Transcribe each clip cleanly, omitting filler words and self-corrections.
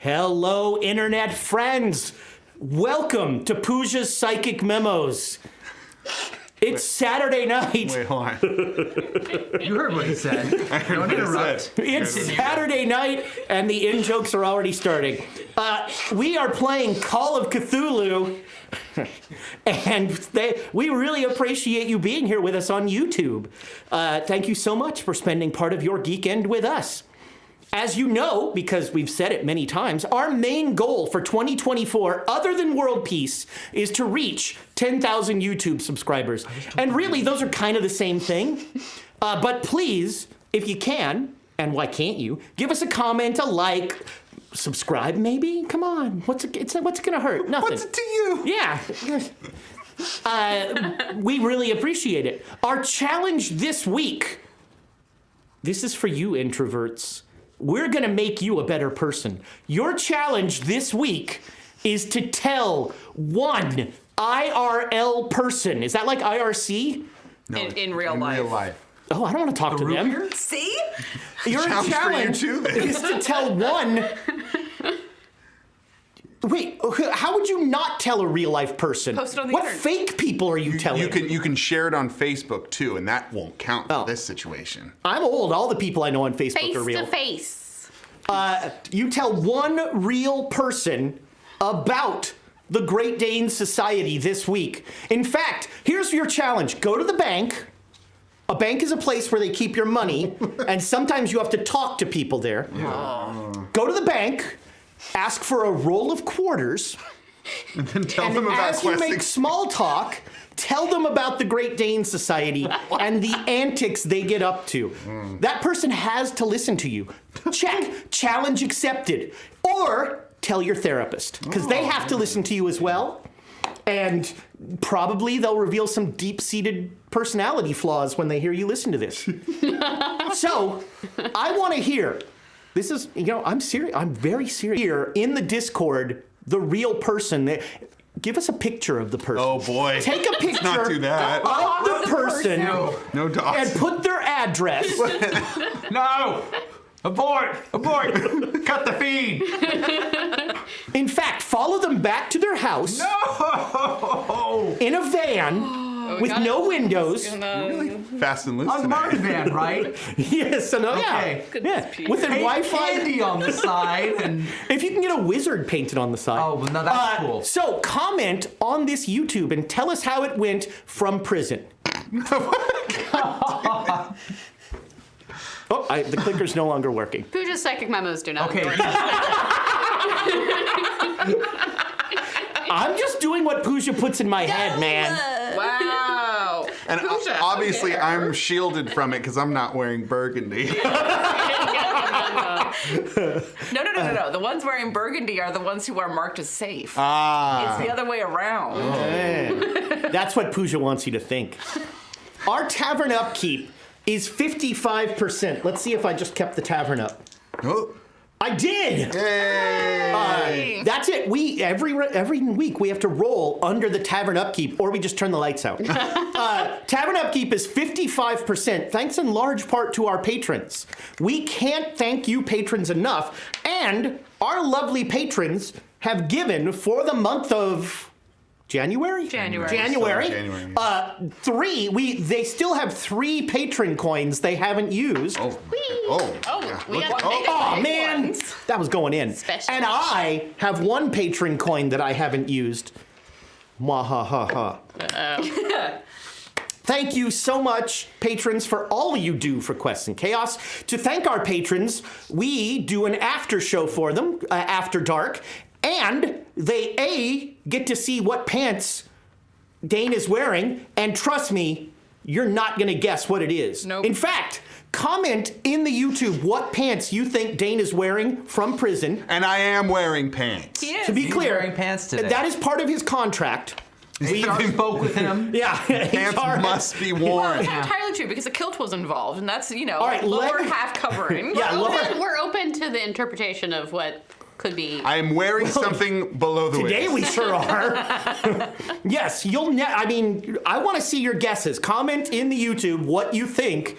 Hello, internet friends. Welcome to Pooja's Psychic Memos. It's Saturday night. Wait, hold on. You heard what he said. Don't interrupt. It's Saturday night, and the in-jokes are already starting. We are playing Call of Cthulhu, and we really appreciate you being here with us on YouTube. Thank you so much for spending part of your geekend with us. As you know, because we've said it many times, our main goal for 2024, other than world peace, is to reach 10,000 YouTube subscribers. And really, those are kind of the same thing. But please, if you can, and why can't you, give us a comment, a like, subscribe maybe? Come on, what's it gonna hurt? Nothing. What's it to you? Yeah. We really appreciate it. Our challenge this week, this is for you introverts. We're going to make you a better person. Your challenge this week is to tell one IRL person. Is that like IRC? No, in real life. In real life. Oh, I don't want to talk to them. See? Your challenge is to tell one... Wait, how would you not tell a real life person? Post it on the What internet. fake people are you telling? You can share it on Facebook too, and that won't count for this situation. I'm old. All the people I know on Facebook are real. Face to face. You tell one real person about the Great Dane Society this week. In fact, here's your challenge. Go to the bank. A bank is a place where they keep your money, and sometimes you have to talk to people there. Go to the bank, ask for a roll of quarters, And then tell and them about as you make small talk, tell them about the Great Dane Society and the antics they get up to. That person has to listen to you. Check. Challenge accepted. Or tell your therapist, because they have to listen to you as well. And probably they'll reveal some deep-seated personality flaws when they hear you listen to this. So, I want to hear, this is, I'm serious, I'm very serious. Here in the Discord, the real person, give us a picture of the person. Oh boy. Take a picture Let's not do that. of the person No dogs. and put their address. No! Abort! Abort! Cut the feed! In fact, follow them back to their house No! in a van with no windows. Really fast and loose Unmarked today. van, right? Yes, and Okay. with a Hey, Wi-Fi. candy on the side and... If you can get a wizard painted on the side. Oh, well, no, that's cool. So comment on this YouTube and tell us how it went from prison. Oh, the clicker's no longer working. Pooja's psychic memos do not Okay. work. I'm just doing what Pooja puts in my head, man. Wow. And Pooja, obviously okay. I'm shielded from it because I'm not wearing burgundy. No. The ones wearing burgundy are the ones who are marked as safe. Ah. It's the other way around. That's what Pooja wants you to think. Our tavern upkeep is 55%. Let's see if I just kept the tavern up. Oh. I did! Hey. That's it. We every week we have to roll under the tavern upkeep, or we just turn the lights out. Tavern upkeep is 55%, thanks in large part to our patrons. We can't thank you patrons enough, and our lovely patrons have given for the month of January. January. They still have 3 patron coins they haven't used. We got the big Oh man, that was going in. Special. And I have 1 patron coin that I haven't used. Mwahaha. Thank you so much, patrons, for all you do for Quests and Chaos. To thank our patrons, we do an after show for them, after dark, and they get to see what pants Dane is wearing, and trust me, you're not gonna guess what it is. Nope. In fact, comment in the YouTube what pants you think Dane is wearing from prison. And I am wearing pants. He is. To be He's clear, wearing pants today. that is part of his contract. We spoke with him. Yeah, Pants HR must be worn. It's not entirely true because a kilt was involved, and that's, All right, lower half covering. Yeah, We're open to the interpretation of what could be. I am wearing something below the Today waist. we sure are. Yes, I want to see your guesses. Comment in the YouTube what you think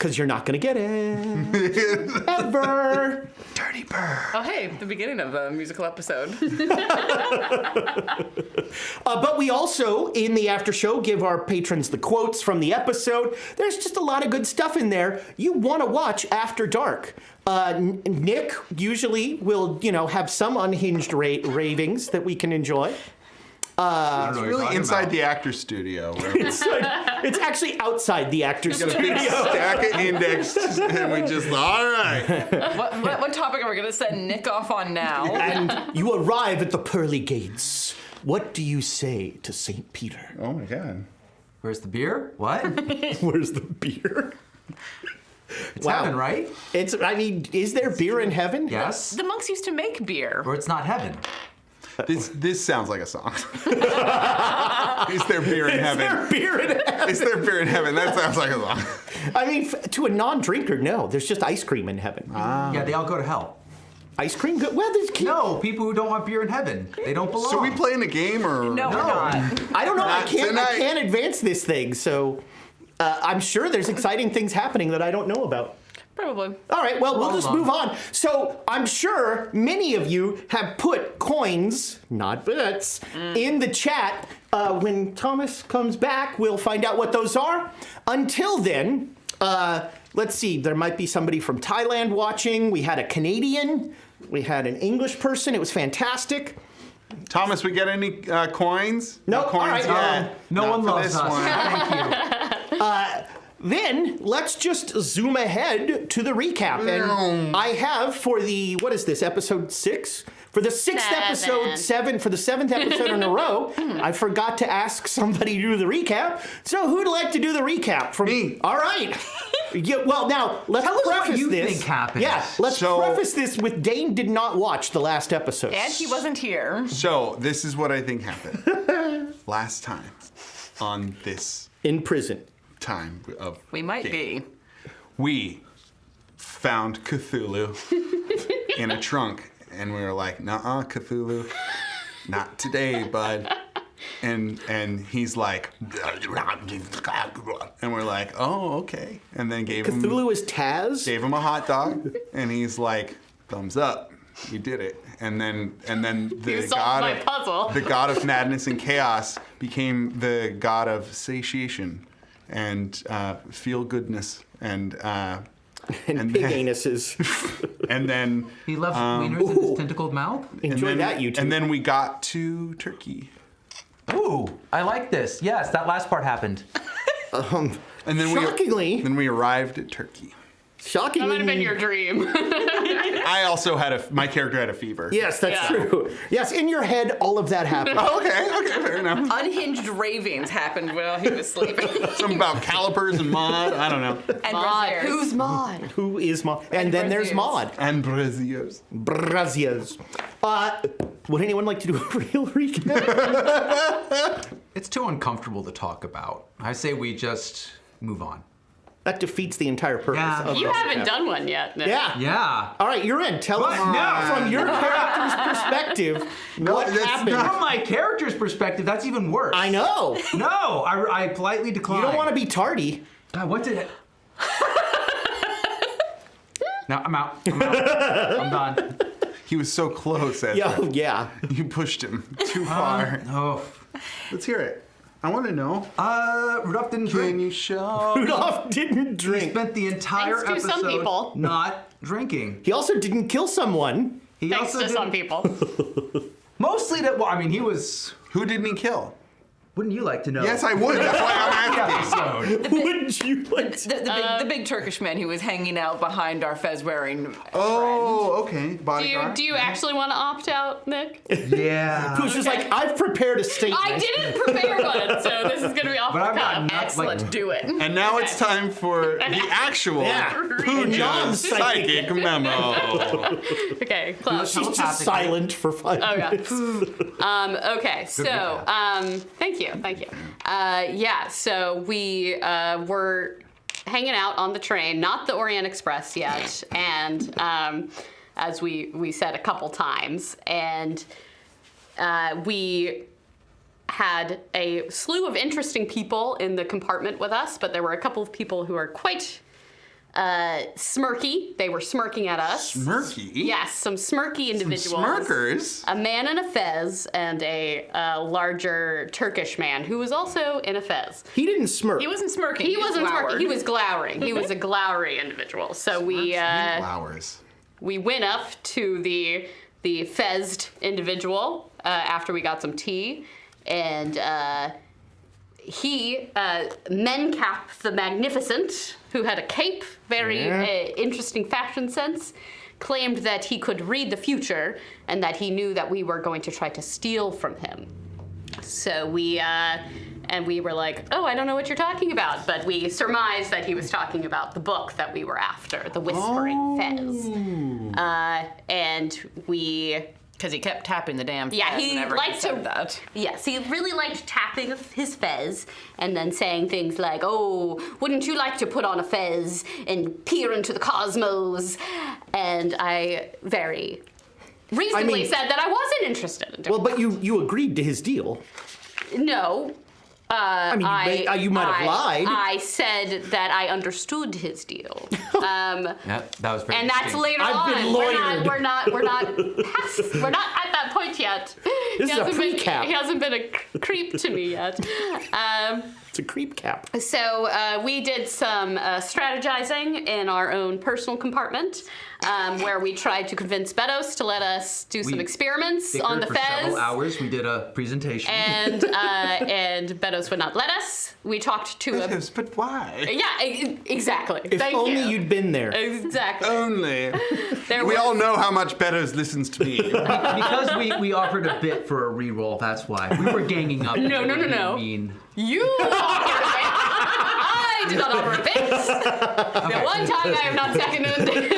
because you're not going to get it. Ever. Dirty bird. Oh, hey, the beginning of a musical episode. But we also, in the after show, give our patrons the quotes from the episode. There's just a lot of good stuff in there you want to watch after dark. Nick usually will, have some unhinged ravings that we can enjoy. It's really inside the actor's studio. It's actually outside the actor's Got a big studio. stack of index, and we just, all right. What topic are we going to send Nick off on now? And you arrive at the pearly gates. What do you say to St. Peter? Oh my God. Where's the beer? What? Where's the beer? It's heaven, right? Is there beer in heaven? Yes. The monks used to make beer. Or it's not heaven. This sounds like a song. Is there beer in heaven? Is there beer in heaven? Is there beer in heaven? That sounds like a song. I mean, to a non-drinker, no. There's just ice cream in heaven. Yeah, they all go to hell. Ice cream? Good. Well, there's No, people who don't want beer in heaven. They don't belong. So we playing a game or? No, we're not. I don't know. I Not can't tonight. advance this thing, so I'm sure there's exciting things happening that I don't know about. Probably. All right, well, we'll Hold just on. move on. So I'm sure many of you have put coins, not bits, in the chat. When Thomas comes back, we'll find out what those are. Until then, let's see. There might be somebody from Thailand watching. We had a Canadian. We had an English person. It was fantastic. Thomas, we get any coins? No, coins all right, yet. No Not one for loves this us. one. Thank you. Then let's just zoom ahead to the recap. And I have for the, what is this, episode 6? For the sixth episode, 7, for the 7th episode in a row, I forgot to ask somebody to do the recap. So who'd like to do the recap? From Me. All right. Yeah, well, now, let's Tell us what preface you this. think happened. Yeah, let's So- preface this with Dane did not watch the last episode. And he wasn't here. So this is what I think happened last time on this In prison. time of We might game. be. We found Cthulhu in a trunk, and we were like, "Nuh-uh, Cthulhu, not today, bud." And he's like, and we're like, "Oh, okay." And then gave him Cthulhu is Taz. a hot dog, and he's like, "Thumbs up, we did it." And then You the solved my puzzle. the god of madness and chaos became the god of satiation and feel goodness and and pig anuses. and then He left wieners in his tentacled mouth. Enjoy and then, that, you two. and then we got to Turkey, Ooh, I like this. Yes, that last part happened. and then Shockingly. we arrived at Turkey. That might have been your dream. I also had my character had a fever. Yes, that's Yeah. true. Yes, in your head, all of that happened. Oh, okay, fair enough. Unhinged ravings happened while he was sleeping. Something about calipers and mod. I don't know. And Maud. braziers. Who's Maud? Who is Maud? And then there's Braziers. Maud. And braziers. Braziers. Would anyone like to do a real recap? It's too uncomfortable to talk about. I say we just move on. That defeats the entire purpose Yeah. of You the haven't recap. done one yet. Nick. Yeah. Yeah. All right, you're in. Tell us What? No. from your character's perspective what that's happened. From my character's perspective, that's even worse. I know. No, I politely decline. You don't want to be tardy. God, what did it? No, I'm out. I'm done. He was so close. Yeah. You pushed him too far. Oh. Let's hear it. I want to know. Rudolph didn't Can drink. you show? Rudolph didn't He drink. spent the entire Thanks to episode some people. not drinking. He also didn't kill someone. He Thanks also to some didn't- people. Mostly that. Well, I mean, he was. Who didn't he kill? Wouldn't you like to know? Yes, I would. That's why I'm asking. Episode. Would you like to? The big Turkish man who was hanging out behind our fez-wearing Oh, okay. Bodyguard. Do you actually want to opt out, Nick? Yeah. Who's just like, I've prepared a statement. I didn't prepare one, so this is going to be off But the I've got cuff. not- Excellent, like- do it. And now it's time for the actual Yeah. Pooja's Non-psychic. psychic memo. Okay, close. She's just Telepathically. silent for 5 Oh, yeah. minutes. Okay, so thank you. Yeah, so we were hanging out on the train, not the Orient Express yet, and as we said a couple times, and we had a slew of interesting people in the compartment with us, but there were a couple of people who are quite smirky. They were smirking at us. Smirky? Yes, some smirky individuals. Smirkers? A man in a fez and a larger Turkish man who was also in a fez. He didn't smirk. He wasn't smirking. He wasn't glowered. smirking. He was glowering. He was a glowery individual. So Flowers. we went up to the fezzed individual after we got some tea, and he, Mencap the Magnificent, who had a cape, very interesting fashion sense, claimed that he could read the future and that he knew that we were going to try to steal from him. So we were like, oh, I don't know what you're talking about. But we surmised that he was talking about the book that we were after, The Whispering Fez. And we... Because he kept tapping the damn Yeah, fez he whenever liked said to. that. Yes, he really liked tapping his fez and then saying things like, "Oh, wouldn't you like to put on a fez and peer into the cosmos?" And I very reasonably said that I wasn't interested in doing Well, but you agreed to his deal. No. I mean, you might have lied. I said that I understood his deal. Yeah, that was very And that's distinct. later I've on. been lawyered. We're not at that point yet. This is a He pre-cap. hasn't been a creep to me yet. It's a creep cap. So we did some strategizing in our own personal compartment, where we tried to convince Betos to let us do some experiments on the for several fez. hours. We did a presentation. And Betos would not let us. We talked to a... But why? Yeah, exactly. If Thank only you. you'd been there. Exactly. Only. There We was- all know how much Beddoes listens to me. Because we offered a bit for a reroll, that's why. We were ganging up. No. I mean, You offered a bit. I did not offer a bit. The one time I have not seconded.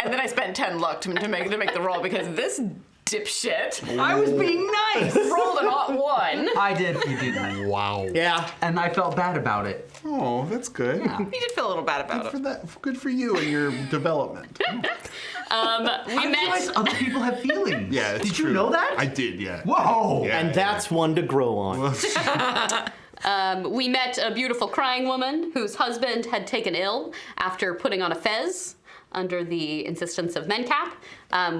And then I spent 10 luck to make the roll because this dipshit I was being nice. rolled an odd one. I did. You did. Wow. Yeah. And I felt bad about it. Oh, that's good. You did feel a little bad about For it. that, good for you and your development. We I met. realize other people have feelings. Yeah, it's Did you true. know that? I did, yeah. Whoa. Yeah. And that's one to grow on. We met a beautiful crying woman whose husband had taken ill after putting on a fez under the insistence of Mencap.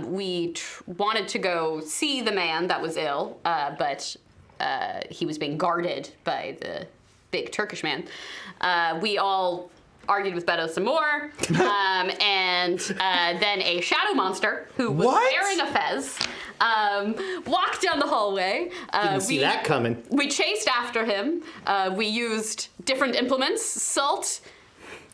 We wanted to go see the man that was ill, but he was being guarded by the big Turkish man. We all argued with Beto some more, and then a shadow monster who was What? wearing a fez walked down the hallway. Didn't see that coming. We chased after him. We used different implements, salt,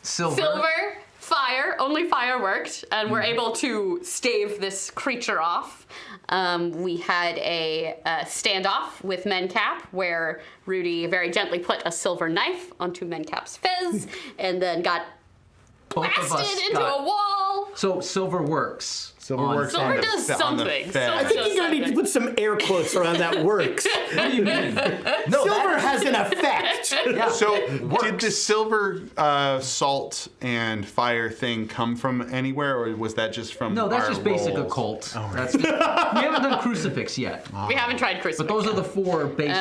silver, fire. Only fire worked, and we're able to stave this creature off. We had a standoff with Mencap, where Rudy very gently put a silver knife onto Mencap's fizz, and then got Both of us blasted into got- a wall. So silver works. Silver on- works Silver on does the, on the something. fed. I think you're gonna need to put some air quotes around that works. What do you mean? No, Silver has an effect. yeah. So, works. did the silver salt and fire thing come from anywhere, or was that just from No, that's our just basic rolls? occult. Oh, right. That's we haven't done crucifix yet. We haven't tried crucifix. But those are the four basic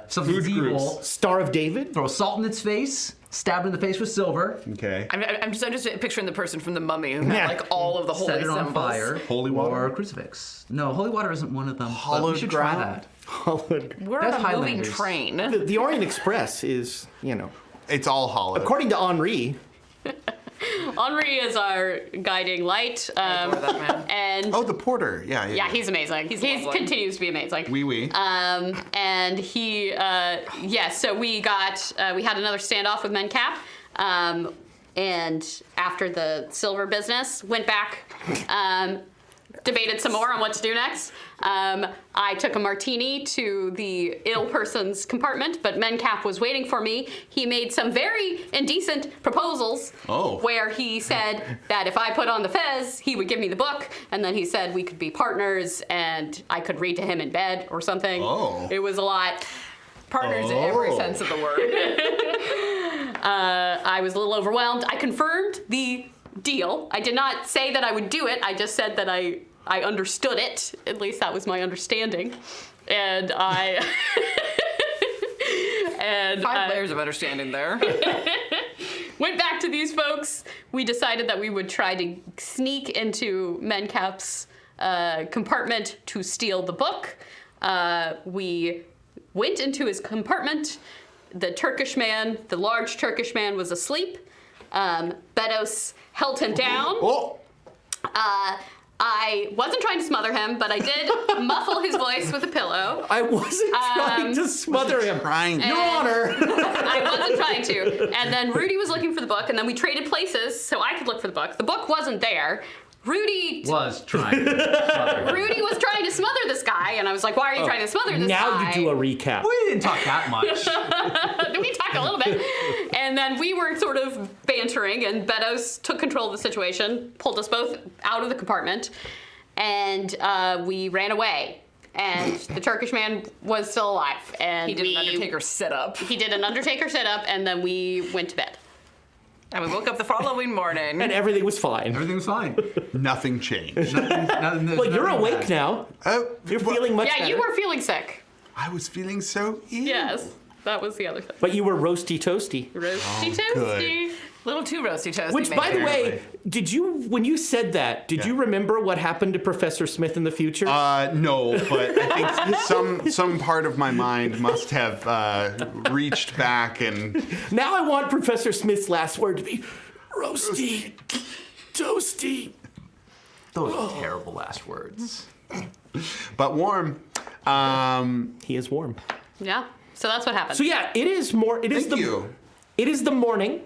something's Food evil. groups. Star of David. Throw salt in its face, stab it in the face with silver, Okay. I'm just picturing the person from the Mummy who Yeah. had like all of the holy set it on symbols. fire. Holy water? Or crucifix. No, holy water isn't one of them. but Hollowed we should try ground? that. We're That's on a moving Highlanders. train. The Orient Express is, It's all hollow. according to Henri. Henri is our guiding light. Adore that man. And Oh, the porter. Yeah. yeah, he's amazing. He lovely. continues to be amazing. Wee. And he, so we had another standoff with Mencap. And after the silver business, went back, debated some more on what to do next. I took a martini to the ill person's compartment, but Mencap was waiting for me. He made some very indecent proposals where he said that if I put on the fez, he would give me the book, and then he said we could be partners and I could read to him in bed or something. Oh. It was a lot. Partners in every sense of the word. I was a little overwhelmed. I confirmed the deal. I did not say that I would do it. I just said that I understood it. At least that was my understanding. And I... Five layers of understanding there. went back to these folks. We decided that we would try to sneak into Mencap's compartment to steal the book. We went into his compartment. The large Turkish man was asleep. Bedos held him down. Oh. I wasn't trying to smother him, but I did muffle his voice with a pillow. I wasn't trying to smother him. Your Honor. I wasn't trying to. And then Rudy was looking for the book, and then we traded places so I could look for the book. The book wasn't there. Rudy Was trying to smother him. Rudy was trying to smother this guy, and I was like, why are you trying to smother this Now guy? you do a recap. We didn't talk that much. We talked a little bit. And then we were sort of bantering, and Bedos took control of the situation, pulled us both out of the compartment, and we ran away. And the Turkish man was still alive. And He did an Undertaker sit-up. He did an Undertaker sit-up, and then we went to bed. And we woke up the following morning. And everything was fine. Everything was fine. Nothing changed. Well, you're awake now. Oh, You're feeling much Yeah, better. you were feeling sick. I was feeling so ill. Yes, that was the other thing. But you were roasty toasty. Roasty good. toasty. A little too roasty toasty. Which, by the maybe. way, when you said that, did you remember what happened to Professor Smith in the future? No, but I think some part of my mind must have reached back and. Now I want Professor Smith's last word to be roasty, toasty. Those are terrible last words. But warm. He is warm. Yeah, so that's what happened. So yeah, it is more. It is Thank you. It is the morning.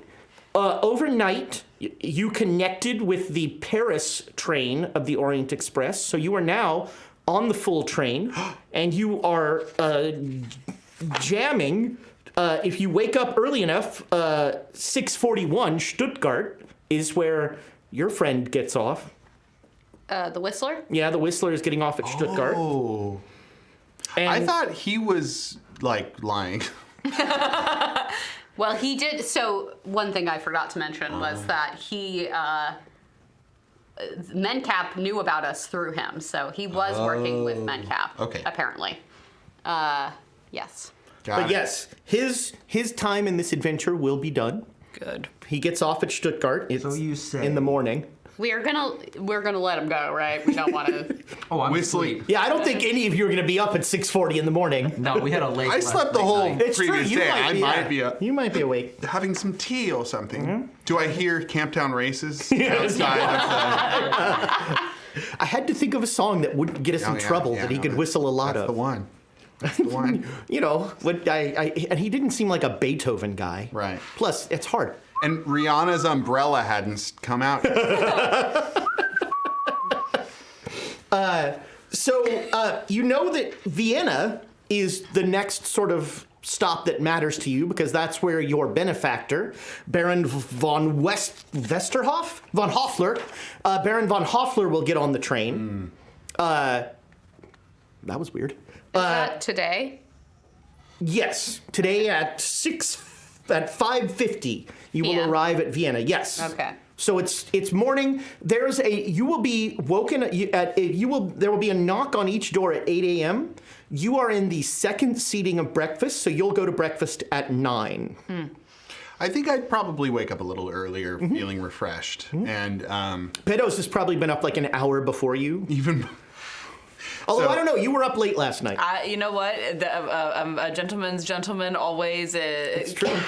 Overnight, you connected with the Paris train of the Orient Express, so you are now on the full train, and you are jamming. If you wake up early enough, 6:41 Stuttgart is where your friend gets off. The Whistler? Yeah, the Whistler is getting off at Stuttgart. Oh. And I thought he was like lying. Well, he did. So one thing I forgot to mention was that Mencap knew about us through him, so he was working with Mencap. Okay. Apparently. Yes. Got But it. yes, his time in this adventure will be done. Good. He gets off at Stuttgart. It's So you say. in the morning. We're gonna let him go, right? We don't want to. Oh, I'm Whistling. asleep. Yeah, I don't think any of you are going to be up at 6:40 in the morning. No, we had a late. I slept the whole night. It's true. previous You day. might I be. might be You might be awake. having some tea or something. Mm-hmm. Do I hear Camptown Races outside of I had to think of a song that wouldn't get us the? in trouble that he could whistle a lot That's of. the one. That's the one. You know, and he didn't seem like a Beethoven guy. Right. Plus, it's hard. And Rihanna's Umbrella hadn't come out yet. So you know that Vienna is the next sort of stop that matters to you because that's where your benefactor, Baron von Westerhoff? Von Hoffler. Baron von Hoffler will get on the train. That was weird. Is that today? Yes, today at 5:50, you will PM? arrive at Vienna. Yes. Okay. So it's morning. You will be woken there will be a knock on each door at 8 a.m. You are in the second seating of breakfast, so you'll go to breakfast at 9. I think I'd probably wake up a little earlier, feeling refreshed, and Bedos has probably been up like an hour before you. even. Although So- I don't know, you were up late last night. You know what? A gentleman's gentleman always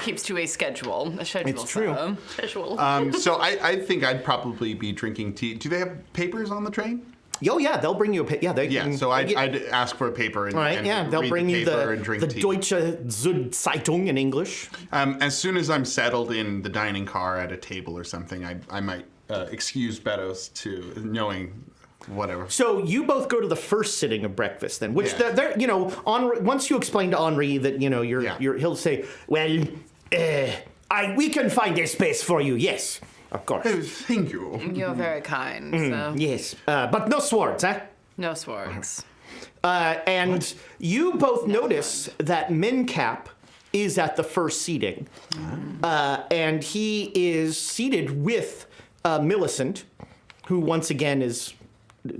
keeps to a schedule. A schedule. It's true. So. Visual. So I think I'd probably be drinking tea. Do they have papers on the train? Oh yeah, they'll bring you they Yeah. can So I'd get- ask for a paper and, all right, and yeah, they'll read bring the you paper and drink the tea. Deutsche Zeitung in English. As soon as I'm settled in the dining car at a table or something, I might excuse Bedos to knowing whatever. So you both go to the first sitting of breakfast then, which Yeah. they're once you explain to Henri that he'll say, well, we can find a space for you. Yes, of course. Oh, thank you. You're very kind. So. Yes, but no swords, huh? No swords. And you both notice that Mencap is at the first seating, and he is seated with Millicent, who once again is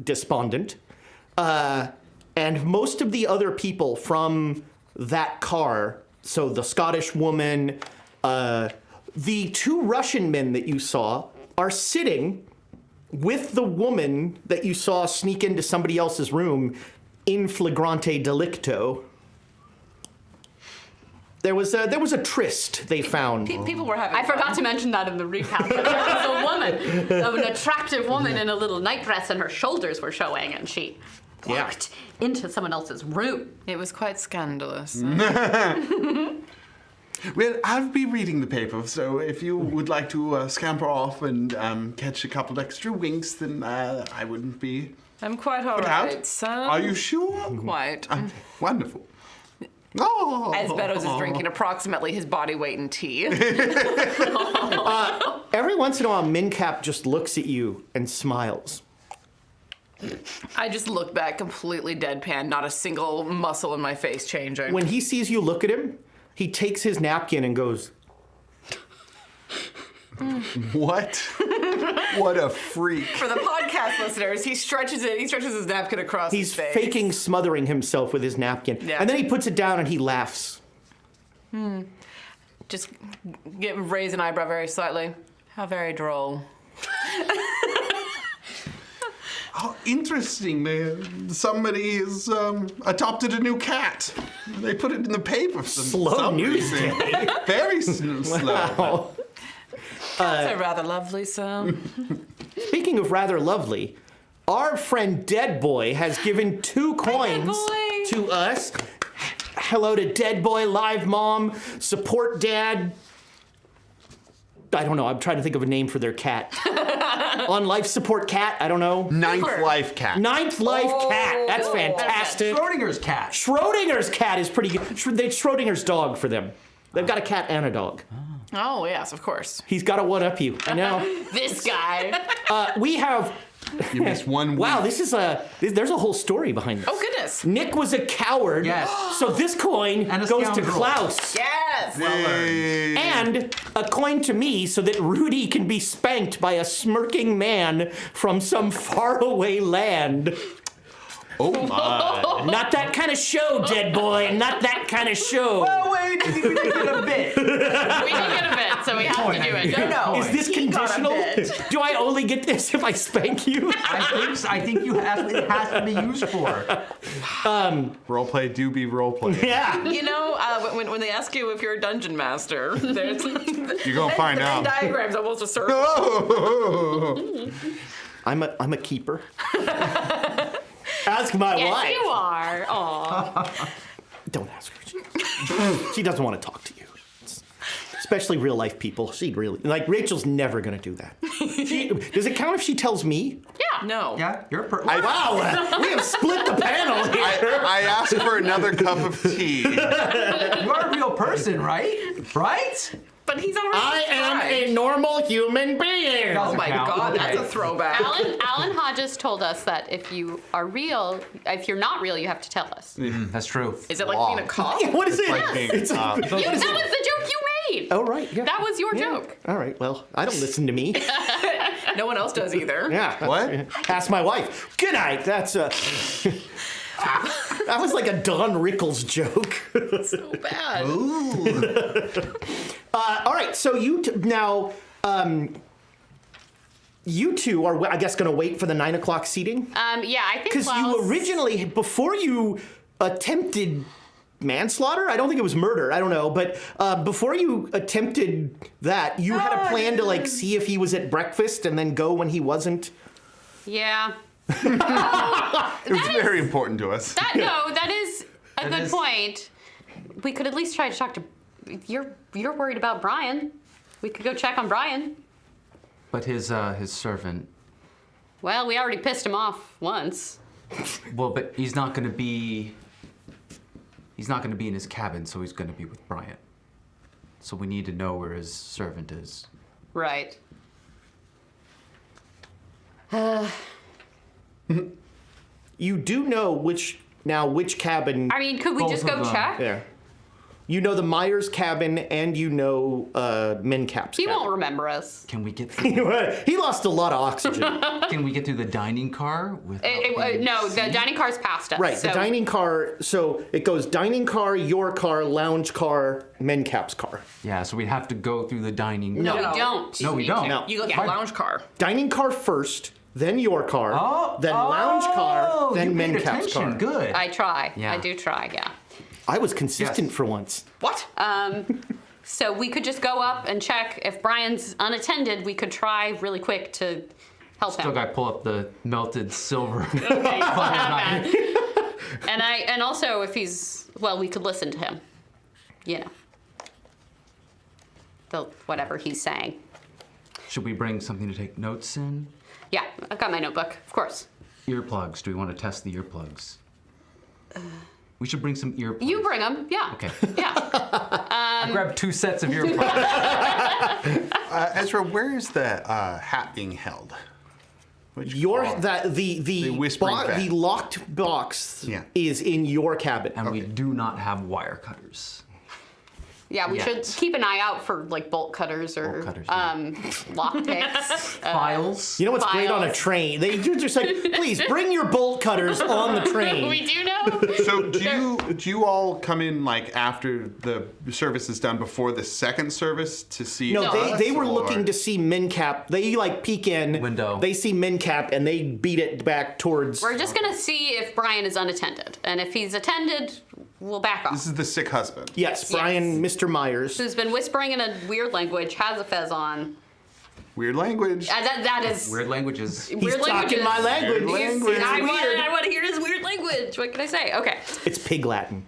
despondent, and most of the other people from that car, so the Scottish woman, the 2 Russian men that you saw are sitting with the woman that you saw sneak into somebody else's room in flagrante delicto. There was a tryst they found. People were having I fun. forgot to mention that in the recap. But there was a woman, an attractive woman in a little nightdress, and her shoulders were showing, and she walked into someone else's room. It was quite scandalous. Well, I'll be reading the paper, so if you would like to scamper off and catch a couple extra winks, then I wouldn't be I'm quite all put out. right, sir. Are you sure? Quite. Wonderful. Oh. As Beddoes is drinking approximately his body weight in tea. Every once in a while, Mincap just looks at you and smiles. I just look back completely deadpan, not a single muscle in my face changing. When he sees you look at him, he takes his napkin and goes, What? What a freak. For the podcast listeners, he stretches his napkin across he's his face. faking smothering himself with his napkin. Yeah. And then he puts it down and he laughs. Just raise an eyebrow very slightly. How very droll. Oh, interesting. Somebody has adopted a new cat. They put it in the paper. For Slow some news reason. day. Very slow. Wow. Cats are rather lovely, so. Speaking of rather lovely, our friend Dead Boy has given 2 coins Boy. to us. Hello to Dead Boy, Live Mom, Support Dad. I don't know. I'm trying to think of a name for their cat. On Life Support Cat. I don't know. Ninth life cat. Ninth Life Cat. That's fantastic. Schrodinger's cat. Schrodinger's cat is pretty good. It's Schrodinger's dog for them. They've got a cat and a dog. Oh, yes, of course. He's got to one-up you. I know. This guy. We have... You missed 1 week. Wow, there's a whole story behind this. Oh, goodness. Nick was a coward. Yes. So this coin And a goes to scoundrel. Klaus. Yes! Yay. And a coin to me so that Rudy can be spanked by a smirking man from some faraway land. Oh my. Not that kind of show, Dead Boy. Not that kind of show. Oh, wait, we didn't get a bit. We didn't get a bit, so we have to do it. No. Is this He got a conditional? bit. Do I only get this if I spank you? I think it has to be used for. Roleplay do be roleplay. Yeah. You know, when they ask you if you're a dungeon master, there's You're gonna find the Venn out. diagram's almost a circle. Oh. I'm a keeper. Ask my Yes, wife. you are. Aw. Don't ask her. She doesn't want to talk to you. Especially real life people. She'd really Rachel's never gonna do that. Does it count if she tells me? Yeah. No. Yeah, you're Wow, we have split the panel here. I asked for another cup of tea. you are a real person, right? Right? But he's already I am a normal human being. Oh my count. god, Okay. that's a throwback. Alan Hodges told us that if you are real, if you're not real, you have to tell us. That's true. Is it like being a cop? What is it? Like being, It's That was the joke you made. oh right, yeah. That was your joke. All right, well, I don't listen to me. No one else does either. Yeah. What? Ask my wife. Good night. That's that was like a Don Rickles joke. So bad. All right, so you two are, I guess, going to wait for the 9 o'clock seating? Yeah, I think Because you originally, before you attempted manslaughter, I don't think it was murder, I don't know, but before you attempted that, you had a plan to see if he was at breakfast and then go when he wasn't. Yeah. It was very important to us. That is a That good is- point. We could at least try to talk to. You're worried about Brian. We could go check on Brian. But his servant. Well, we already pissed him off once. Well, but he's not going to be in his cabin, so he's going to be with Bryant. So we need to know where his servant is. Right. You do know which cabin. I mean, could we Both just of go them. check? Yeah. You know the Myers cabin, and you know Mincap's He cabin. won't remember us. Can we get through, He lost a lot of oxygen. can we get through the dining car without being No, the seen? dining car's past us. Right, so the dining car, so it goes dining car, your car, lounge car, Mincap's car. Yeah, so we'd have to go through the dining. No, No. we don't. No, we don't. No. You go to the lounge car. Dining car first, then your car, then lounge car, then you paid Mincap's car. attention. Good. I try. Yeah. I do try, yeah. I was consistent Yes. for once. What? So we could just go up and check. If Brian's unattended, we could try really quick to help Still him. got to pull up the melted silver. Okay, not bad. And also if he's, well, we could listen to him. You know. Whatever he's saying. Should we bring something to take notes in? Yeah, I've got my notebook, of course. Earplugs. Do we want to test the earplugs? We should bring some earplugs. You bring them, yeah. Okay. Yeah. I grabbed 2 sets of earplugs. Ezra, where is the hat being held? Which Your car? the whispering vet. the locked box Yeah. is in your cabin. And we do not have wire cutters. Yeah, we should Yet. keep an eye out for like bolt cutters or Bolt cutters, yeah. lock picks. Files. You know what's great on a Files. train? They just like, please bring your bolt cutters on the train. We do know. So do you all come in like after the service is done before the second service to see? No, us, they were or- looking to see Mincap. They like peek in. Window. They see Mincap and they beat it back towards. We're just gonna see if Brian is unattended, and if he's attended, we'll back off. This is the sick husband. Yes, Brian, Mr. Myers. Who's been whispering in a weird language, has a fez on. Weird language. That is Weird languages. He's weird talking languages. my language. Weird language. It's I weird. want to hear his weird language. What can I say? Okay. It's Pig Latin.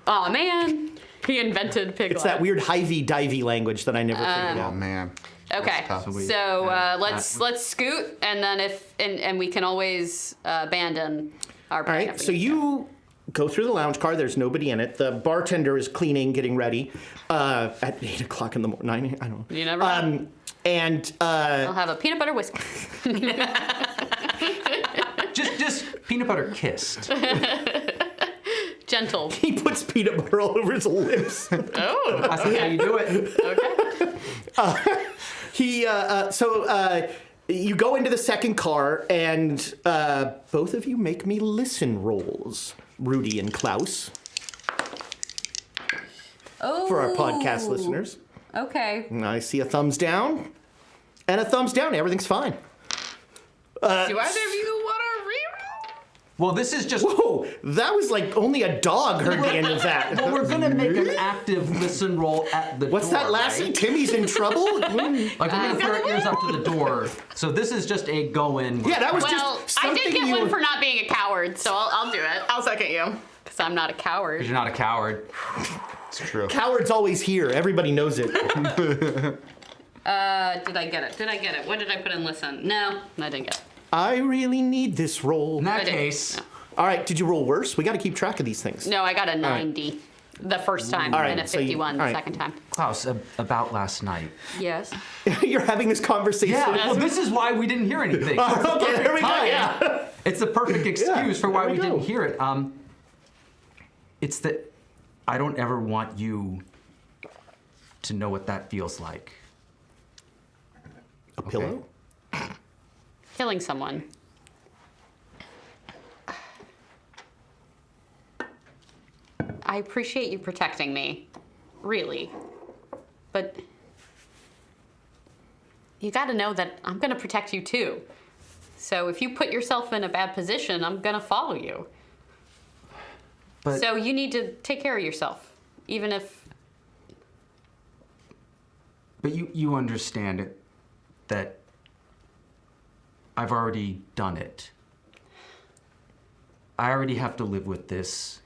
Oh man, he invented pig. It's that weird hivey-divey language that I never figured Oh out. man. Okay, That's tough. so let's scoot, and then and we can always abandon our. All right, so you go through the lounge car. There's nobody in it. The bartender is cleaning, getting ready at 8 o'clock in the morning. 9, I don't know. You never know. And I'll have a peanut butter whiskey. Just peanut butter kissed. Gentle. he puts peanut butter all over his lips. Oh. That's how you do it. Okay. You go into the second car, and both of you make me listen rolls, Rudy and Klaus, Oh. for our podcast listeners. Okay. And I see a thumbs down and a thumbs down. Everything's fine. Do either of you want to reroll? Well, this is just. Whoa, that was like only a dog heard the end of that. Well, we're gonna make an active listen roll at the What's door. that, Lassie? right? Timmy's in trouble? Like we're gonna put our ears up to the door. So this is just a go-in. Yeah, that was Well, just I something did get you one were- for not being a coward, so I'll do it. I'll second you. Because I'm not a coward. You're not a coward. It's true. Coward's always here. Everybody knows it. Did I get it? Did I get it? What did I put in listen? No, I didn't get it. I really need this roll. In that I did. case, No. All right, did you roll worse? We got to keep track of these things. No, I got a 90 the first time, All right, and a so you- 51 the all right. second time. Klaus, about last night. Yes. You're having this conversation. Yeah, well, this is why we didn't hear anything. Okay, there we go. Time. Yeah. It's the perfect excuse for why there we we go. didn't hear it. It's that I don't ever want you to know what that feels like. A pillow? Killing someone. I appreciate you protecting me. Really. But you gotta know that I'm gonna protect you too. So if you put yourself in a bad position, I'm gonna follow you. But So you need to take care of yourself, even if. But you understand it, that I've already done it. I already have to live with this.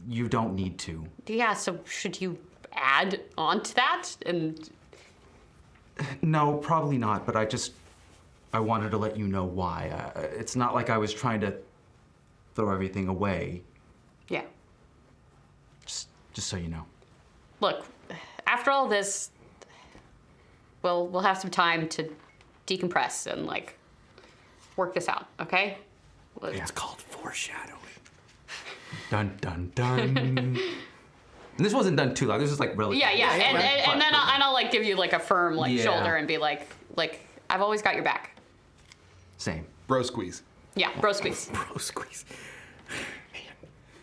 You don't need to. Yeah, so should you add on to that? And No, probably not, but I wanted to let you know why. It's not like I was trying to throw everything away, yeah. just so you know. Look, after all this, we'll have some time to decompress and like work this out, okay? It's called foreshadowing. Dun, dun, dun. And this wasn't done too loud. This was like really. Yeah. And then I'll like give you like a firm like Yeah. shoulder and be like I've always got your back. Same. Bro squeeze. Yeah, bro squeeze. Bro squeeze.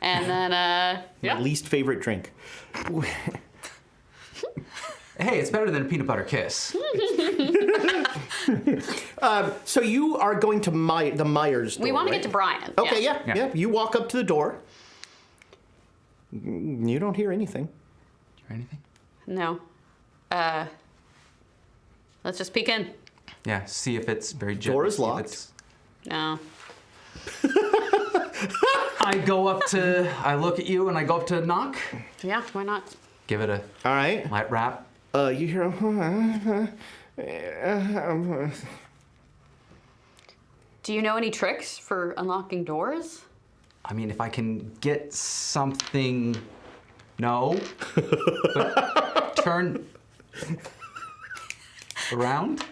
And then My least favorite drink. Hey, it's better than a peanut butter kiss. So you are going to the Myers door, we want to right? get to Brian. Okay, yeah. yeah. You walk up to the door. You don't hear anything. Or anything? No. Let's just peek in. Yeah. See if it's very gentle. Door is see if locked. it's- No. I look at you and I go up to knock. Yeah, why not? Give it a All right. light rap. You hear. Do you know any tricks for unlocking doors? I mean, if I can get something. No. But turn around.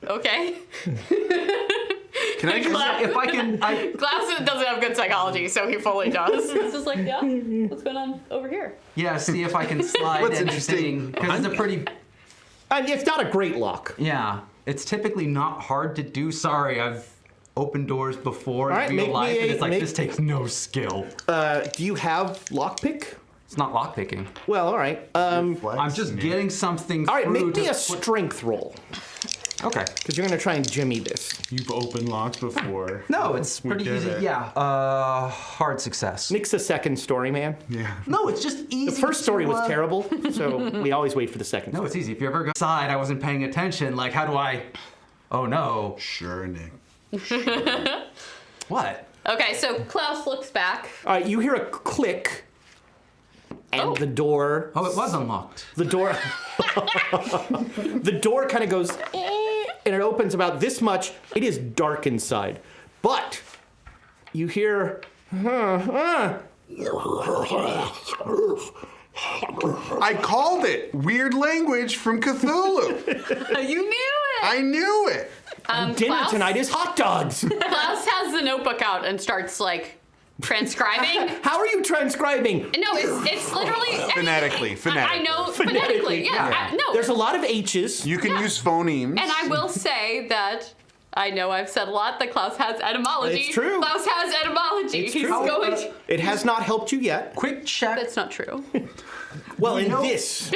Okay. Can I just? If I can. Glass doesn't have good psychology, so he fully does. It's just like, yeah, what's going on over here? Yeah, see if I can slide What's anything. interesting- Because it's a pretty. It's not a great lock. Yeah. It's typically not hard to do. Sorry, I've opened doors before All right, in real make me life, and a- it's like, make- this takes no skill. Do you have lockpick? It's not lockpicking. Well, all right. I'm just getting something All right, through make me to a put- strength roll. Okay. Because you're going to try and jimmy this. You've opened locks before. No, it's We pretty did easy. it. Yeah. Hard success. Nick's the second story, man. Yeah. No, it's just easy. The first story to, was terrible, so we always wait for the second. No, it's easy. If you ever go outside, I wasn't paying attention. Like, how do I? Oh no. Sure, Nick. What? Okay, so Klaus looks back. All right, you hear a click, and Oh. the door. Oh, it was unlocked. The door. The door kind of goes, and it opens about this much. It is dark inside, but you hear. I called it. Weird language from Cthulhu. You knew it! I knew it. Dinner Klaus? tonight is hot dogs. Klaus has the notebook out and starts, like, transcribing. How are you transcribing? No, it's literally Phonetically, I know phonetically. Yeah. No. There's a lot of H's. You can use phonemes. And I will say that I know I've said a lot that Klaus has etymology. It's true. Klaus has etymology. It's He's true. going to. It has not helped you yet. Quick check. That's not true. Well, in know- this,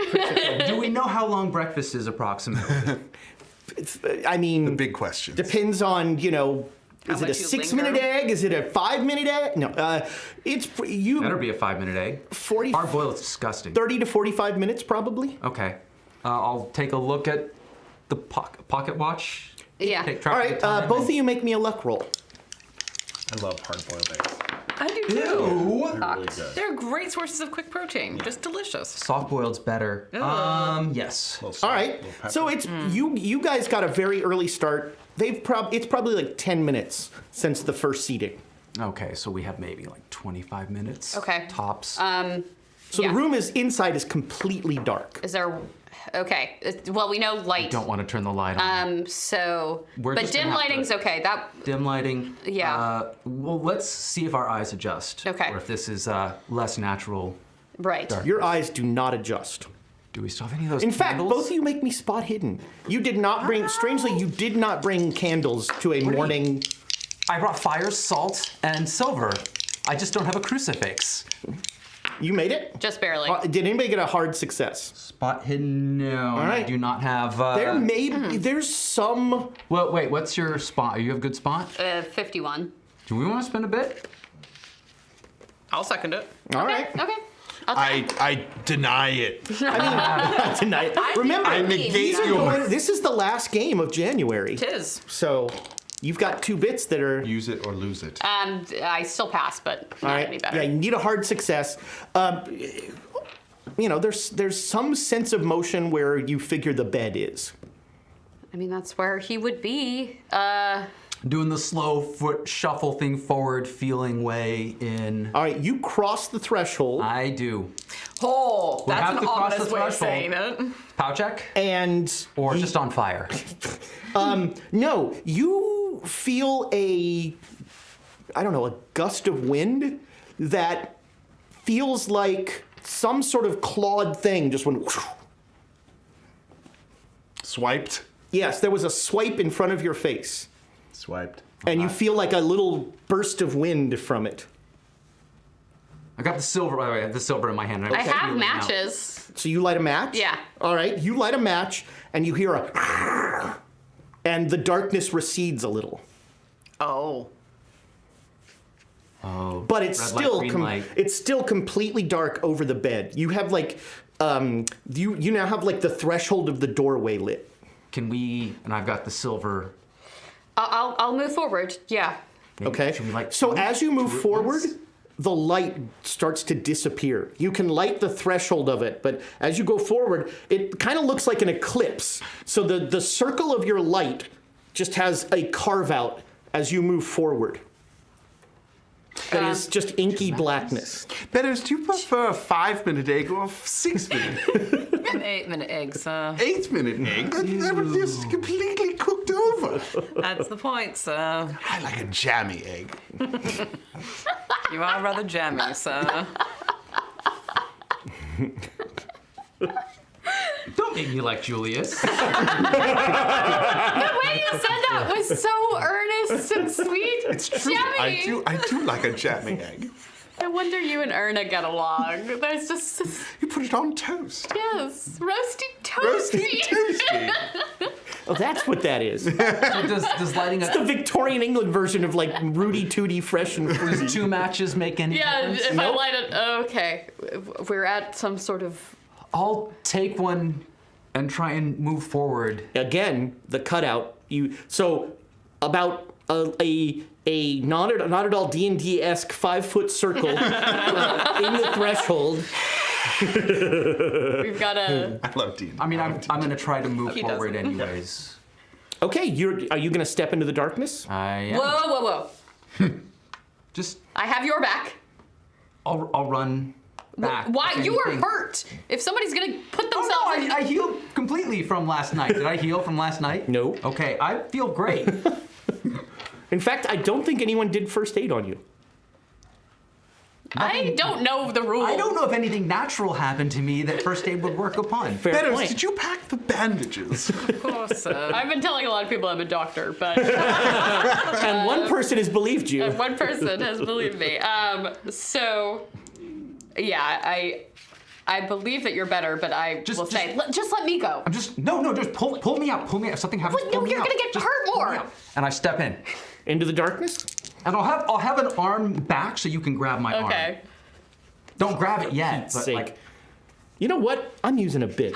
Do we know how long breakfast is approximately? I mean, Big questions. depends on, is it a much you 6-minute linger. egg? Is it a 5-minute egg? No, it's you. Better be a 5-minute egg. 40, Hard boiled is disgusting. 30 to 45 minutes probably. Okay. I'll take a look at the pocket watch. Yeah. Take track All of right, the time. both of you make me a luck roll. I love hard-boiled eggs. I do too. Ew. They're really good. They're great sources of quick protein. Just delicious. Soft boiled's better. Yes. Little salt, All right, little pepper. so it's you guys got a very early start. It's probably like 10 minutes since the first seating. Okay, so we have maybe like 25 minutes. Okay. Tops. So Yeah. the room inside is completely dark. Is there. Okay. Well, we know light. Don't want to turn the light on. So. We're But just gonna dim have to- lighting's okay. That. Dim lighting. Yeah. Well, let's see if our eyes adjust. Okay. Or if this is less natural. Right. Dark. Your eyes do not adjust. Do we still have any of those In fact, candles? both of you make me spot hidden. You did not bring, strangely, you did not bring candles to a morning. I brought fire, salt, and silver. I just don't have a crucifix. You made it? Just barely. Did anybody get a hard success? Spot hidden? No. I right. do not have. There's some. Well, wait. What's your spot? You have a good spot? 51. Do we want to spend a bit? I'll second it. All right. Okay. I'll try. I deny it. Tonight. Remember, I negate these are yours. this is the last game of January. Tis. So you've got 2 bits that are. Use it or lose it. I still pass, but not All right. any better. Yeah, you need a hard success. There's some sense of motion where you figure the bed is. I mean, that's where he would be. Doing the slow foot shuffle thing forward, feeling way in. All right, you cross the threshold, I do. Oh, We'll have that's an to cross ominous the way of threshold. saying it. Pow check? and Or just on fire? no, you feel a gust of wind that feels like some sort of clawed thing just went. Swiped. Yes, there was a swipe in front of your face, Swiped. and you feel like a little burst of wind from it. I got the silver, by the way. I have the silver in my hand. I have matches. So you light a match? Yeah. All right, you light a match, and you hear a, and the darkness recedes a little. Oh. Oh, But it's red still light, green light. it's still completely dark over the bed. You have like you now have like the threshold of the doorway lit. Can we? And I've got the silver. I'll move forward. Yeah. Maybe- Okay. Should we light So two? as you move Two at forward, once? the light starts to disappear. You can light the threshold of it, but as you go forward, it kind of looks like an eclipse. So the circle of your light just has a carve out as you move forward. That is just inky blackness. Betters, do you prefer a 5-minute egg or a 6-minute? An 8-minute egg, sir. 8-minute egg? That was just completely cooked over. That's the point, sir. I like a jammy egg. You are rather jammy, sir. Don't make me like Julius. The way you said that was so earnest and sweet. It's true. Jammy. I do like a jammy egg. No wonder you and Erna get along. There's just You put it on toast. yes, roasty Roasty toasty. toasty. Oh, that's what that is. So does lighting The a Victorian England version of like Rudy Tooty Fresh and Fruity. does 2 matches make any Yeah, difference? if I Nope. light it, okay. We're at some sort of. I'll take one and try and move forward. Again, the cutout. So about a not at all D&D-esque 5-foot circle in the threshold. We've got a. I love D&D. I mean, I'm going to try to move He forward doesn't. anyways. Okay, are you going to step into the darkness? I am. Whoa! Just I have your back. I'll run back. Why? if You were anything. hurt. If somebody's gonna put Oh themselves no! I healed completely from last night. Did I heal from last night? No. Okay, I feel great. In fact, I don't think anyone did first aid on you. I don't know the rules. I don't know if anything natural happened to me that first aid would work upon. Fair Betters, point. did you pack the bandages? Of course, sir. I've been telling a lot of people I'm a doctor, but And one person has believed you. one person has believed me. So, yeah, I believe that you're better, but I Just- will say, just let me go. I'm just just pull me out. Pull me out. If something happens, Well, pull no, me you're out. gonna get Just hurt pull me more. out. And I step in, Into the darkness? and I'll have an arm back so you can grab my arm. Okay. Don't grab it yet. But Sake. like, You know what? I'm using a bit.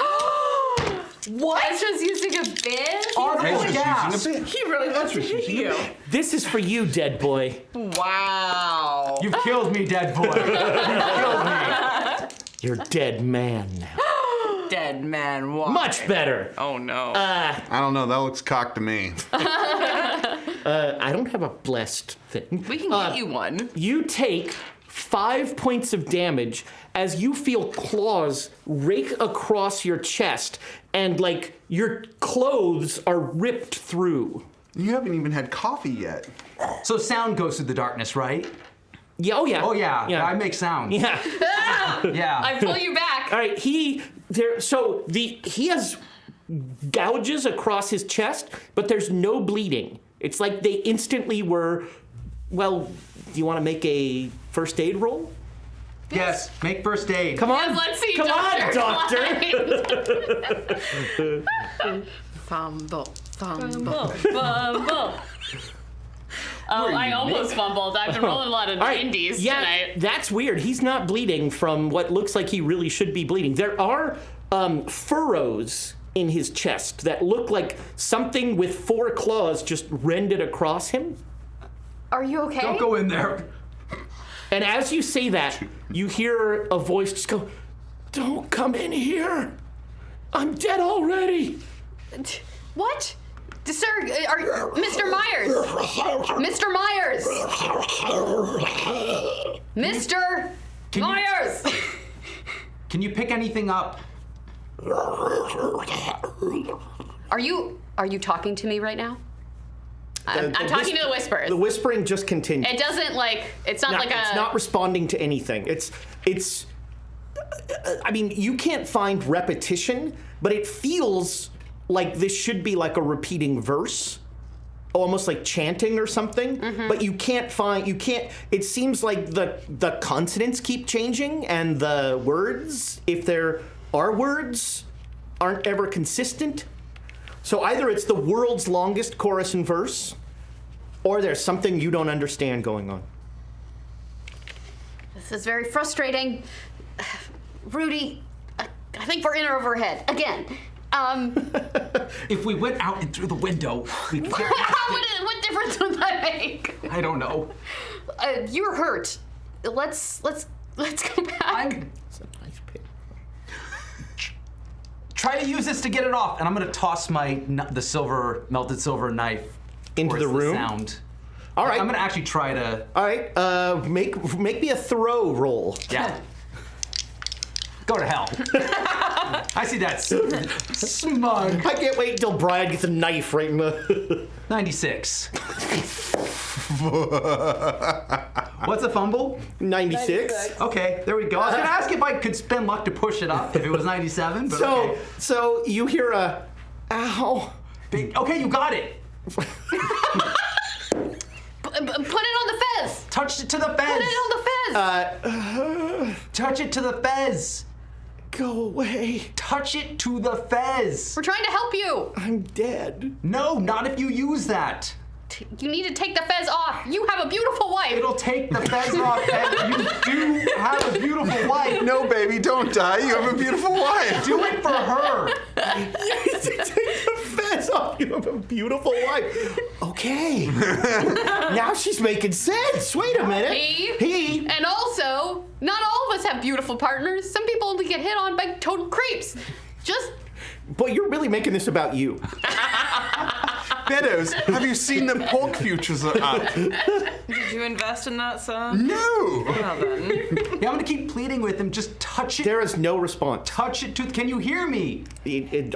What? Ezra's using a bid? audible Ezra's gasp. using a bit. He really wants to hit you. This is for you, dead boy. Wow. You've killed me, dead boy. You've killed me. You're dead man now. Dead man walk. Much better. Oh no. I don't know. That looks cocked to me. I don't have a blessed thing. We can get you one. You take 5 points of damage as you feel claws rake across your chest and like your clothes are ripped through. You haven't even had coffee yet. So sound goes through the darkness, right? Yeah, oh yeah. Oh yeah. Yeah. I make sound. Yeah. Yeah. I pull you back. All right, he has gouges across his chest, but there's no bleeding. It's like they instantly were. Well, do you want to make a first aid roll? Yes. Make first aid. Come on, Yes, let's see, come on, doctor. Fumble. Fumble. Oh, I almost fumbled. I've been rolling a lot of All right, 90s yeah, tonight. that's weird. He's not bleeding from what looks like he really should be bleeding. There are furrows in his chest that look like something with 4 claws just rended across him. Are you okay? Don't go in there. And as you say that, you hear a voice just go, "Don't come in here. I'm dead already." What? Sir, Mr. Myers! Mr. Myers! Mr. Myers! Can you pick anything up? Are you talking to me right now? I'm talking to the whispers. The whispering just continues. It doesn't like, it's not like it's a... not responding to anything. It's I mean, you can't find repetition, but it feels like this should be like a repeating verse, almost like chanting or something. But you can't. It seems like the consonants keep changing, and the words, if there are words, aren't ever consistent. So either it's the world's longest chorus and verse, or there's something you don't understand going on. This is very frustrating. Rudy, I think we're in over our head again. If we went out and through the window, we'd get what difference would that make? I don't know. You're hurt. Let's go back. It's a nice pig. Try to use this to get it off, and I'm gonna toss the melted silver knife Into the towards room? sound. All right. I'm gonna actually try to. All right. Make me a throw roll. Yeah. Go to hell. I see that smug. I can't wait until Brian gets a knife right in the. 96. What's a fumble? 96. Okay, there we go. I was gonna ask if I could spend luck to push it up if it was 97, but okay. So you hear a, ow. Okay, you got it. Put it on the fez. Touch it to the fez. Put it on the fez. Touch it to the fez. Go away. Touch it to the fez. We're trying to help you. I'm dead. No, not if you use that. You need to take the fez off. You have a beautiful wife. It'll take the fez off, and you do have a beautiful wife. No, baby, don't die. You have a beautiful wife. Do it for her. You need to take the fez off. You have a beautiful wife. Okay. Now she's making sense. Wait a minute. He. And also, not all of us have beautiful partners. Some people only get hit on by total creeps. Just. But you're really making this about you. Meadows, have you seen the pork futures are up? Did you invest in that, son? No. Well then. Yeah, I'm gonna keep pleading with him. Just touch it. There is no response. Touch it to. Can you hear me?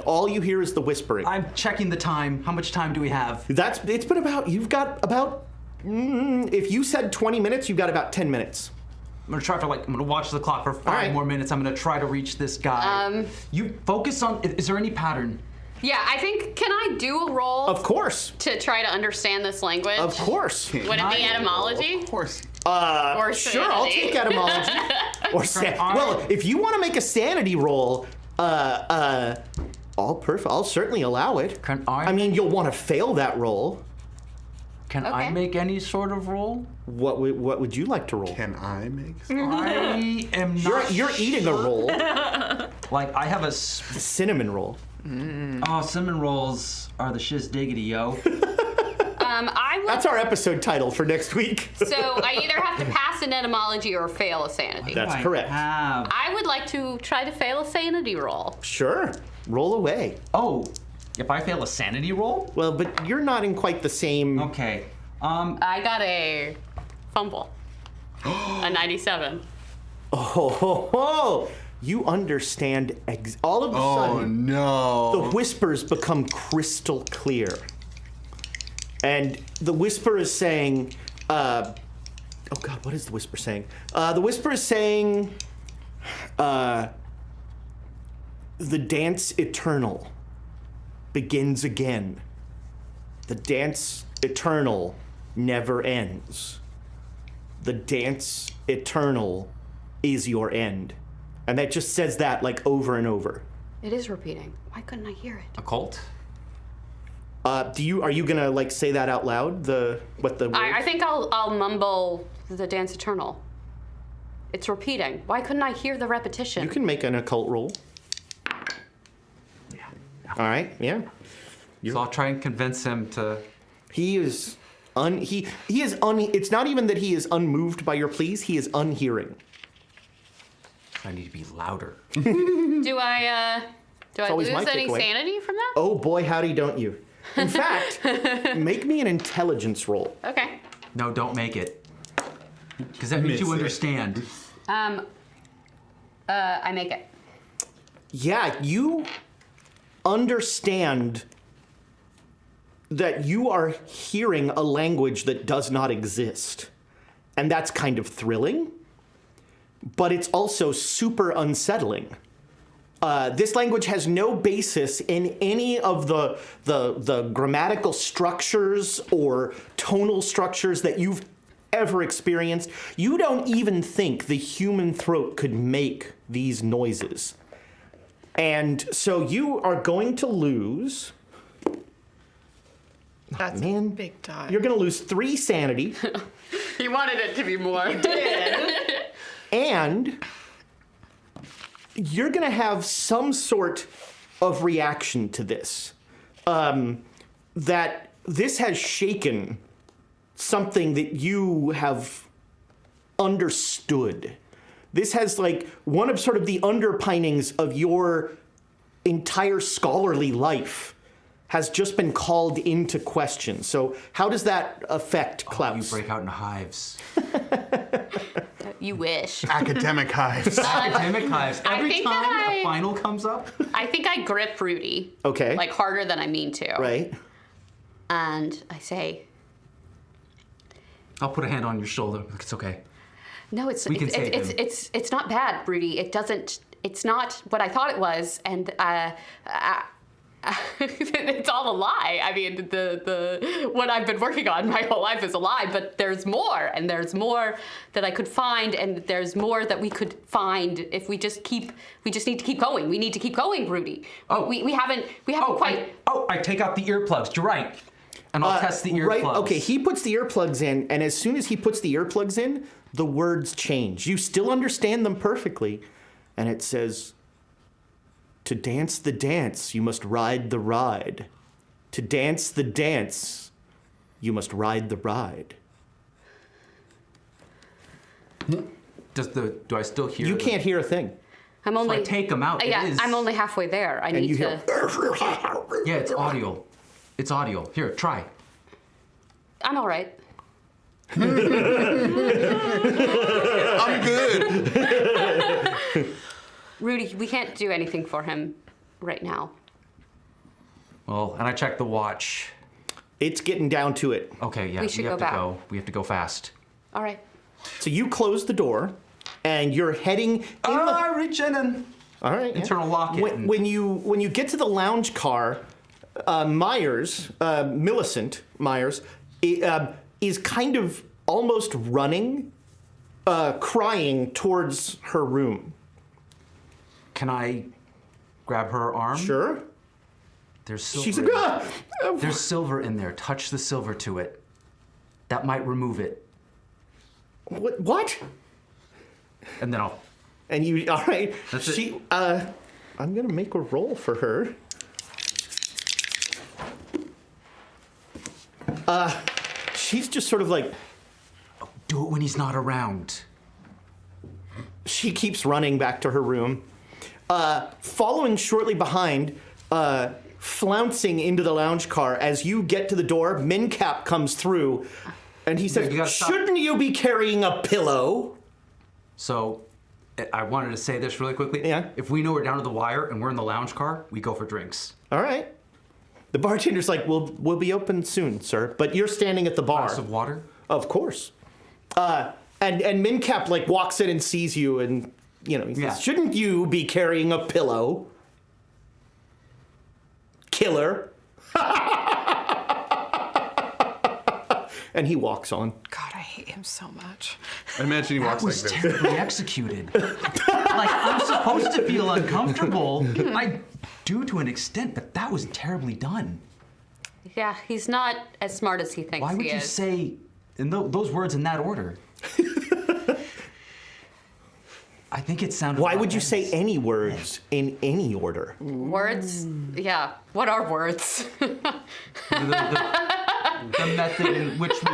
All you hear is the whispering. I'm checking the time. How much time do we have? It's been about, you've got about, if you said 20 minutes, you've got about 10 minutes. I'm gonna watch the clock for 5 right. more minutes. I'm gonna try to reach this guy. You focus on. Is there any pattern? Yeah, I think. Can I do a roll Of course. to try to understand this language? Of course. Would it be etymology? Of course. Or Sure, I'll sanity? take etymology. Or well, if you want to make a sanity roll, I'll certainly allow it. Can I- I mean, you'll want to fail that roll. Can I Okay. make any sort of roll? What would you like to roll? Can I make? I am not. You're eating a roll. Like I have a. Cinnamon roll. Oh, cinnamon rolls are the shiz diggity, yo. I would. That's our episode title for next week. So I either have to pass an etymology or fail a sanity. That's I correct. have. I would like to try to fail a sanity roll. Sure. Roll away. Oh, if I fail a sanity roll? Well, but you're not in quite the same. Okay. I got a fumble. A 97. Oh, you understand. All of a Oh sudden, no. the whispers become crystal clear. And the whisper is saying, oh God, what is the whisper saying? The whisper is saying, the dance eternal begins again. The dance eternal never ends. The dance eternal is your end. And that just says that like over and over. It is repeating. Why couldn't I hear it? A cult? Are you gonna like say that out loud? What the words? I think I'll mumble the dance eternal. It's repeating. Why couldn't I hear the repetition? You can make an occult roll. Yeah. All right, yeah. So I'll try and convince him to. He is it's not even that he is unmoved by your pleas, he is unhearing. I need to be louder. Do I always lose my any takeaway. sanity from that? Oh boy, howdy don't you. In fact, make me an intelligence roll. Okay. No, don't make it. Because that means you Miss it. understand. I make it. Yeah, you understand that you are hearing a language that does not exist. And that's kind of thrilling. but it's also super unsettling. This language has no basis in any of the grammatical structures or tonal structures that you've ever experienced. You don't even think the human throat could make these noises. And so you are going to lose... That's Man, a big die. You're going to lose 3 sanity. He wanted it to be more. And you're going to have some sort of reaction to this. That this has shaken something that you have understood. This has like one of sort of the underpinnings of your entire scholarly life has just been called into question. So how does that affect Klaus? You break out in hives. You wish. Academic hives. Academic hives. Every think time that a final comes up. I think I grip Rudy. Okay. Like harder than I mean to. Right. And I say, I'll put a hand on your shoulder. Look, it's okay. no, it's We can save him. it's not bad, Rudy. It doesn't. It's not what I thought it was, and it's all a lie. I mean, the what I've been working on my whole life is a lie. But there's more, and there's more that I could find, and there's more that we could find if we just keep. We just need to keep going. We need to keep going, Rudy. Oh. we haven't quite. I take out the earplugs. You're right. And I'll test the earplugs. Right, okay, he puts the earplugs in, and as soon as he puts the earplugs in, the words change. You still understand them perfectly, and it says, "To dance the dance, you must ride the ride. To dance the dance, you must ride the ride." Do I still hear? You can't hear a thing. I'm So only. I take them out. It Yeah, is- I'm only halfway there. I And need you to. hear, Yeah, it's audio. It's audio. Here, try. I'm all right. I'm good. Rudy, we can't do anything for him right now. Well, and I check the watch. it's getting down to it. Okay, yeah, We should have go to back. go. We have to go fast. All right. So you close the door, and you're heading in the... reach in and All right. yeah. internal lock it. When you get to the lounge car, Millicent Myers, is kind of almost running, crying towards her room. Can I grab her arm? Sure. There's silver. She's like, ah! There's silver in there. Touch the silver to it. That might remove it. What? And then I'll. And you, all right. That's it. I'm gonna make a roll for her. She's just sort of like, Do it when he's not around. she keeps running back to her room. Following shortly behind, flouncing into the lounge car, as you get to the door, Mincap comes through, and he says, you gotta stop. "Shouldn't you be carrying a pillow?" So, I wanted to say this really quickly. Yeah. If we know we're down to the wire and we're in the lounge car, we go for drinks. All right. The bartender's like, we'll be open soon, sir. But you're standing at the bar. Glass of water. Of course. And Mincap like walks in and sees you, and he says, Yeah. "Shouldn't you be carrying a pillow, killer?" And he walks on. God, I hate him so much. I imagine he That walks like was this. terribly executed. Like, I'm supposed to feel uncomfortable. I do to an extent, but that was terribly done. Yeah, he's not as smart as he thinks Why would he you is. say those words in that order? I think it sounded. Why like would you say any words in any order? Words? Yeah. What are words? the method in which we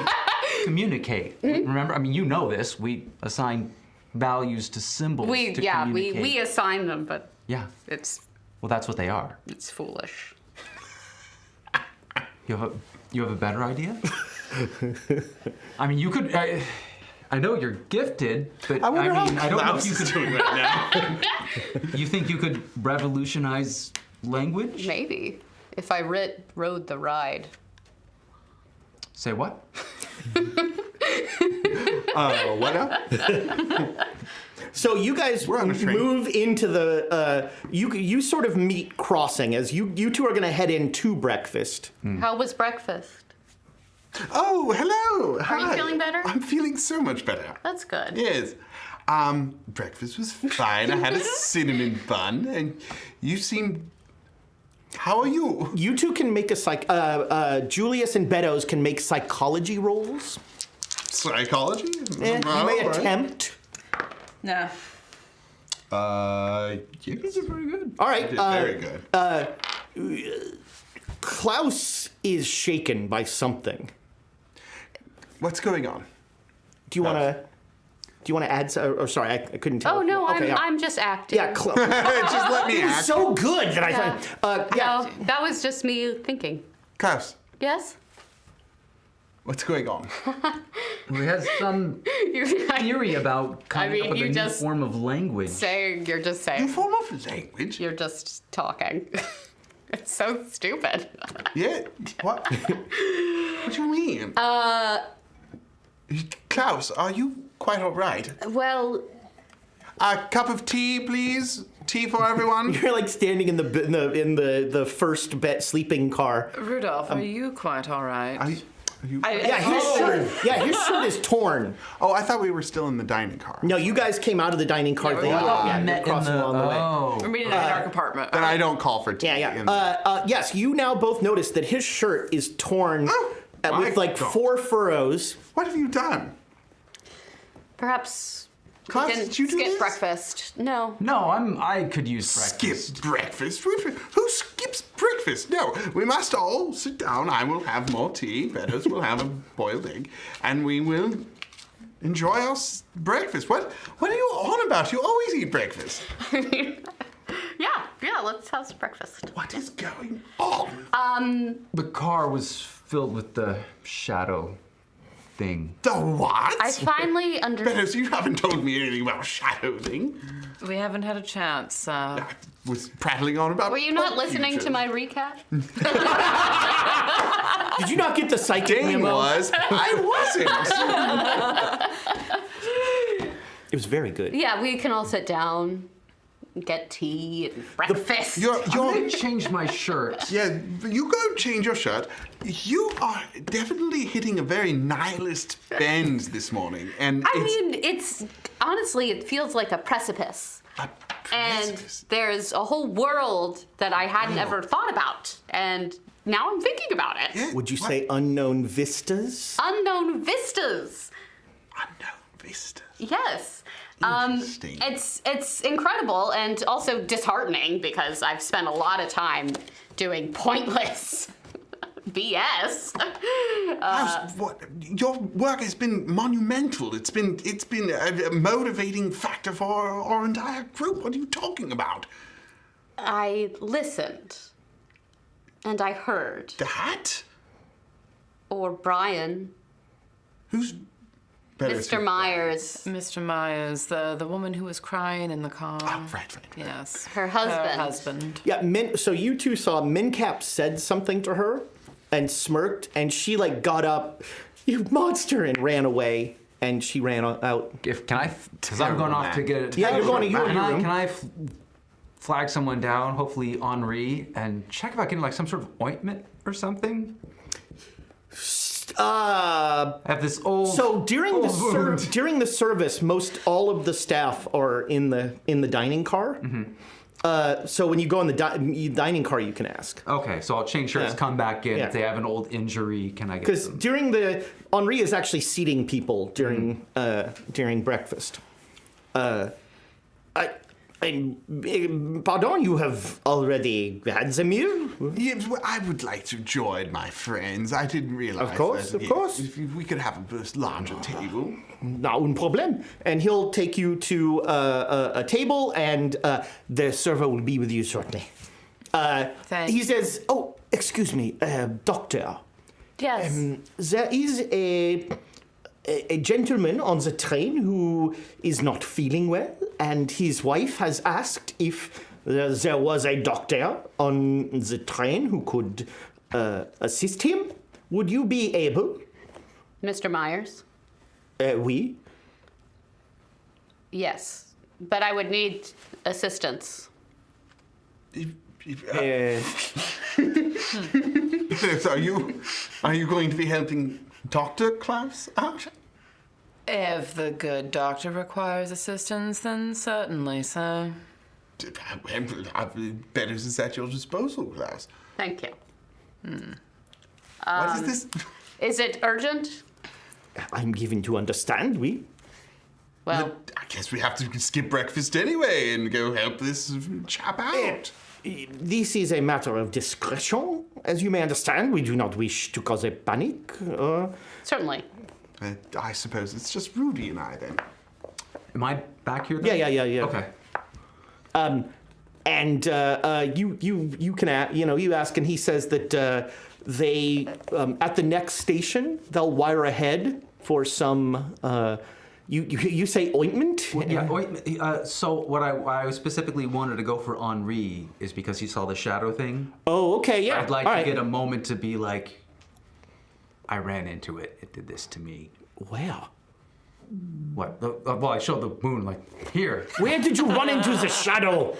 communicate? Remember, I mean, you know this. We assign values to symbols to communicate. we assign them, but Yeah. Well, that's what they are. it's foolish. You have a better idea? I mean, you could. I know you're gifted, but I wonder I don't know Klaus if you is could. doing right now. You think you could revolutionize language? Maybe if I rode the ride. Say what? What now? So you guys We're on a train. move into the. You sort of meet crossing as you two are going to head in to breakfast. How was breakfast? Oh, hello. Are you feeling better? I'm feeling so much better. That's good. Yes. Breakfast was fine. I had a cinnamon bun, and you seem. How are you? You two can make Julius and Beddoes can make psychology rolls. Psychology? You may attempt. Nah. You guys are very good. All right. Very good. Klaus is shaken by something. What's going on? Do you want to add? Or sorry, I couldn't tell. Oh no, Okay, I'm just acting. Yeah, Klaus. Just let me It was act. so good that I thought. No, that was just me thinking. Klaus, Yes. what's going on? We had some theory about coming mean, up with you a new just- form of language. You're just New saying. form of language? You're just talking. It's so stupid. Yeah. What? What do you mean? Klaus, are you quite all right? Well, A cup of tea, please. Tea for everyone. You're like standing in the first sleeping car. Rudolph, are you quite all right? Are you? His shirt is torn. Oh, I thought we were still in the dining car. No, you guys came out of the dining car. Yeah, They we all met you're crossing along the way. We're meeting in a dark apartment. Then I don't call for tea. Yeah. Yes, you now both notice that his shirt is torn my with like God. 4 furrows. What have you done? perhaps Klaus, we can did you do skip this? breakfast. No. No, I could use breakfast. Skip breakfast? Who skips breakfast? No, we must all sit down. I will have more tea. Beddoes will have a boiled egg, and we will enjoy our breakfast. What are you on about? You always eat breakfast. Yeah, let's have some breakfast. What is going on? The car was filled with the shadow thing. The what? I finally understand. Beddoes, you haven't told me anything about shadowing. We haven't had a chance. I was prattling on about. Were you not pop listening to futures. my recap? Did you not get the psychic Dane memo? was. I wasn't. It was very good. Yeah, we can all sit down, get tea, and breakfast. You're. I'm gonna change my shirt. Yeah, you go change your shirt. You are definitely hitting a very nihilist bend this morning, and I mean, it's honestly, it feels like a precipice. a And precipice. there's a whole world that I hadn't ever thought about. And now I'm thinking about it. Yeah, Would you what? say unknown vistas? Unknown vistas. Unknown vista? Yes. Interesting. It's incredible and also disheartening because I've spent a lot of time doing pointless BS. What? Your work has been monumental. It's been a motivating factor for our entire group. What are you talking about? I listened and I heard. That? Or Brian, Who's better? Mr. Myers, Mr. Myers, the woman who was crying in the car. Oh, right. Yes. her husband. Her husband. Yeah, so you two saw Mincap said something to her and smirked, and she like got up, you monster, and ran away, and she ran out. Can I? Because I'm going off to get. Yeah, you're going to your room. Can I flag someone down? Hopefully Henri, and check about getting like some sort of ointment or something. I have this old. So during wound. during the service, most all of the staff are in the dining car. So when you go in the dining car, you can ask. Okay, so I'll change shirts, Yeah. come back in. Yeah. If they have an old injury, can I get Because them? during the Henri is actually seating people during breakfast. Pardon, you have already had the meal? Yes, well, I would like to join my friends. I didn't realize. Of course, that, of course. If we could have a larger table. No problem. And he'll take you to a table, and the server will be with you shortly. Thanks. He says, "Oh, excuse me, doctor. Yes. There is a gentleman on the train who is not feeling well, and his wife has asked if there was a doctor on the train who could assist him. Would you be able?" Mr. Myers? Oui. Yes. But I would need assistance. Are you going to be helping Dr. Klaus out? If the good doctor requires assistance, then certainly, sir. Better is at your disposal, Klaus. Thank you. What is this? Is it urgent? I'm given to understand, we. Well, I guess we have to skip breakfast anyway and go help this chap out. This is a matter of discretion. As you may understand, we do not wish to cause a panic. certainly. I suppose it's just Rudy and I then. Am I back here then? Yeah. Okay. And you can you ask, and he says that they at the next station they'll wire ahead for some. You say ointment? Well, yeah, ointment. So what I specifically wanted to go for Henri is because he saw the shadow thing. Oh, okay, yeah. I'd like All to right. get a moment to be like, I ran into it. It did this to me. Where? What? Well, I showed the moon, like, here. Where did you run into the shadow?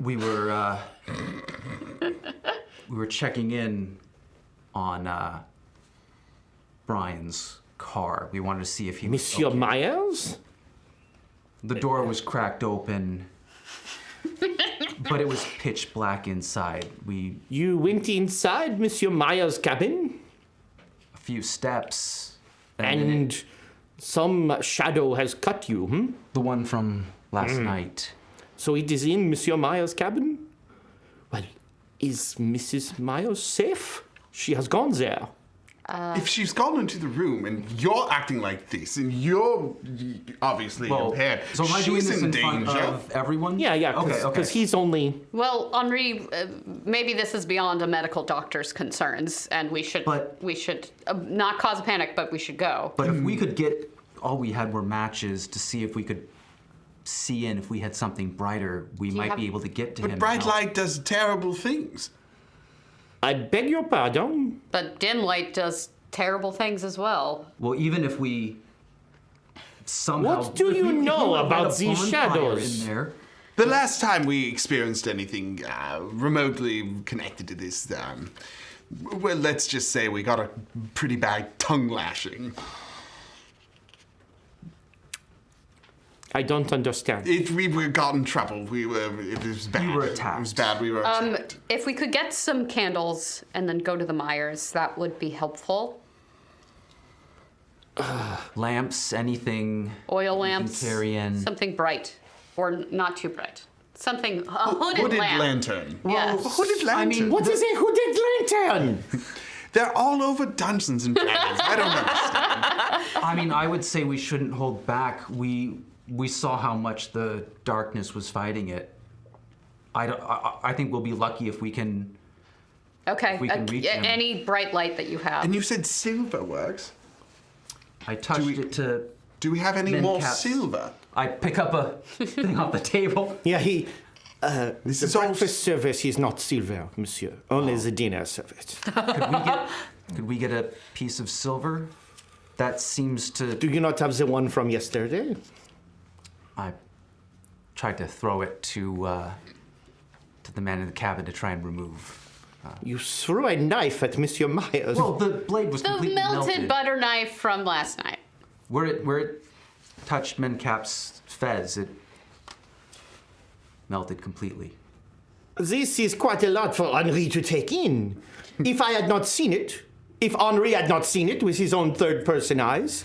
We were checking in on Brian's car. We wanted to see if he was Monsieur okay. Myers? The door was cracked open, but it was pitch black inside. You went inside Monsieur Myers' cabin, A few steps, then and some shadow has cut you, the one from last night. So it is in Monsieur Myers' cabin? Well, is Mrs. Myers safe? She has gone there. If she's gone into the room and you're acting like this and you're obviously impaired, so am I doing she's this in front danger. of everyone? Yeah, Okay. because he's only... Well, Henri, maybe this is beyond a medical doctor's concerns, and we should not cause a panic, but we should go. But if we could get, all we had were matches to see if we could see in if we had something brighter, we might be able to get to him. But bright light does terrible things. I beg your pardon? But dim light does terrible things as well. Well, even if we somehow... What do if you we know had about a these bonfire shadows? In there, The last time we experienced anything remotely connected to this, well, let's just say we got a pretty bad tongue lashing. I don't understand. We got in trouble. It was bad. You were attacked. It was bad. We were attacked. If we could get some candles and then go to the Myers, that would be helpful. lamps, anything... Oil you can lamps, carry in. something bright, or not too bright. Something, a hooded lamp. Lantern. Yes. Hooded lantern. mean, What is a hooded lantern? They're all over Dungeons and Dragons. I don't understand. I mean, I would say we shouldn't hold back. We saw how much the darkness was fighting it. I think we'll be lucky if we can... Okay, we can reach him. any bright light that you have. And you said silver works. I touched it to... Do we have any Min more caps. silver? I pick up a thing off the table. Yeah, the is all- breakfast service is not silver, monsieur. Only the dinner service. Could we get a piece of silver? That seems to... Do you not have the one from yesterday? I tried to throw it to the man in the cabin to try and remove. You threw a knife at Monsieur Myers. Well, the blade was The completely melted butter knife from last night. Where it touched Mencap's fez, it melted completely. This is quite a lot for Henri to take in. If I had not seen it, if Henri had not seen it with his own third-person eyes,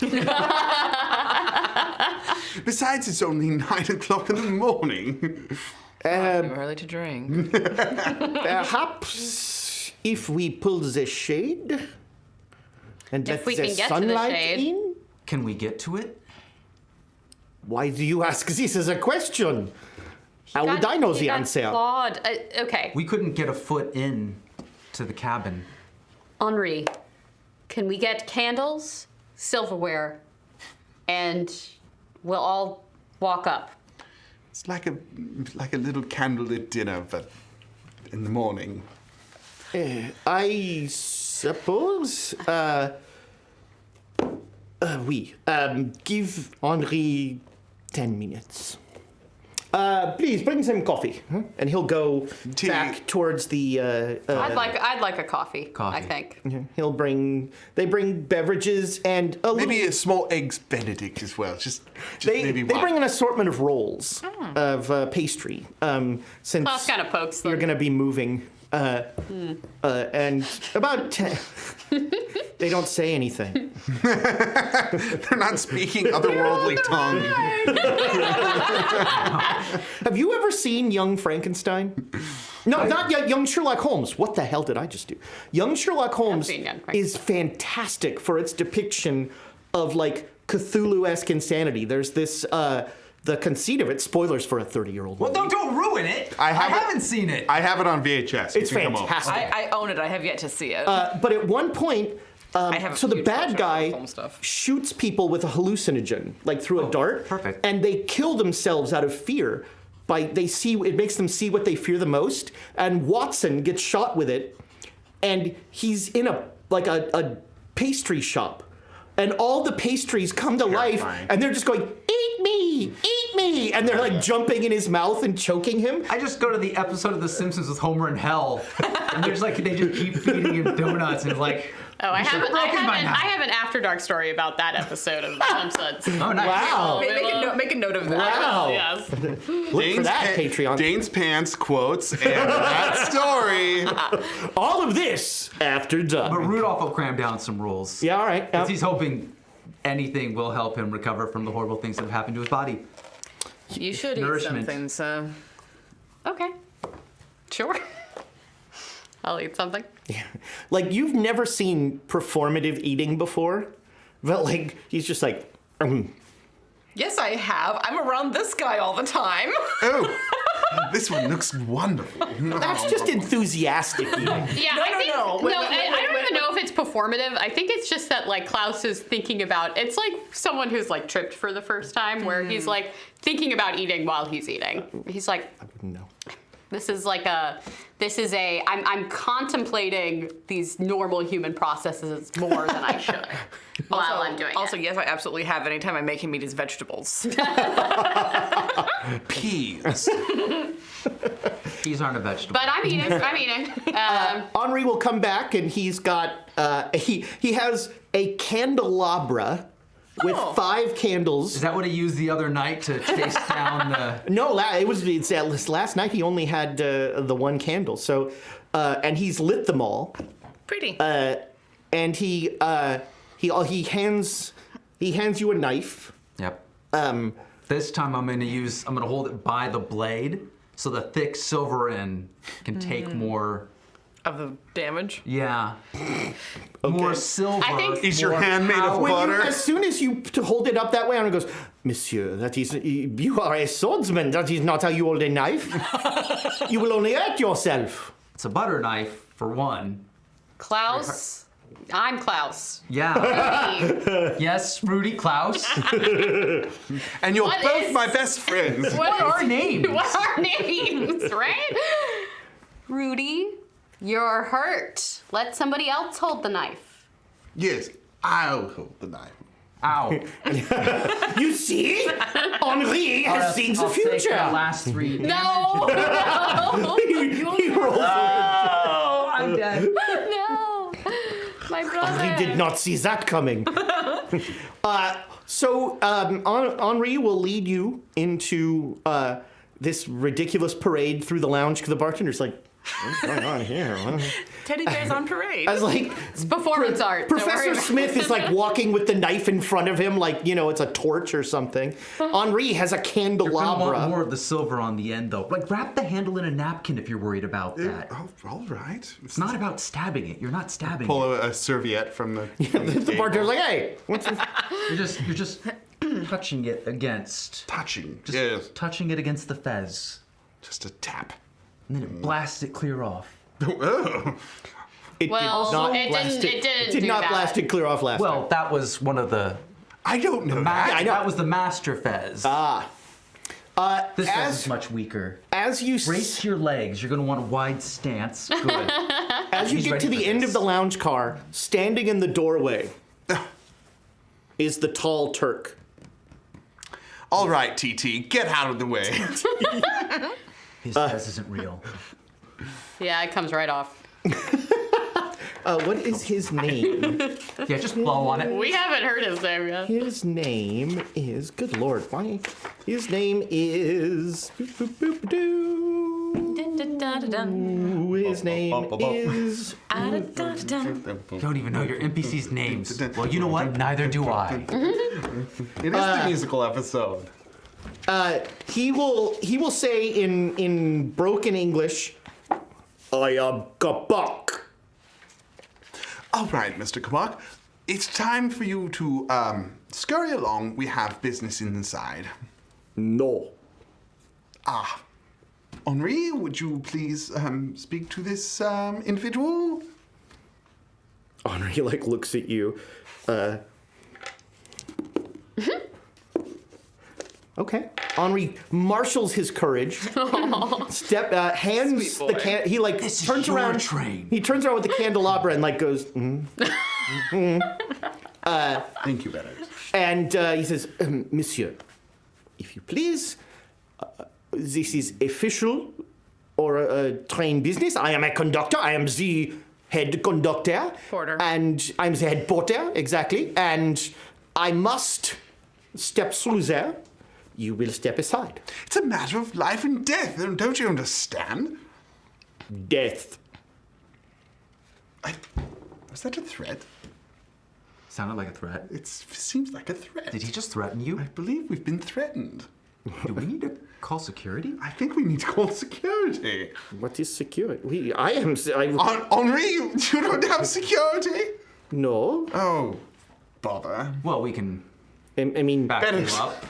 Besides, it's only 9 o'clock in the morning. Too early to drink. perhaps if we pull the shade and let If we the can get to the sunlight shade. in. Can we get to it? Why do you ask this as a question? How would I know He the got answer? clawed. Okay, We couldn't get a foot in to the cabin. Henri, can we get candles, silverware, and we'll all walk up? It's like a little candlelit dinner, but in the morning. I suppose. Oui. Give Henri 10 minutes. Please bring some coffee. And he'll go Tea. back towards the. I'd like a coffee. Coffee. I think. They bring beverages and Maybe a small eggs Benedict as well. Just They maybe they one. bring an assortment of rolls of pastry. Since Klaus kind of pokes them. you're going to be moving. And about 10. They don't say anything. They're not speaking otherworldly tongue. Have you ever seen Young Frankenstein? No, not Young Sherlock Holmes. What the hell did I just do? Young Sherlock Holmes seen Young Frankenstein. is fantastic for its depiction of like Cthulhu-esque insanity. There's this, the conceit of it, spoilers for a 30-year-old Well, movie. don't ruin it. I haven't seen it. I have it on VHS. It's You can come over. fantastic. I own it. I have yet to see it. But at one point, I have a so the huge bad collection of guy film stuff. shoots people with a hallucinogen, like through a dart. perfect. And they kill themselves out of fear. It makes them see what they fear the most. And Watson gets shot with it, and he's in a pastry shop. And all the pastries come to life, Terrifying. and they're just going, eat me, and they're like jumping in his mouth and choking him. I just go to the episode of The Simpsons with Homer in hell, and there's like they just keep feeding him donuts, and it's like, Oh, I have broken by now. an After Dark story about that episode of The Simpsons. oh nice. Wow. Make a note of that. Wow. Yes. Look for that, Patreon. Dane's Pants quotes and that story. All of this after But dark. Rudolph will cram down some rules. Yeah, all right. Because he's hoping anything will help him recover from the horrible things that have happened to his body. You should eat Nourishment. something, so. Okay. Sure. I'll eat something. Like, you've never seen performative eating before, but like, he's just like, Yes, I have. I'm around this guy all the time. Oh, this one looks wonderful. that's just enthusiastic eating. Yeah, No, I no, think no. Wait, I don't wait, even know if it's performative. I think it's just that like Klaus is thinking about. It's like someone who's like tripped for the first time, where he's like thinking about eating while he's eating. He's like, No. I'm contemplating these normal human processes more than I should while I'm doing Also, it. yes, I absolutely have. Anytime I make him eat his vegetables. Peas. Peas aren't a vegetable. But I'm eating. Henri will come back, and he's got, he has a candelabra with 5 candles. Is that what he used the other night to chase down the... No, it's last night he only had the one candle. So, and he's lit them all. Pretty. And he hands you a knife. Yep. This time I'm gonna hold it by the blade so the thick silver end can take more. Of the damage. Yeah. More silver. I think- Is your more hand made of power. butter? As soon as you hold it up that way, Henri goes, Monsieur, you are a swordsman. That is not how you hold a knife. You will only hurt yourself. It's a butter knife for one. Klaus. I'm Klaus. Yeah. Yes, Rudy Klaus. And you're What both is- my best friends. What are our names? What are names, right? Rudy, you're hurt. Let somebody else hold the knife. Yes, I'll hold the knife. Ow. You see? Henri has seen the I'll take future. the last 3. No! No! He rolled. Oh, I'm dead. No! My brother. He did not see that coming. So Henri will lead you into this ridiculous parade through the lounge. The bartender's like, what's going on here? Teddy bears on parade. I was like, It's performance art. Don't worry Professor about it. Smith is like walking with the knife in front of him, like, it's a torch or something. Henri has a You're gonna want candelabra. more of the silver on the end, though. Like, wrap the handle in a napkin if you're worried about that. All right. It's not about stabbing it. You're not stabbing Pull it. a serviette from the. The bartender's like, hey, what's this? You're just touching it against. Touching. Just Yes. touching it against the fez. Just a tap. And then it blasts it clear off. Oh. It Well, did not it blast didn't- it didn't It did do not that. blast it clear off last time. Well, that was one of the. I don't know that. I know. That was the master fez. This fez as is much weaker. as you Brace your legs. You're gonna want a wide stance. Good. as you He's get ready to the for end this. of the lounge car, standing in the doorway, is the tall Turk. All right, TT, get out of the way. His test isn't real. Yeah, it comes right off. What is his name? Yeah, just blow on it. We haven't heard his name yet. His name is. Good Lord, why? His name is. His name is. You don't even know your NPC's names. Well, you know what? Neither do I. It is the musical episode. He will say in broken English, I am Kabak. All right, Mr. Kabak, it's time for you to scurry along. We have business inside. No. Henri, would you please speak to this individual? Henri looks at you. Okay. Henri marshals his courage. Hands Sweet the boy. can. He This is turns your around. train. He turns around with the candelabra and goes. Thank you, Better. And he says, Monsieur, if you please, this is official or a train business. I am a conductor. I am the head conductor. Porter. And I'm the head porter, exactly. And I must step through there. You will step aside. It's a matter of life and death, don't you understand? Death. Was that a threat? Sounded like a threat. It seems like a threat. Did he just threaten you? I believe we've been threatened. Do we need to call security? I think we need to call security. What is security? Henri, you don't have security? No. Oh, bother. Well, we can I mean, back Better. you up.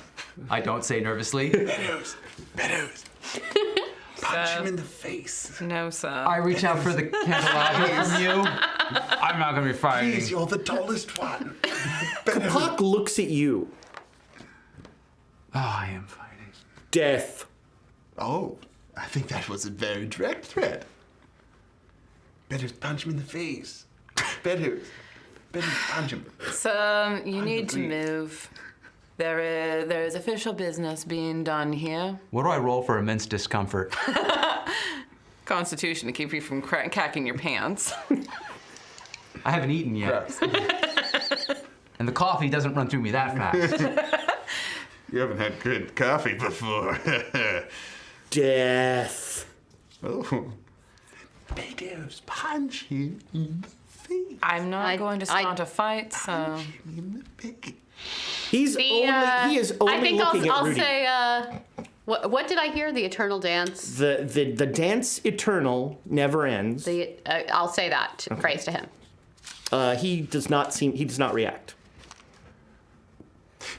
I don't say nervously. Beddoes. Punch him in the face. No, sir. I reach out for the candelabra from you. I'm not gonna be fighting. Please, you're the tallest one. Puck looks at you. Oh, I am fighting. Death. Oh, I think that was a very direct threat. Better punch him in the face. Better punch him. So you need to move. There is official business being done here. What do I roll for immense discomfort? Constitution to keep you from cacking your pants. I haven't eaten yet. And the coffee doesn't run through me that fast. You haven't had good coffee before. Death. Oh. Beddoes, punch him in the face. I'm not going to start a fight, so. Punch him in the face. He is only I think looking I'll at Rudy. say, what did I hear? The Eternal Dance? The dance eternal never ends. I'll say that. Praise to him. He does not react.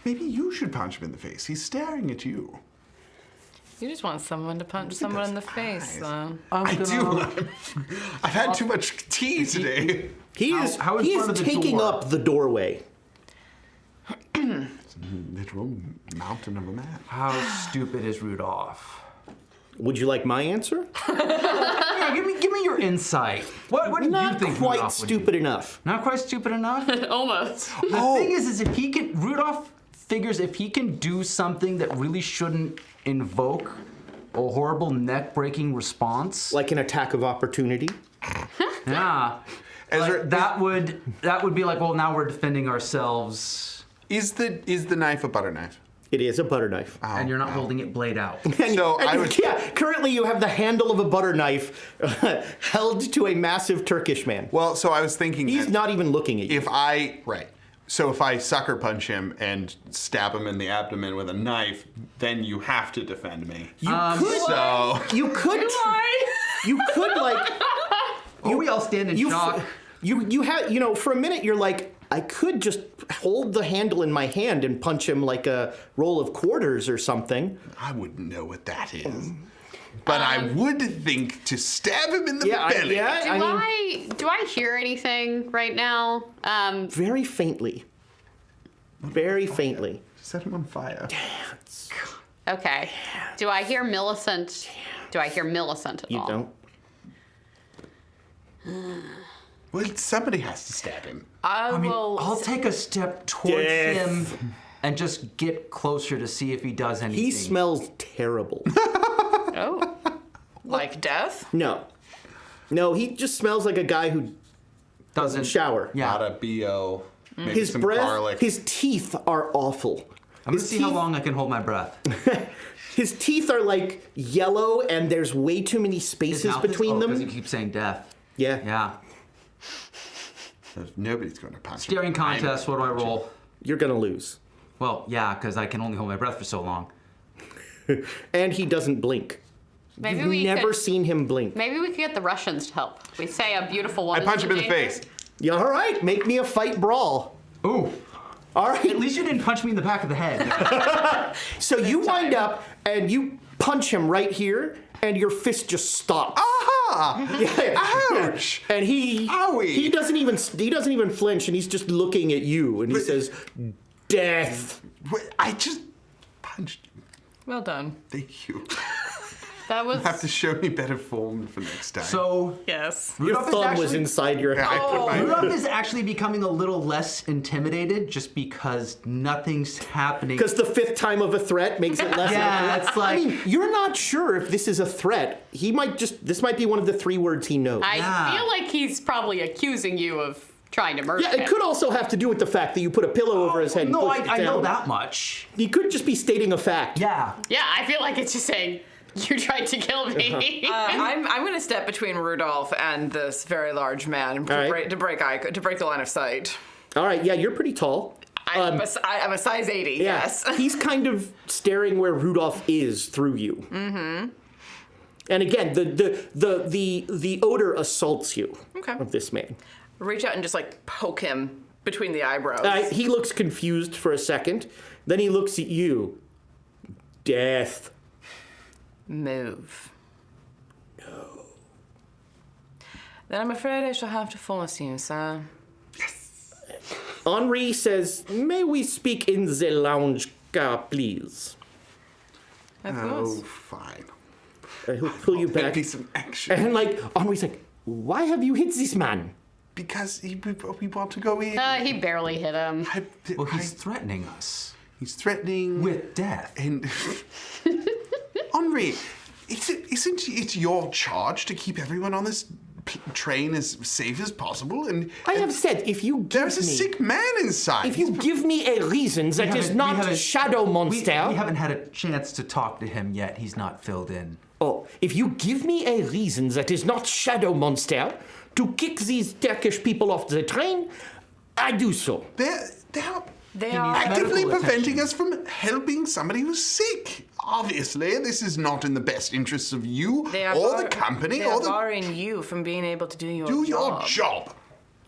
Maybe you should punch him in the face. He's staring at you. You just want someone to punch someone in the face, so. I do. I've had too much tea today. He is how in he front is of the taking door? up the doorway. It's a literal mountain of a man. How stupid is Rudolph? Would you like my answer? Yeah, give me your insight. What do you Not think quite Rudolph would stupid do? enough. Not quite stupid enough? Almost. The thing is if he can, Rudolph figures if he can do something that really shouldn't invoke a horrible neck-breaking response. Like an attack of opportunity. Yeah. Ezra, That would be like, well, now we're defending ourselves, is the knife a butter knife? It is a butter knife. and you're not holding it blade out. So I would. Yeah, currently you have the handle of a butter knife held to a massive Turkish man. Well, so I was thinking. He's that not even looking at you. If I sucker punch him and stab him in the abdomen with a knife, then you have to defend me. You could. So You could. You could like. We all stand in shock. You have for a minute you're like, I could just hold the handle in my hand and punch him like a roll of quarters or something. I wouldn't know what that is. But I would think to stab him in the belly. Do I hear anything right now? Very faintly. Very faintly. Set him on fire. Okay. Do I hear Millicent? Do I hear Millicent at You all? don't. Well, somebody has to stab him. I mean, will. I'll take a step towards Death. him and just get closer to see if he does anything. He smells terrible. Oh. Like death? No, he just smells like a guy who doesn't shower. Yeah. Not a BO. Maybe His some breath, garlic. his teeth are awful. I'm gonna His see how teeth- long I can hold my breath. His teeth are like yellow, and there's way too many His spaces mouth is- between because them. you keep saying death. Yeah. Yeah. Nobody's going to punch Steering him. contest. What do I roll? You're gonna lose. Well, yeah, because I can only hold my breath for so long. And he doesn't blink. Maybe You've we never could, seen him blink. maybe we could get the Russians to help. We say a beautiful one. I punch him in the face. Yeah, all right, make me a fight brawl. Ooh. All right. At least you didn't punch me in the back of the head. So you wind up and you punch him right here, and your fist just stops. Aha! Yeah. Ouch! And he Owie. he doesn't even flinch, and he's just looking at you, and he says, "Death." Wait, I just punched him. Well done. Thank you. That was. You have to show me better form for next time. So Yes. Your Rudolph is thumb was actually- inside your Yeah, head. I put my- Rudolph is actually becoming a little less intimidated just because nothing's happening. Because the fifth time of a threat makes it less. Yeah, it's like- I mean, you're not sure if this is a threat. This might be one of the 3 words he knows. I Yeah. feel like he's probably accusing you of trying to murder Yeah, him. it could also have to do with the fact that you put a pillow over his head and No, pushed it I know down. that much. He could just be stating a fact. Yeah. Yeah, I feel like it's just saying you tried to kill me. I'm going to step between Rudolph and this very large man to, All right. to break the line of sight. All right, yeah, you're pretty tall. I'm a size 80. Yeah. Yes. He's kind of staring where Rudolph is through you. Mm-hmm. And again, the odor assaults you Okay. of this man. Reach out and just like poke him between the eyebrows. He looks confused for a second. Then he looks at you. Death. Move. No. Then I'm afraid I shall have to force you, sir. Henri says, "May we speak in the lounge car, please?" Of Oh, course. fine. He'll pull you There'll back. be some action. And like, Henri's like, "Why have you hit this man?" Because we want to go in. He barely hit him. Well, he's threatening us he's threatening with death. And Henri, isn't it your charge to keep everyone on this train as safe as possible? And I have said, if you give there's a me, sick man inside. if you give me a reason that is not a shadow monster. We haven't had a chance to talk to him yet. He's not filled in. Oh, if you give me a reason that is not shadow monster to kick these Turkish people off the train, I do so. They're They are. actively medical preventing attention. us from helping somebody who's sick. Obviously, this is not in the best interests of you They are or the company They or are the barring you from being able to do your do job. your job.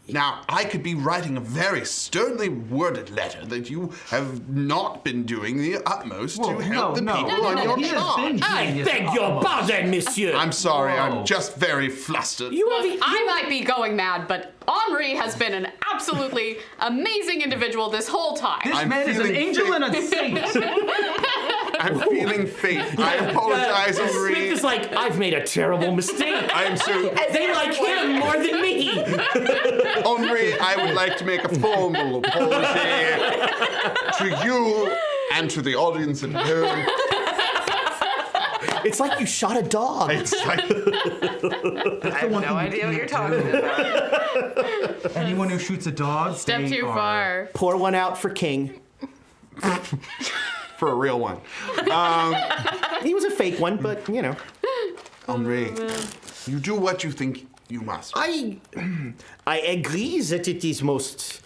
Now, I could be writing a very sternly worded letter that you have not been doing the utmost to help the people on your He has charge. been I doing this beg your utmost. pardon, monsieur. I'm sorry, Whoa. I'm just very flustered. You have I might be going mad, but Henri has been an absolutely amazing individual this whole time. This I'm man is an feeling angel sick. and a saint. I'm feeling faint. I apologize, Smith Henri. is like, I've made a terrible mistake. I am so They like him more than me. Henri, I would like to make a formal apology to you and to the audience at home. It's like you shot a dog. It's like I have no idea what you're talking about. Anyone who shoots a dog, Step they too are- far. Pour one out for King. for a real one. He was a fake one, but you know. Henri, you do what you think you must. I agree that it is most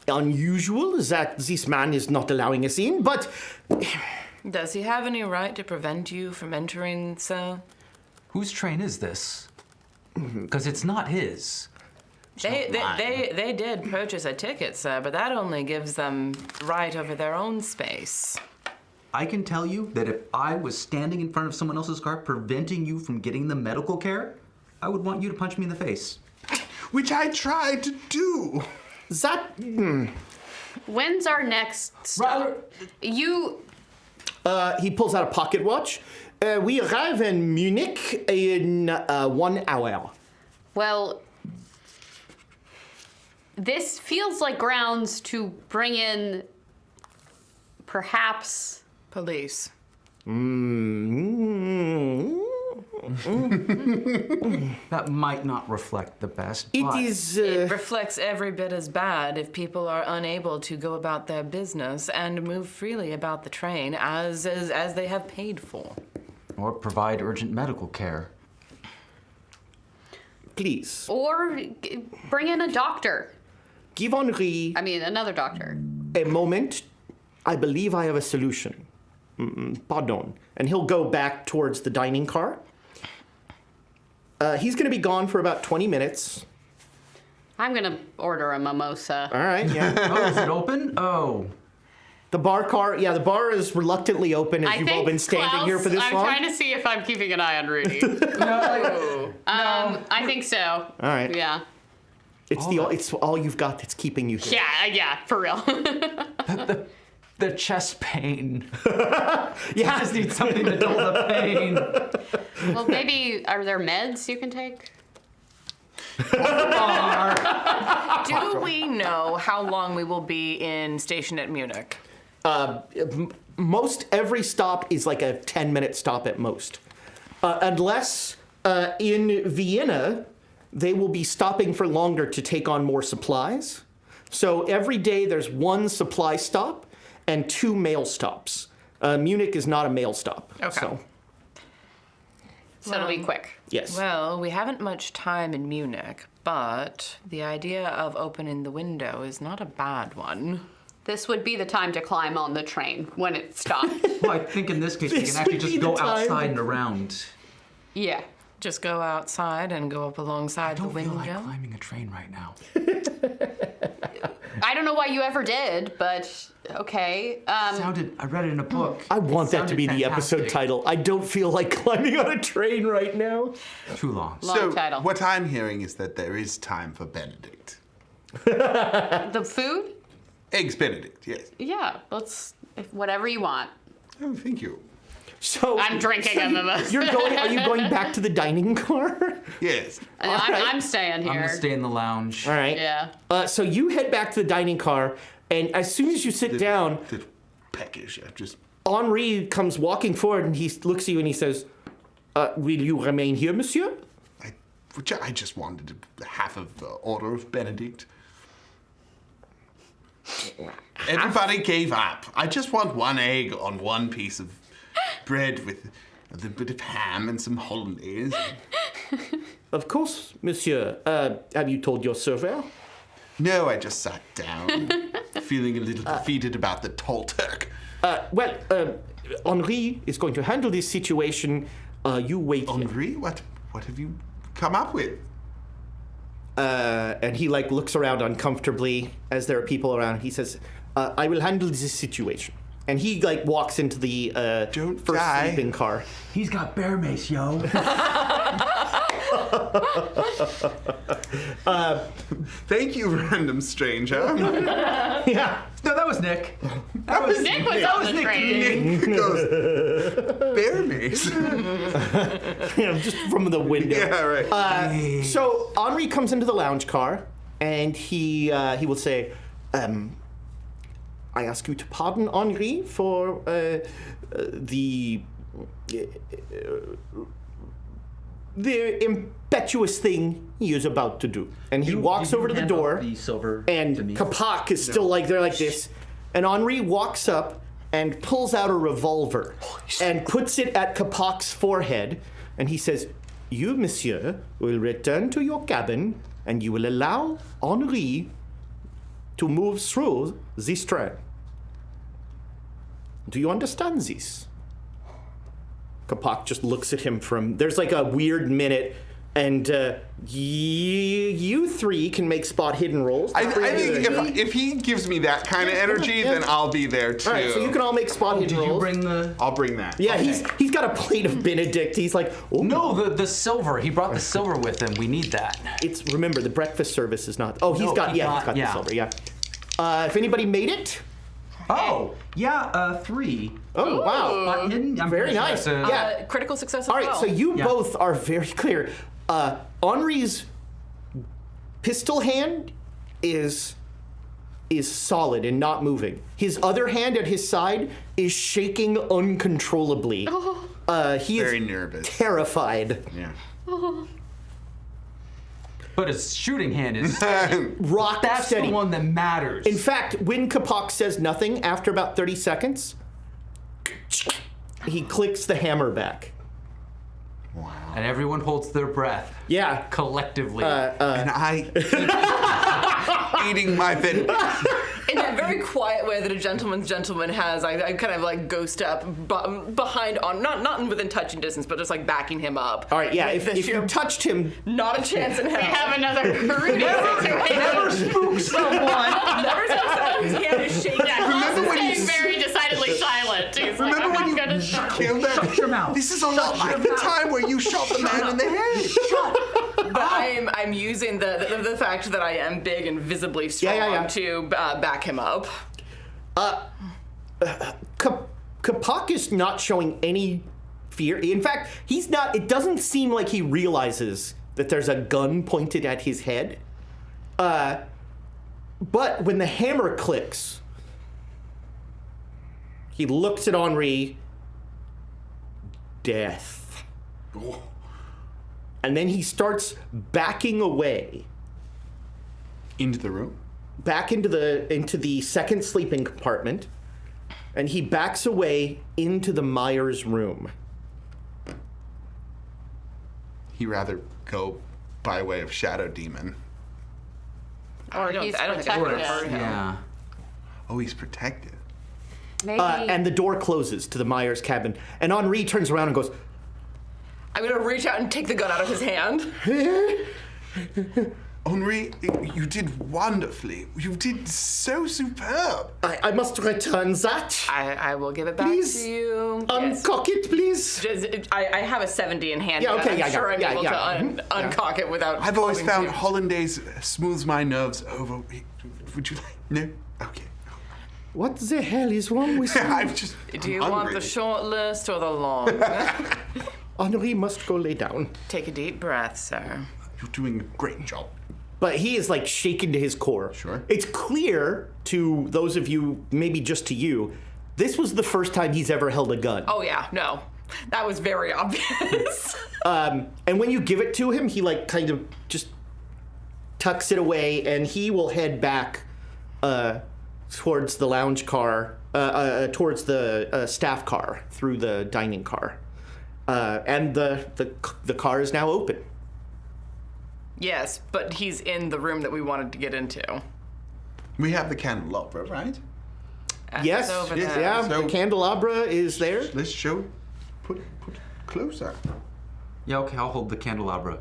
unusual that this man is not allowing us in, but Does he have any right to prevent you from entering, sir? Whose train is this? Because it's not his. They did purchase a ticket, sir, but that only gives them right over their own space. I can tell you that if I was standing in front of someone else's car preventing you from getting the medical care, I would want you to punch me in the face. Which I tried to do. that When's our next stop? You. he pulls out a pocket watch. We arrive in Munich in 1 hour. Well, this feels like grounds to bring in perhaps Police. That might not reflect the best. It but is. It reflects every bit as bad if people are unable to go about their business and move freely about the train as they have paid for. Or provide urgent medical care. Please or bring in a doctor. give Henri I mean, another doctor. a moment. I believe I have a solution. Pardon. And he'll go back towards the dining car. He's going to be gone for about 20 minutes. I'm gonna order a mimosa. All right, yeah. Oh, is it open? Oh. The bar car, yeah, the bar is reluctantly open as you've all been standing here for this I'm long. trying to see if I'm keeping an eye on Rudy. I think so. All right. Yeah. It's all you've got that's keeping you here. Yeah, for real. The chest pain. Yeah. I just need something to dull the pain. Well, maybe, are there meds you can take? Do we know how long we will be in station at Munich? Most every stop is like a 10-minute stop at most. Unless in Vienna, they will be stopping for longer to take on more supplies. So every day there's one supply stop and 2 mail stops. Munich is not a mail stop. Okay. So it'll be quick. Yes. Well, we haven't much time in Munich, but the idea of opening the window is not a bad one. This would be the time to climb on the train when it stopped. Well, I think in this case we This can actually would be just the go time. outside and around. Yeah. Just go outside and go up alongside the I don't feel window. like climbing a train right now. I don't know why you ever did, but okay. I read it in a book. I want that to Sounded be the episode fantastic. title. I don't feel like climbing on a train right now. Too long. Long So title. what I'm hearing is that there is time for Benedict. The food? Eggs Benedict, yes. Yeah, whatever you want. Oh, thank you. So I'm drinking a mimosa. Are you going back to the dining car? Yes. I'm staying I'm here. gonna stay in the lounge. All right. Yeah. So you head back to the dining car, and as soon as you sit down, The peckish, just Henri comes walking forward, and he looks at you and he says, "Will you remain here, monsieur?" I just wanted half of the order of Benedict. Everybody gave up. I just want one egg on one piece of bread with a little bit of ham and some hollandaise. Of course, monsieur. Have you told your server? No, I just sat down, feeling a little defeated about the tall Turk. Well, Henri is going to handle this situation. You wait here. Henri, what have you come up with? And he looks around uncomfortably as there are people around. He says, "I will handle this situation." And he walks into the Don't first die. sleeping car. He's got bear mace, yo. Thank you, random stranger. Yeah. No, that was Nick. Nick was on the train. Nick goes, bear mace. Just from the window. Yeah, right. So Henri comes into the lounge car, and he will say, "I ask you to pardon Henri for the impetuous thing he is about to do." And he walks over to the door, The silver and to me. Kapak is still there like this. And Henri walks up and pulls out a revolver and puts it at Kapak's forehead. And he says, "You, monsieur, will return to your cabin, and you will allow Henri to move through this train. Do you understand this?" Kapak just looks at him there's a weird minute, and you three can make spot hidden rolls. I think if he gives me that kind of energy, yeah. then I'll be there too. All right, so you can all make spot hidden Did you rolls. bring the... I'll bring that. Yeah, he's got a plate of Benedict. He's like, "Oh No, the silver. He brought the silver with him. We need that. remember the breakfast service is not. Oh, he's No, got he's the got- silver. Yeah. If anybody made it. Oh, yeah, 3. Oh wow. Spot hidden? I'm Very pretty sure nice. that's a- Yeah. Critical success as All right, well. so you Yeah. both are very clear. Henri's pistol hand is solid and not moving. His other hand at his side is shaking uncontrollably. He Very is nervous. terrified. Yeah. But his shooting hand is Rock that's steady. the one that matters. In fact, when Kapak says nothing, after about 30 seconds, he clicks the hammer back. And everyone holds their breath Yeah. collectively. And I eating my bit. In that very quiet way that a gentleman's gentleman has, I kind of like go step behind on, not within touching distance, but just like backing him up. All right, yeah, With if the you sheer- touched him, not a chance in hell. We have another Rudy situation. Never spook someone. Never said his hand is shaking. Yeah, Klaus Remember when is you- staying very decidedly silent. He's like, Remember I'm when not you gonna shoot. killed that? Shut your mouth. This is a lot like the time where you shot the man in the head. But I'm using the fact that I am big and visibly strong yeah. to back him up. Kapak is not showing any fear. In fact, he's not. It doesn't seem like he realizes that there's a gun pointed at his head. But when the hammer clicks, he looks at Henri. Death. And then he starts backing away. Into the room. Back into the second sleeping compartment, and he backs away into the Myers room. He rather go by way of Shadow Demon. Or he's I don't think I would have protected. hurt him. Yeah. Oh, he's protected. Maybe. And the door closes to the Myers cabin, and Henri turns around and goes, I'm gonna reach out and take the gun out of his hand. Henri, you did wonderfully. You did so superb. I must return that. I will give it back Please, to you. Yes. Uncock it, please. I have a 70 in hand. Yeah, okay, I'm yeah, sure yeah, I'm yeah, able yeah. to Mhm, yeah. uncock it without. I've always having found to- hollandaise smooths my nerves over. Would you like? No? Okay. What the hell is wrong with you? I'm just. Do you I'm want hungry. the short list or the long? Henri must go lay down. Take a deep breath, sir. You're doing a great job. But he is like shaken to his core. Sure. It's clear to those of you, maybe just to you, this was the first time he's ever held a gun. Oh yeah, no, that was very obvious. And when you give it to him, he like kind of just tucks it away, and he will head back towards the lounge car, towards the staff car through the dining car, and the car is now open. Yes, but he's in the room that we wanted to get into. We have the candelabra, right? Yes, over yes, there. yeah, So- the candelabra is there. Let's show. Put closer. Yeah, okay, I'll hold the candelabra.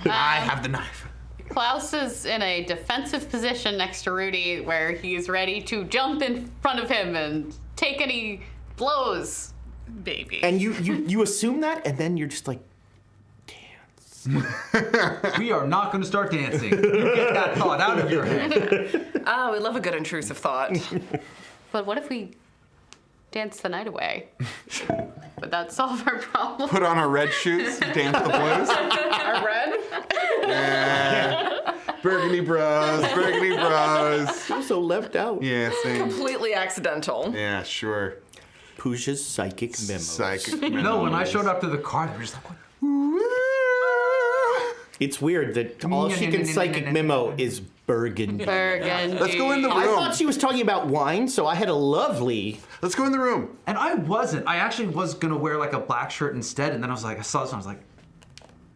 I have the knife. Klaus is in a defensive position next to Rudy where he's ready to jump in front of him and take any blows. Baby. And you assume that, and then you're just like, We are not going to start dancing. You get that thought out of your head. Oh, we love a good intrusive thought. But what if we dance the night away? Would that solve our problem? Put on our red shoes, dance the blues. Our red? Yeah. Burgundy Bros, Burgundy Bros. also left out. Yeah, same. Completely accidental. Yeah, sure. Pooja's psychic memos. Psychic. No, when I showed up to the car, they were just like, what? It's weird that all she can psychic memo is burgundy. Burgundy. Let's go in the I room. thought she was talking about wine, so I had a lovely. Let's go in the room. And I wasn't. I actually was going to wear like a black shirt instead. And then I was like, I saw this and I was like,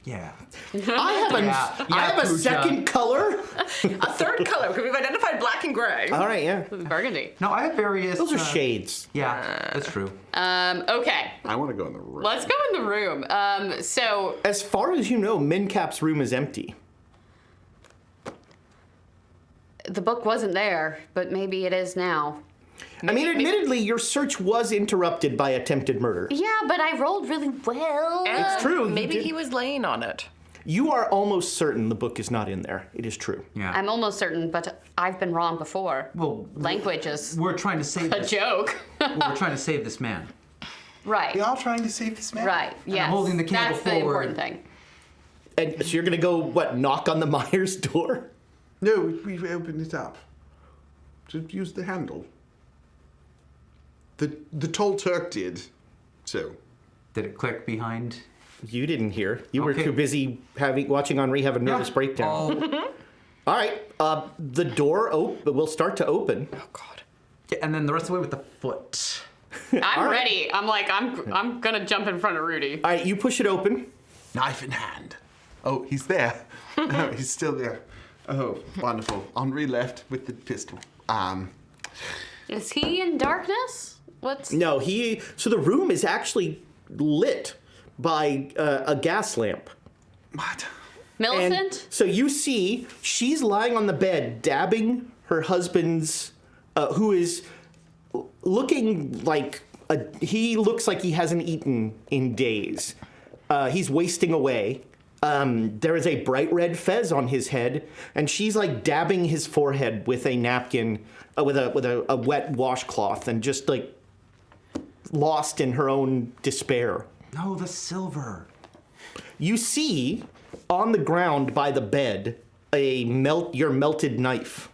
yeah. I have a, Yeah, I have a Pooja. second color. A third color, because we've identified black and gray. All right, yeah. Burgundy. No, I have various. Those are shades. Yeah, that's true. Okay. I want to go in the room. Let's go in the room. So As far as you know, Mincap's room is empty. the book wasn't there, but maybe it is now. I mean, admittedly, your search was interrupted by attempted murder. Yeah, but I rolled really well. It's true. Maybe you, did- he was laying on it. you are almost certain the book is not in there. It is true. Yeah. I'm almost certain, but I've been wrong before. Well, Language is we're trying to save a this. joke. We're trying to save this man. Right. We all trying to save this man. Right. Yes. I'm holding the candle That's the forward. important thing. And so you're going to go, what, knock on the Myers door? No, we opened it up. Just use the handle. The tall Turk did. So. Did it click behind? You didn't hear. You were Okay. too busy watching Henri have a nervous breakdown. All right. The door will start to open. Oh God. Yeah, and then the rest of the way with the foot. I'm All right. ready. I'm gonna jump in front of Rudy. All right, you push it open. Knife in hand. Oh, he's there. Oh, he's still there. Oh, wonderful. Henri left with the pistol. Is he in darkness? What's No, so the room is actually lit by a gas lamp. What? And Millicent? so you see she's lying on the bed dabbing her husband's, who is looking like he looks like he hasn't eaten in days. He's wasting away. There is a bright red fez on his head, and she's like dabbing his forehead with a napkin, with a wet washcloth, and just like lost in her own despair. No, the silver. You see on the ground by the bed your melted knife.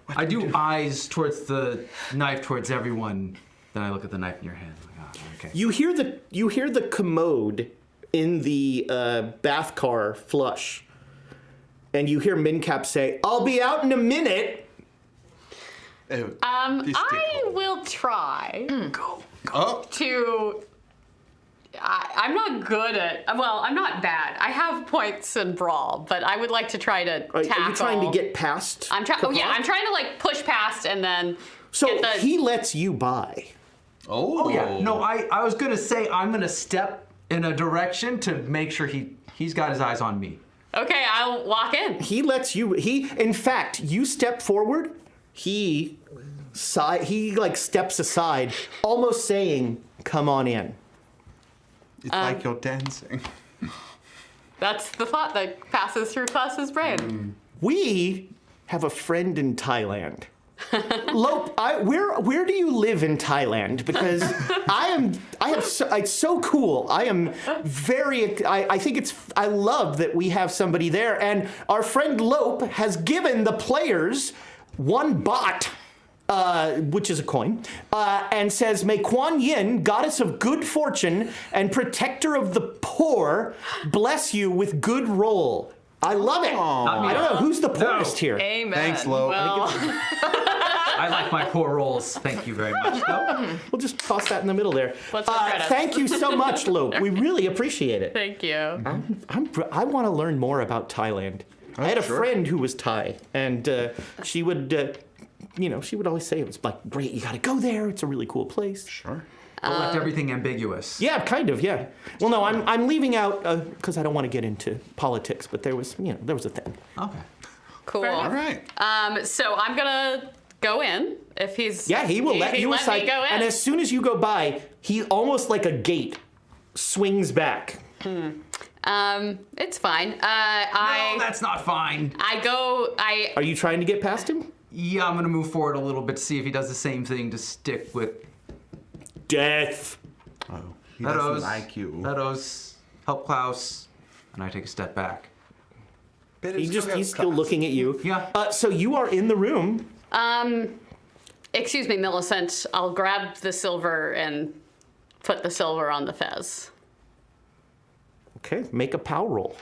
I do eyes towards the knife towards everyone. Then I look at the knife in your hand. Like, oh, okay. You hear the commode in the bath car flush, and you hear Mincap say, "I'll be out in a minute." Oh, I will try Oh, to. I'm not good at. Well, I'm not bad. I have points in brawl, but I would like to try to Are tackle. you trying to get past? I'm trying. Oh yeah, Kapov? I'm trying to like push past and then. So get the, he lets you by. oh. Oh yeah. No, I was gonna say I'm gonna step in a direction to make sure he's got his eyes on me. Okay, I'll walk in. He lets you. In fact, you step forward. He like steps aside, almost saying, "Come on in." It's like you're dancing. That's the thought that passes through Klaus's brain. We have a friend in Thailand. Lope, where do you live in Thailand? Because it's so cool. I am I love that we have somebody there, and our friend Lope has given the players one baht, which is a coin, and says, "May Kuan Yin, goddess of good fortune and protector of the poor, bless you with good roll." I love it. I don't know who's the poorest here. Amen. Thanks, Lo. Well, I like my poor rolls. Thank you very much. No? We'll just toss that in the middle there. What's our credits? Thank you so much, Lope. We really appreciate it. thank you. I want to learn more about Thailand. I had a sure. friend who was Thai, and she would, she would always say it was like, "Great, you got to go there. It's a really cool place." Sure. I left everything ambiguous. Yeah, kind of. Yeah. Well, no, I'm leaving out because I don't want to get into politics. But there was a thing. Okay. Cool. All right. So I'm gonna go in if he's. Yeah, he will let you let aside. me go in. And as soon as you go by, he almost like a gate swings back. It's fine. No, that's not fine. Are you trying to get past him? Yeah, I'm gonna move forward a little bit to see if he does the same thing to stick with Death. Oh, he Meadows. doesn't like you. Meadows, help Klaus, and I take a step back. He's still looking at you. Yeah. So you are in the room. Excuse me, Millicent. I'll grab the silver and put the silver on the fez. Okay, make a power roll.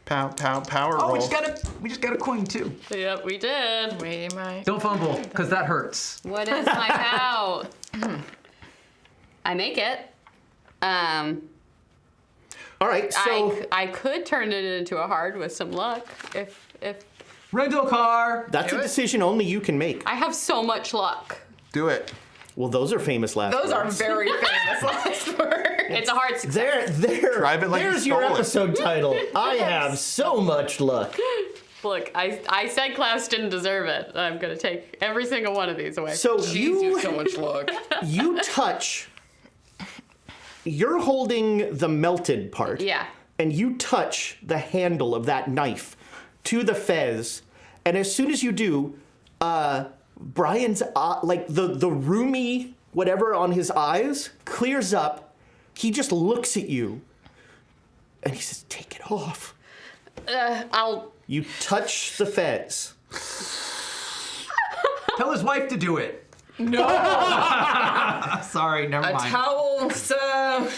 Power Oh, roll. we just got a coin too. Yep, we did. We might. Don't fumble, because that hurts. What is my pow? I make it. All right, so I could turn it into a hard with some luck if Rental car. that's a decision only you can make. I have so much luck. Do it. Well, those are famous last Those are words. very famous last words. It's a hard success. Drive it like you there's your stole it. episode title. I have so much luck. Look, I said Klaus didn't deserve it. I'm gonna take every single one of these away. So You so much luck. you touch. You're holding the melted part. Yeah. And you touch the handle of that knife to the fez, and as soon as you do, Brian's like the roomy whatever on his eyes clears up. He just looks at you, and he says, "Take it off." I'll. You touch the fez. Tell his wife to do it. No, Sorry, never a mind. towel, sir.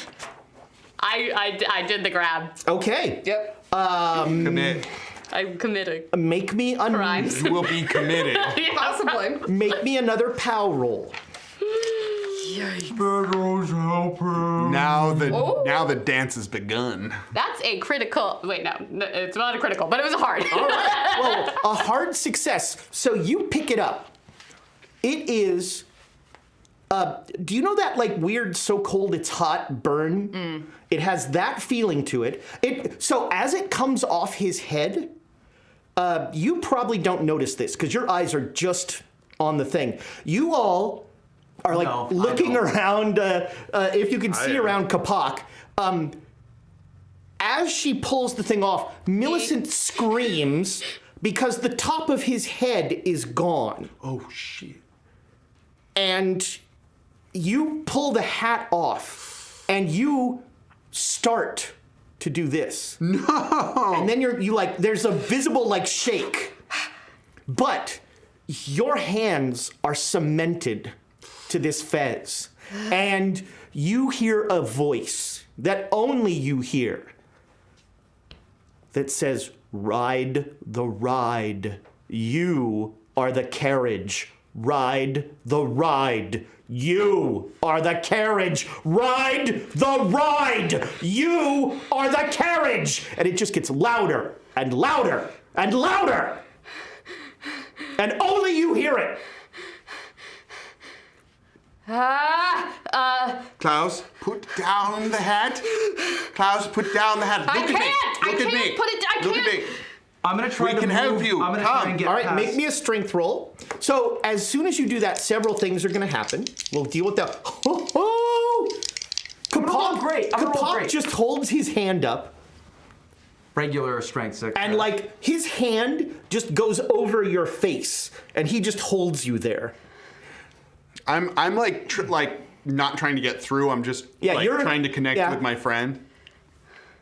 I did the grab. Okay. Yep. Commit. I'm committing Make me crimes. You will be committed. Possibly. Make me another POW roll. Now the dance has begun. That's a critical. Wait, no, it's not a critical, but it was a hard. All right. Well, a hard success. So you pick it up. It is. Do you know that like weird "so cold it's hot" burn? It has that feeling to it. So as it comes off his head, you probably don't notice this because your eyes are just on the thing. You all are like No, I looking don't. around. If you can see am. around Kapak. As she pulls the thing off, Millicent screams because the top of his head is gone. Oh shit. And you pull the hat off and you start to do this. No. And then you like, there's a visible like shake, but your hands are cemented to this fez. And you hear a voice that only you hear that says, "Ride the ride. You are the carriage. Ride the ride. You are the carriage. Ride the ride. You are the carriage." And it just gets louder and louder and louder. And only you hear it. Klaus, put down the hat. Klaus, put down the hat. I Look at me. can't. Look I at can't me. put it. I Look can't. at me. I'm gonna try We to can help move. you. I'm gonna Come. try and get All right, past. make me a strength roll. So as soon as you do that, several things are going to happen. We'll deal with that. rolling great. I'm rolling Kapak great. just holds his hand up, regular strength. and like his hand just goes over your face, and he just holds you there. I'm like not trying to get through. I'm just like you're trying to connect with my friend.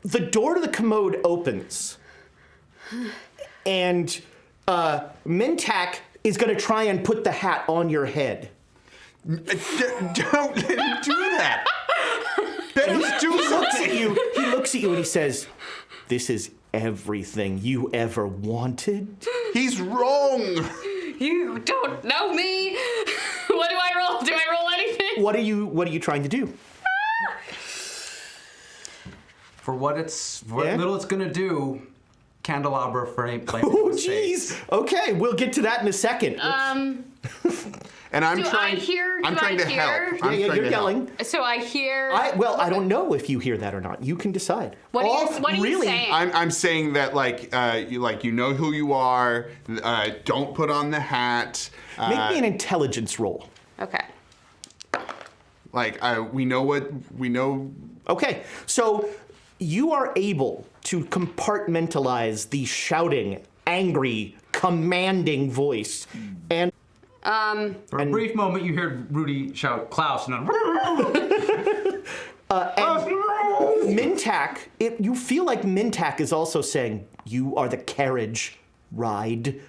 The door to the commode opens, and Mintak is going to try and put the hat on your head. Don't let him do that. Let him do He looks something. at you. He looks at you and he says, "This is everything you ever wanted." He's wrong. You don't know me. What do I roll? Do I roll anything? What are you trying to do? For what Yeah? little it's gonna do, candelabra flame. Oh, jeez. Okay, we'll get to that in a second. And I'm Do I trying. hear- I'm do trying I to hear- help. I'm yeah, trying you're to help. yelling. So I hear. I don't know if you hear that or not. You can decide. What are you really, saying? I'm saying that you know who you are. Don't put on the hat. Make me an intelligence roll. Okay. We know. Okay, so you are able to compartmentalize the shouting, angry, commanding voice, and For a brief moment, you heard Rudy shout Klaus, and then Mintak. You feel like Mintak is also saying, "You are the carriage. Ride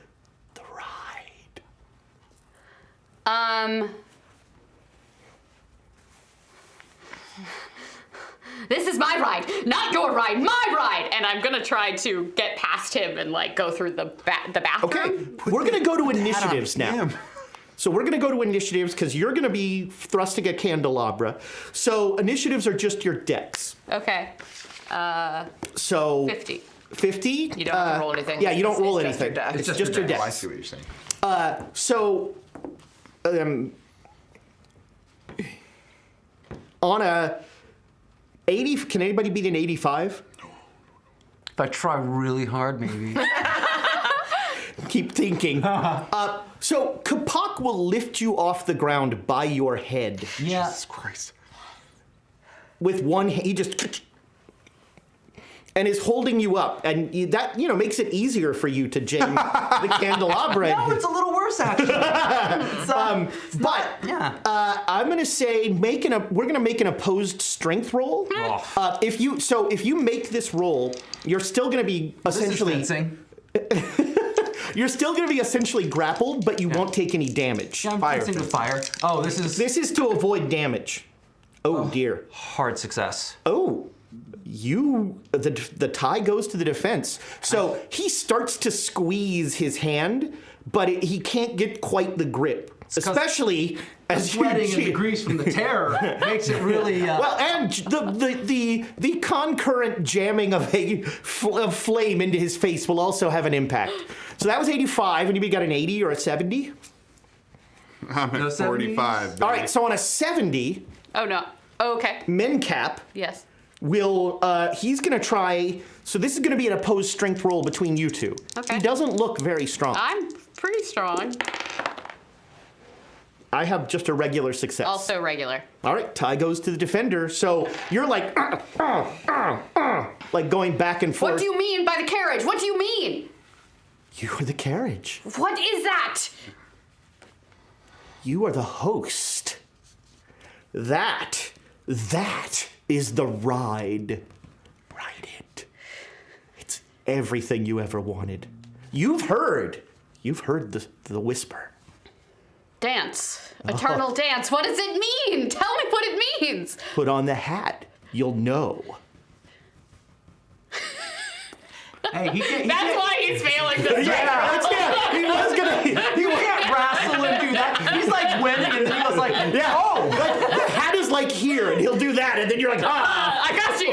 the ride." This is my ride, not your ride, my ride. And I'm gonna try to get past him and like go through the bathroom. Okay, we're gonna go to initiatives now. Him. So we're gonna go to initiatives because you're gonna be thrusting a candelabra. So initiatives are just your decks. Okay. So 50. 50? You don't have to roll anything. Yeah, you don't It's roll just your anything. deck. It's just your deck. Oh, I decks. see what you're saying. So, on a 80, can anybody beat an 85? if I try really hard, maybe. Keep thinking. So Kapak will lift you off the ground by your head Yeah. Jesus Christ. with one hand. He just, and is holding you up, and that makes it easier for you to jam the candelabra. No, it's a little worse actually. I'm gonna say we're gonna make an opposed strength roll. If you make this roll, you're still gonna be essentially. You're still gonna be essentially grappled, but you won't take any damage. Yeah, I'm fencing with fire. Oh, this is to avoid damage. Oh dear. hard success. Oh. The tie goes to the defense. So he starts to squeeze his hand, but he can't get quite the grip. Especially as sweating and the grease from the terror makes it really. Well, and the concurrent jamming of of flame into his face will also have an impact. So that was 85, and you got an 80 or a 70. I'm at 45. All right, so on a 70. Oh no. Oh, okay. Mencap. Yes. He's gonna try. So this is gonna be an opposed strength roll between you two. Okay. He doesn't look very strong. I'm pretty strong. I have just a regular success. Also regular. All right, tie goes to the defender. So you're like going back and forth. What do you mean by the carriage? What do you mean? You are the carriage. What is that? You are the host. That is the ride. Ride it. It's everything you ever wanted. You've heard the whisper. Dance. Eternal dance. What does it mean? Tell me what it means. Put on the hat. You'll know. Hey, That's why he's failing this He was gonna. He can't wrestle and do that. He's like winning, and he was like, Yeah. Oh, the hat is like here, and he'll do that, and then you're like, I got you.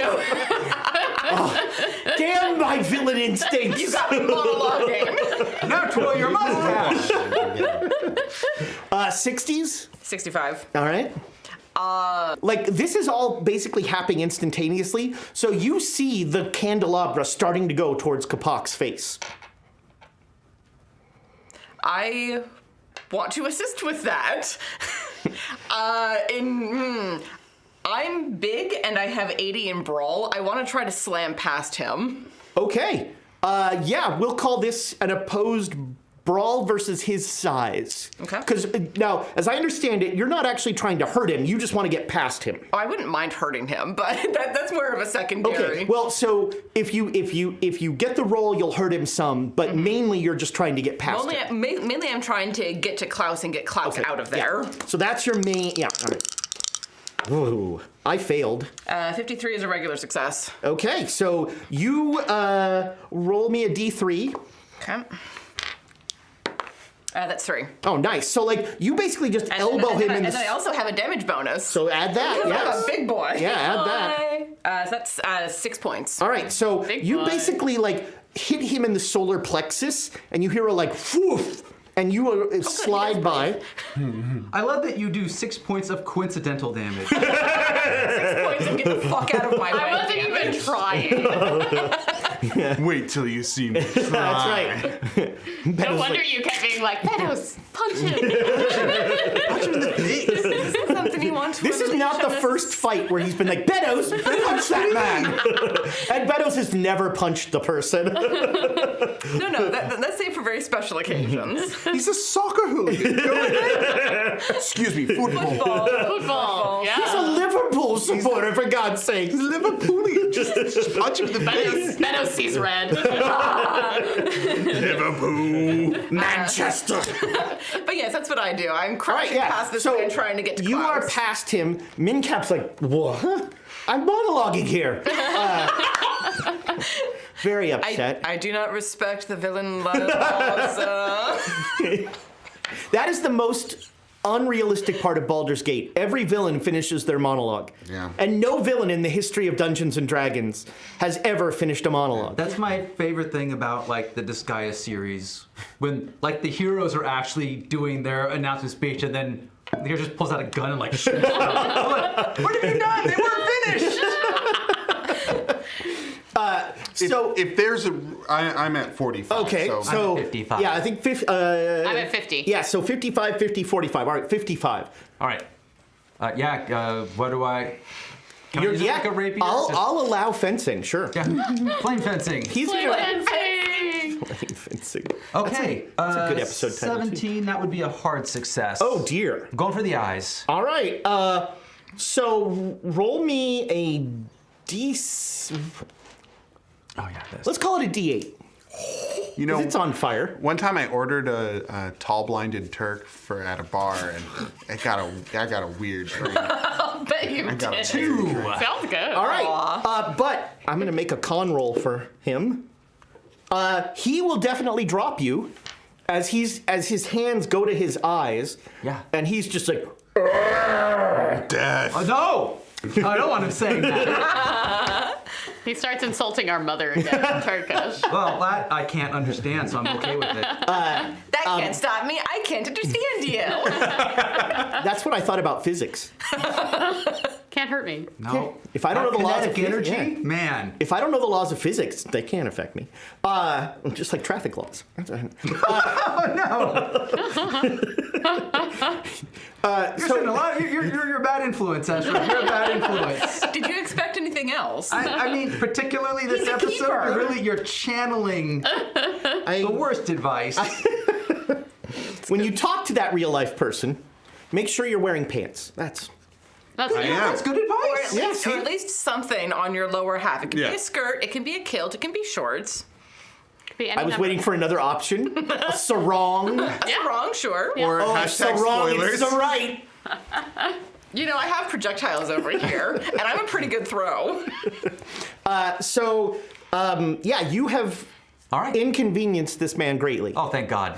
damn my villain instincts. You got me monologuing. now twirl your mustache. 60s. 65. All right. This is all basically happening instantaneously. So you see the candelabra starting to go towards Kapok's face. I want to assist with that. I'm big and I have 80 in Brawl. I want to try to slam past him. Okay. We'll call this an opposed brawl versus his size. Okay. Because now, as I understand it, you're not actually trying to hurt him. You just want to get past him. Oh, I wouldn't mind hurting him, but that's more of a secondary. Okay. Well, so if you get the roll, you'll hurt him some, but mainly you're just trying to get past him. Mainly I'm trying to get to Klaus and get Klaus out of there. Yeah. So that's your main. Yeah. All right. Ooh, I failed. 53 is a regular success. Okay, so you roll me a d3. Okay. That's 3. Oh, nice. So, you basically just elbow him in the... And then I also have a damage bonus. So add that, yes. I'm a big boy. Yeah, add that. So that's 6 points. All right, so Big you boy. basically, hit him in the solar plexus, and you hear a, whoof, and you slide by. I love that you do 6 points of coincidental damage. 6 points and get the fuck out of my way. I wasn't even trying. Wait till you see me try. That's right. No wonder you kept being like, Benos, punch him. Punch him in the face. This is something you want to This is not the first fight where he's been like, Benos, punch that man. And Benos has never punched the person. No, that's saved for very special occasions. He's a soccer hooligan. Go ahead. Excuse me, football. Football. Yeah. He's a Liverpool supporter, for God's sake. He's a Liverpoolian. Just punch him in the face. Benos sees red. Liverpool. Manchester. But yes, that's what I do. I'm crashing past this so man trying to get to you Klaus. are past him. Mincap's like, what? I'm monologuing here. Very upset. I do not respect the villain laws. That is the most unrealistic part of Baldur's Gate. Every villain finishes their monologue. Yeah. And no villain in the history of Dungeons and Dragons has ever finished a monologue. That's my favorite thing about the Disgaea series, when the heroes are actually doing their announcement speech, and then the hero just pulls out a gun and shoots them. I'm like, what have you done? They weren't finished. If there's I'm at 45. Okay, so so I'm at 55. Yeah, I think I'm at 50. Yeah, so 55, 50, 45. All right, 55. All right. What do I... Can I use it like a rapier? I'll allow fencing, sure. Yeah. Plain fencing. He's Play gonna fencing. playing fencing. Okay. That's a good episode title, too. 17, that would be a hard success. Oh dear. I'm going for the eyes. All right. So roll me a D. Oh, yeah, this. Let's call it a D8. You know, It's on fire. one time I ordered a tall blinded Turk at a bar, and I got a weird drink. I'll bet you got did. a weird drink. Sounds good. All right. But I'm gonna make a con roll for him. He will definitely drop you as his hands go to his eyes. Yeah. And he's just like, Death. Oh, no! I don't want him saying that. He starts insulting our mother again in Turkish. Well, that I can't understand, so I'm okay with it. That can't stop me. I can't understand you. that's what I thought about physics. Can't hurt me. No. If I don't know the laws of kinetic physics, energy, man. if I don't know the laws of physics, they can't affect me. Just like traffic laws. Oh no! You're a bad influence, Ezra. You're a bad influence. Did you expect anything else? I mean, particularly this He's a episode, keeper. you're channeling the worst advice. When you talk to that real life person, make sure you're wearing pants. That's That's I am. That's good advice. Yeah, or see? at least something on your lower half. It can Yeah. be a skirt, it can be a kilt, it can be shorts. Be any I was number. waiting for another option. A sarong. That's wrong, sure. Or Oh, a hashtag sarong spoilers. is all right. You know, I have projectiles over here, and I'm a pretty good throw. So, you have All right. inconvenienced this man greatly. Oh, thank God.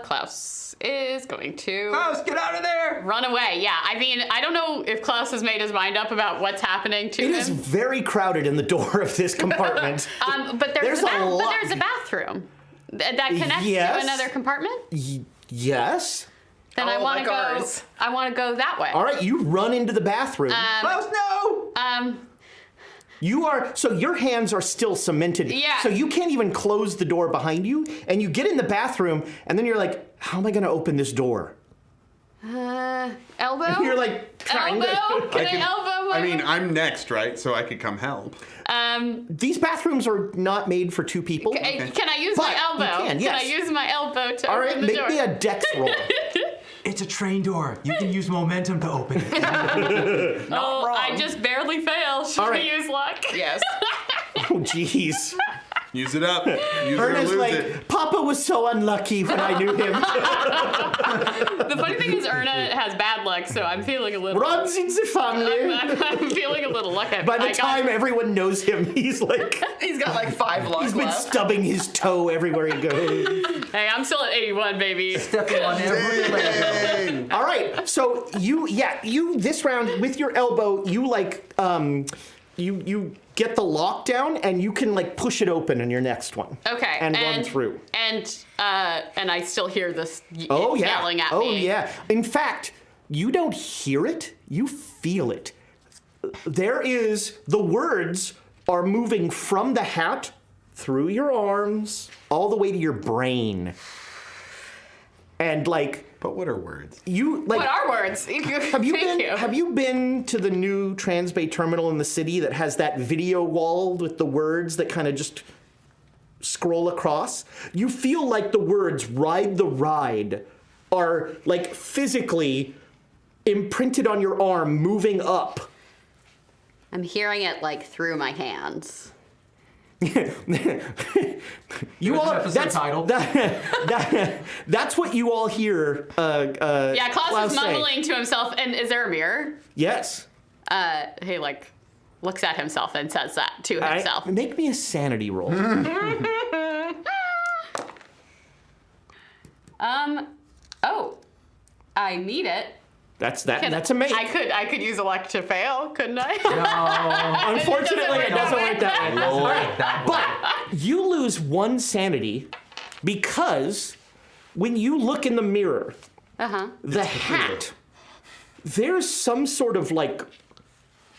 Klaus is going to Klaus, get out of there! run away. Yeah, I mean, I don't know if Klaus has made his mind up about what's happening to It him. is very crowded in the door of this compartment. But there's, There's a lot. but there's a bathroom that connects Yes. to another compartment. Yes. Then I Oh, want to like go. ours. I want to go that way. All right, you run into the bathroom. Klaus, no! So your hands are still cemented. Yeah. So you can't even close the door behind you. And you get in the bathroom, and then you're like, how am I going to open this door? Elbow. And you're like, trying elbow. to. Can I elbow? I mean, I'm next, right? So I could come help. These bathrooms are not made for two people. Can I use But my you elbow? can, yes. I use my elbow to All right, open the make door? me a dex roll. It's a train door. You can use momentum to open it. Oh, wrong. I just barely fail. Should All right. we use luck? Yes. Oh, jeez. Use it up. Use it or Erna's lose like, it. Papa was so unlucky when I knew him. The funny thing is, Erna has bad luck, so I'm feeling a little. Runs in the family. I'm feeling a little lucky. By the time everyone knows him, he's like, He's got like 5 luck he's been left. stubbing his toe everywhere he goes. Hey, I'm still at 81, baby. Stepping on every leg. Dang. All right, so you this round with your elbow, you you get the lockdown and you can like push it open in your next one. Okay. And run through. And I still hear this Oh yeah. yelling at oh me. yeah. In fact, you don't hear it, you feel it. The words are moving from the hat through your arms all the way to your brain. And like But what are words? you like What are words? Have you been to the new Transbay terminal in the city that has that video wall with the words that kind of just scroll across? You feel like the words "ride the ride" are like physically imprinted on your arm, moving up. I'm hearing it like through my hands. You all episode title. that's what you all hear. Yeah, Klaus is say. mumbling to himself. And is there a mirror? Yes. He like looks at himself and says that to himself. Make me a sanity roll. Oh, I need it. That's a mate. I could use a luck to fail, couldn't I? No. Unfortunately, it doesn't work that way. All right, that way. But you lose 1 sanity because when you look in the mirror, the hat, there's some sort of like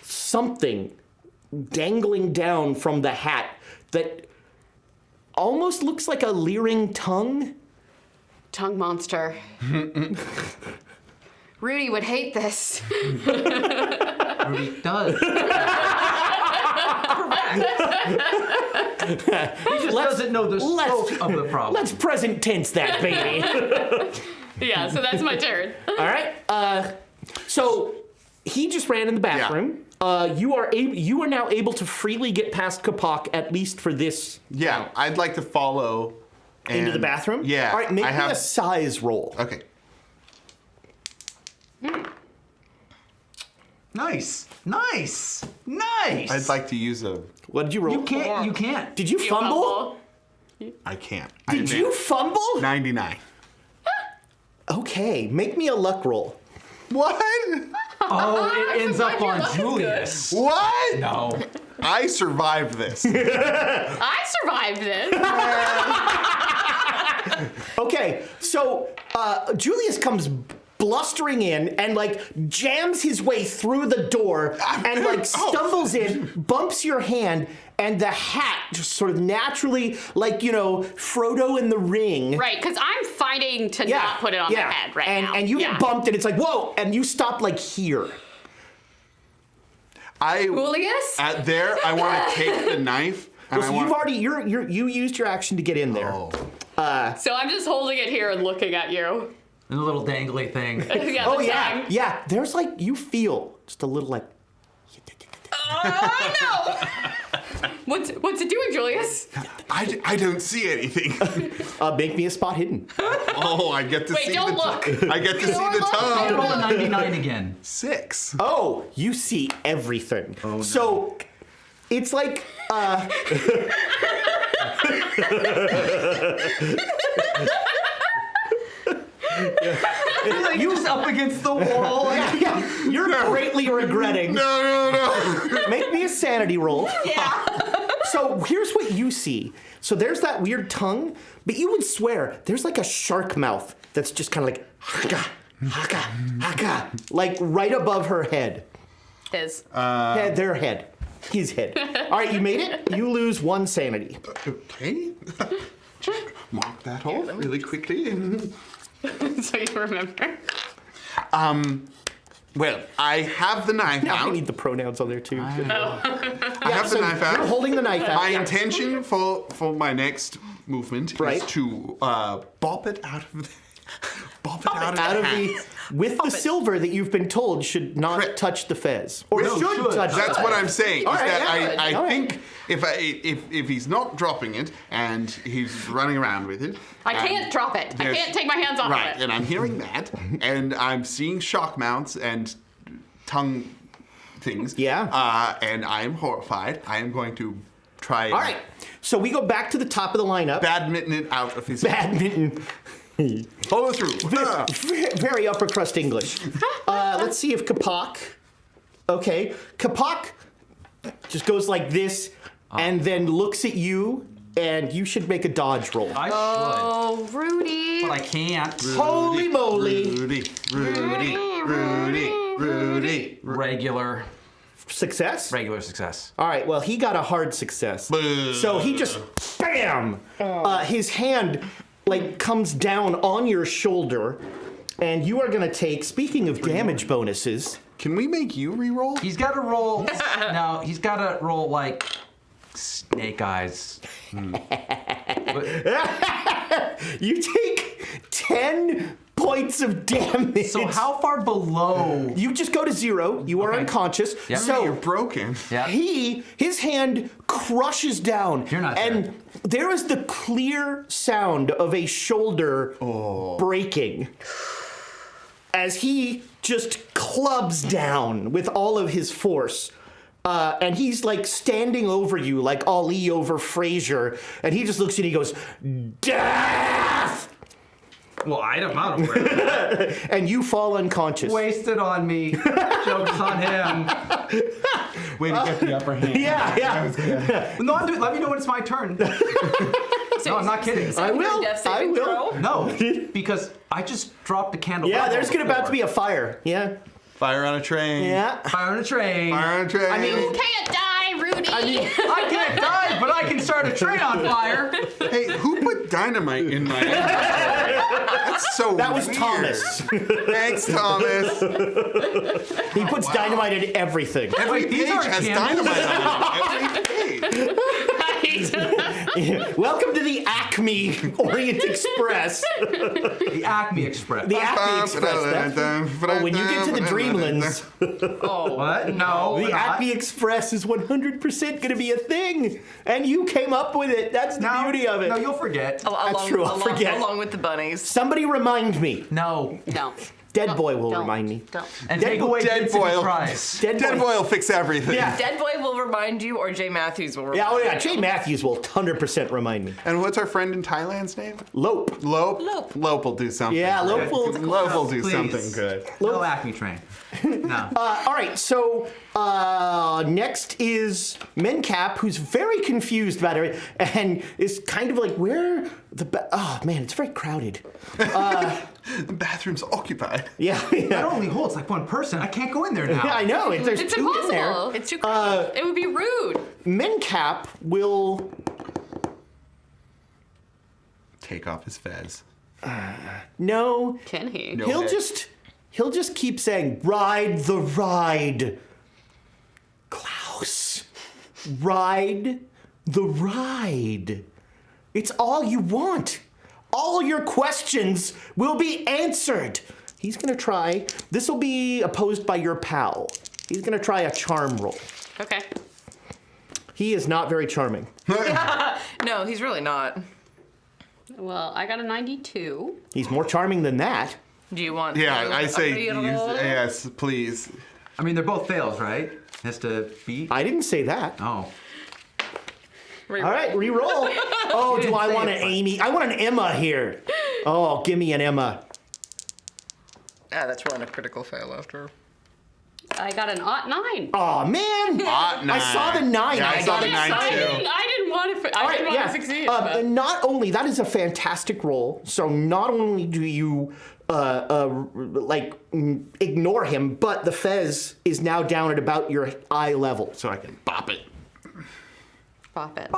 something dangling down from the hat that almost looks like a leering tongue. Tongue monster. Rudy would hate this. Rudy does. He just doesn't know the scope of the problem. Let's present tense that, baby. Yeah, so that's my turn. All right. So he just ran in the bathroom. You are now able to freely get past Kapak, at least for this. Yeah, I'd like to follow. Into the bathroom? Yeah. All right, make me a size roll. Okay. Nice. I'd like to use a. What did you roll? You can't. Did you fumble? I can't. Did you fumble? 99. Okay, make me a luck roll. What? Oh, it ends up on Julius. What? No. I survived this. I survived this. Okay, so Julius comes blustering in and like jams his way through the door and like stumbles in, bumps your hand, and the hat just sort of naturally, like, you know, Frodo in the Ring. Right, because I'm fighting to not put it on my head right now. And you get bumped and it's like, whoa, and you stop like here. Julius? There, I want to take the knife. And So you used your action to get in there. Oh. So I'm just holding it here and looking at you. And the little dangly thing. Yeah, Oh the yeah, tang. yeah. There's like, you feel just a little like. Oh no! What's it doing, Julius? I don't see anything. Make me a spot hidden. Oh, I get to Wait, see don't look. I get to see the Roll tongue. a 99 again. 6. Oh, you see everything. Oh, no. So it's like You just up against the wall. yeah, you're greatly regretting. No. Make me a sanity roll. Yeah. So here's what you see. So there's that weird tongue, but you would swear there's like a shark mouth that's just kind of like haka, haka, haka, like right above her head. His. Yeah, their head. His head. All right, you made it. You lose 1 sanity. Okay. Just mark that off really quickly. So you remember. Well, I have the knife Now I out. need the pronouns on there too. I have the knife out. You're holding the knife out. My yeah. intention for my next movement Right. is to bop it out of the hat. With the silver that you've been told should not Correct. touch the fez. Or No, should touch That's the what fez. I'm saying. All Is right, that yeah, I all right. think if he's not dropping it and he's running around with it, I can't drop it. I there's- can't take my hands off right, of it. and I'm hearing that, and I'm seeing shock mounts and tongue things. Yeah. And I am horrified. I am going to try. All right. So we go back to the top of the lineup. Badminton it out of his. Badminton. Follow through. Very upper crust English. Let's see if Kapak. Okay. Kapak just goes like this and then looks at you, and you should make a dodge roll. I should. Oh, Rudy. But I can't. Holy moly. Rudy. Regular Success? success. All right, well, he got a hard success. Boo. So he just, bam! His hand, like, comes down on your shoulder, and you are going to take, speaking of damage bonuses... Can we make you re-roll? He's got to roll. No, he's got to roll like snake eyes. You take 10 points of damage. So how far below? You just go to 0. You are Okay. unconscious. Yeah. So You're broken. Yeah. his hand crushes down. You're not and there is the clear sound of a shoulder breaking as he just clubs down with all of his force. And he's like standing over you like Ali over Frazier, and he just looks at you and he goes, "Death!" Well, I'm not aware. And you fall unconscious. Wasted on me. Joke's on him. Way to get the upper hand. Yeah. No, I'm doing. Let me know when it's my turn. No, I'm not kidding. I will. Death I saving will. throw? No, because I just dropped a candle. Yeah, there's about to be a fire. Yeah. Fire on a train. Yeah. fire on a train. Fire on a train. I mean, You can't die, Rudy. I can't die, but I can start a train on fire. hey, who put dynamite in my inventory? That's so That was weird. Thomas. Thanks, Thomas. He puts dynamite in everything. Every Wait, these page aren't has candles? dynamite on it. Every page. Welcome to the Acme Orient Express. The Acme Express. The Acme Express. Oh, when you get to the Dreamlands, Oh, What? No. the we're not. Acme Express is 100% going to be a thing. And you came up with it. That's the beauty of it. No, you'll forget. That's true, I'll forget. Along with the bunnies. Somebody remind me. No. No. Dead Boy will Don't. remind me. Don't. And Dead take Boy- away Dead bits and Boy. tries. Dead Dead Boy. Boy will fix everything. Yeah. Dead Boy will remind you, or Jay Matthews will remind Yeah, oh yeah, Jay Matthews will 100% remind me. And what's our friend in Thailand's name? Lope. Lope? Lope. Lope will do something. Yeah, Lope will. Lope will do Please. something good. No Acme train. No. All right, so next is Mencap, who's very confused about it and is kind of like, where the oh man, it's very crowded. The bathroom's occupied. Yeah, That yeah. only holds like one person. I can't go in there now. Yeah, I know. There's It's two in there. impossible. It's too crowded. It would be rude. Mencap will Take off his fez. no. Can he? No. He'll just keep saying, "Ride the ride, Klaus. Ride the ride. It's all you want. All your questions will be answered." He's gonna try. This will be opposed by your pal. He's gonna try a charm roll. Okay. He is not very charming. No, he's really not. Well, I got a 92. He's more charming than that. Do you want? Yeah, to I say reroll? yes, please. I mean, they're both fails, right? Has to beat. I didn't say that. Oh. Reroll. All right, re-roll. Oh, do I say want an it, but- Amy? I want an Emma here. Oh, give me an Emma. Ah, that's rolling a critical fail after. I got an ought 9. Oh man! Hot I saw the 9. Yeah, I saw the got 9 excited. too. I didn't want to. All I right, didn't want yeah. to succeed. but- And not only that is a fantastic roll. So not only do you ignore him, but the fez is now down at about your eye level. So I can bop it. Bop it.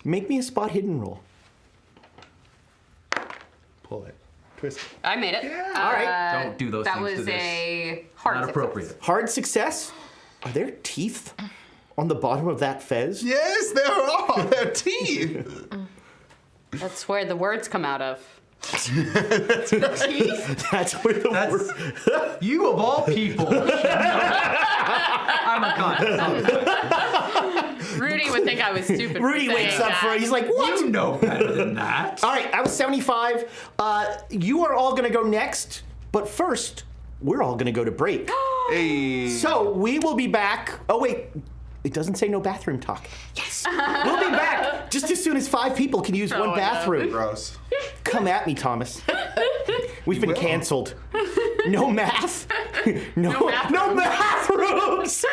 Make me a spot hidden roll. Pull it. Twist it. I made it. All right. Don't do those That things to was this. a hard Not success. appropriate. Hard success. Are there teeth on the bottom of that fez? Yes, they're all. They're teeth. That's where the words come out of. That's where the word. That's you of all people. I'm a cunt. Rudy would think I was stupid. for Rudy wakes saying up for that. it. He's like, what? You know better than that. All right, I was 75. You are all going to go next, but first, we're all going to go to break. Hey. So we will be back. Oh, wait. It doesn't say no bathroom talk. Yes. We'll be back just as soon as 5 people can use one no. bathroom. Gross. Come at me, Thomas. We've been will. canceled. No math. No bathrooms.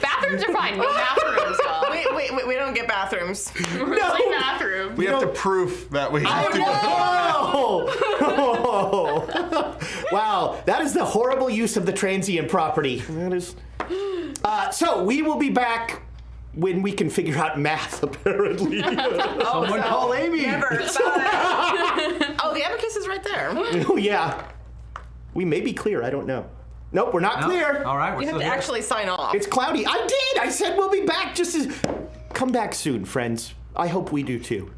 Bathrooms are fine. No bathrooms, though. Wait, we don't get bathrooms. Really bathrooms. We have to prove that we have to. Oh! Wow, that is the horrible use of the transient property. That is. So we will be back when we can figure out math, apparently. Someone call Amy. Never. Oh, the abacus is right there. Oh, yeah. We may be clear, I don't know. Nope, we're not No? clear. All right, we're You have still to here. actually sign off. It's cloudy. I did! I said we'll be back just as. Come back soon, friends. I hope we do too.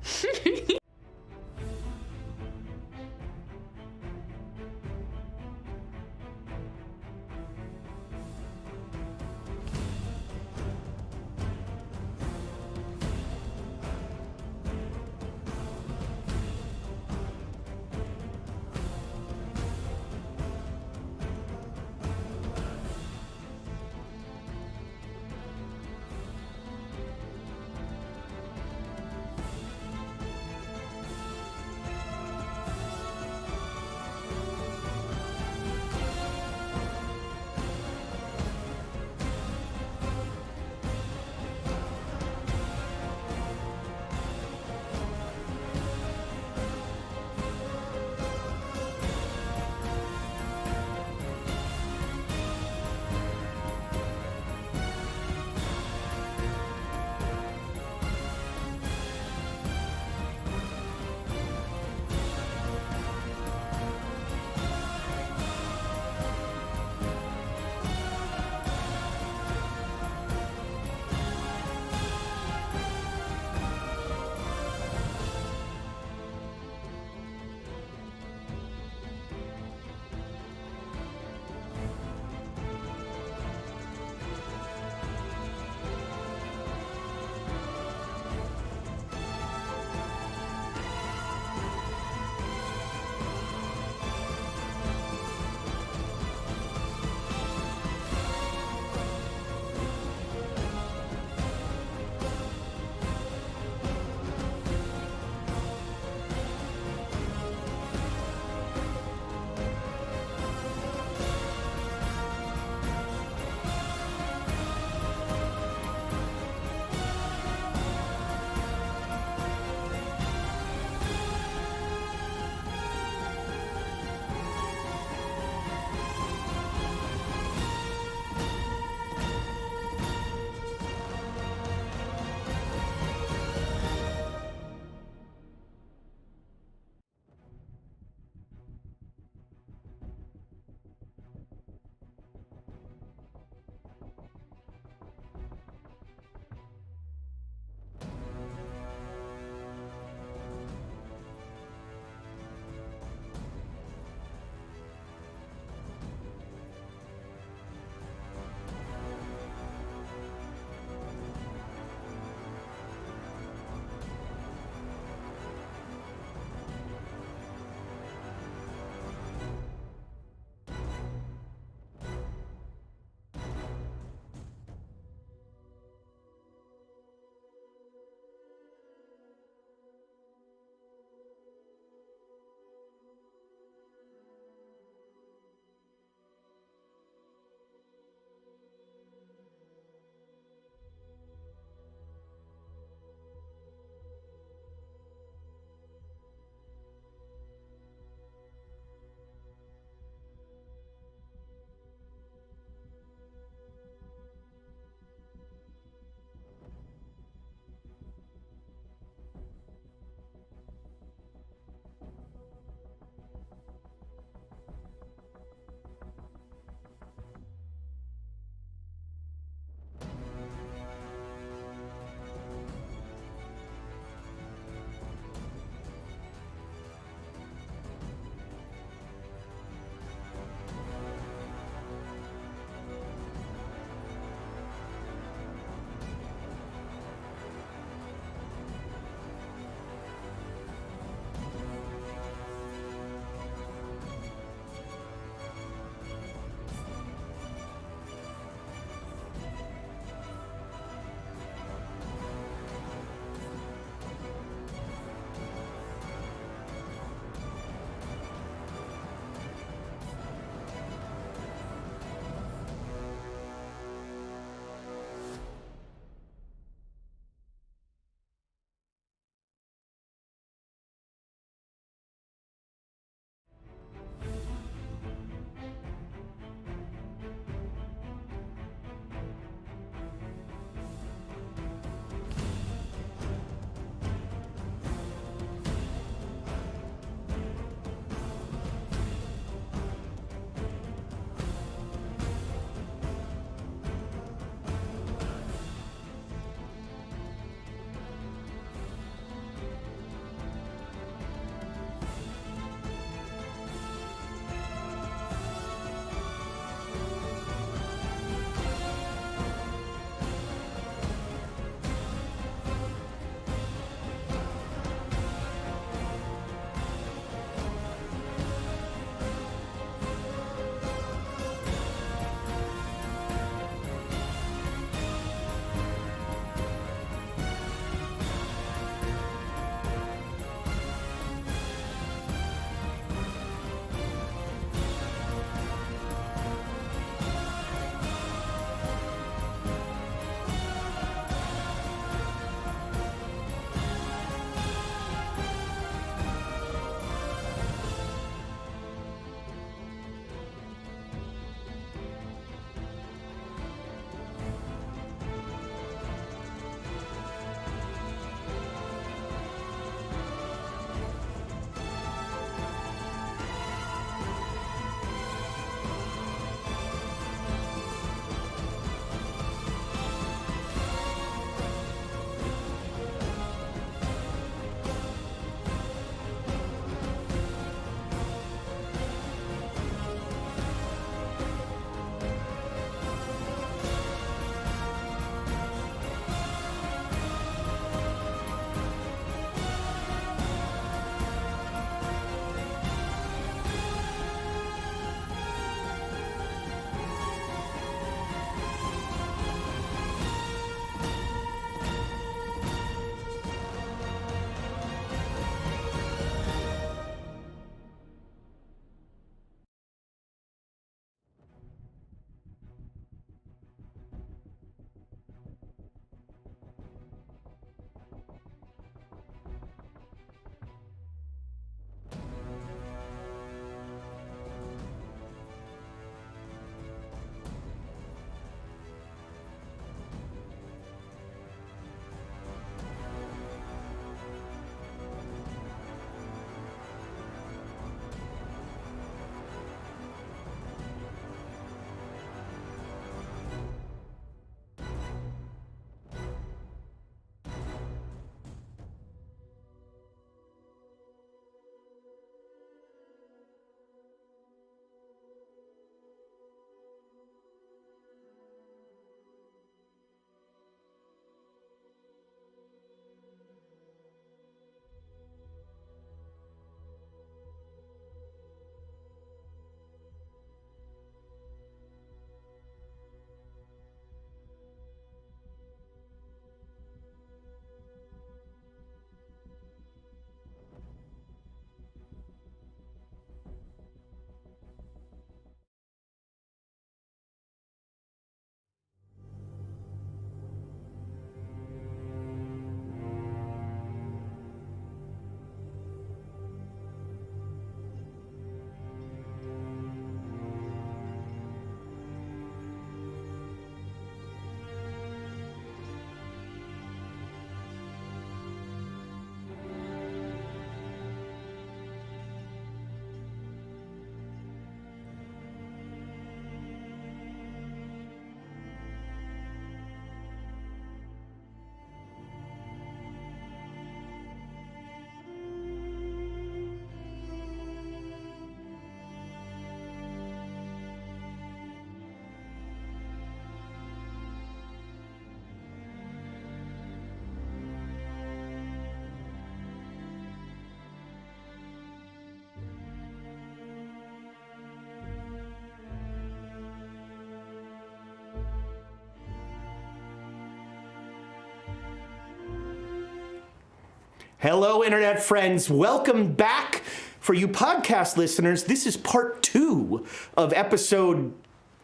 Hello, Internet friends. Welcome back. For you podcast listeners, this is part 2 of episode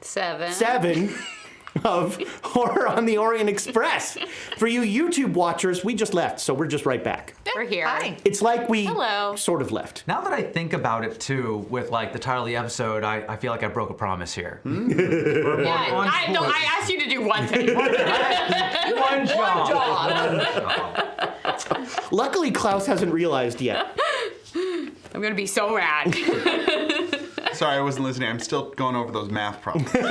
7 of Horror on the Orient Express. For you YouTube watchers, we just left, so we're just right back. We're here. Hi. It's like we Hello. sort of left. Now that I think about it too, with like the title of the episode, I feel like I broke a promise here. Yeah, I asked you to do one thing. One job. Luckily, Klaus hasn't realized yet. I'm gonna be so mad. Sorry, I wasn't listening. I'm still going over those math problems. There's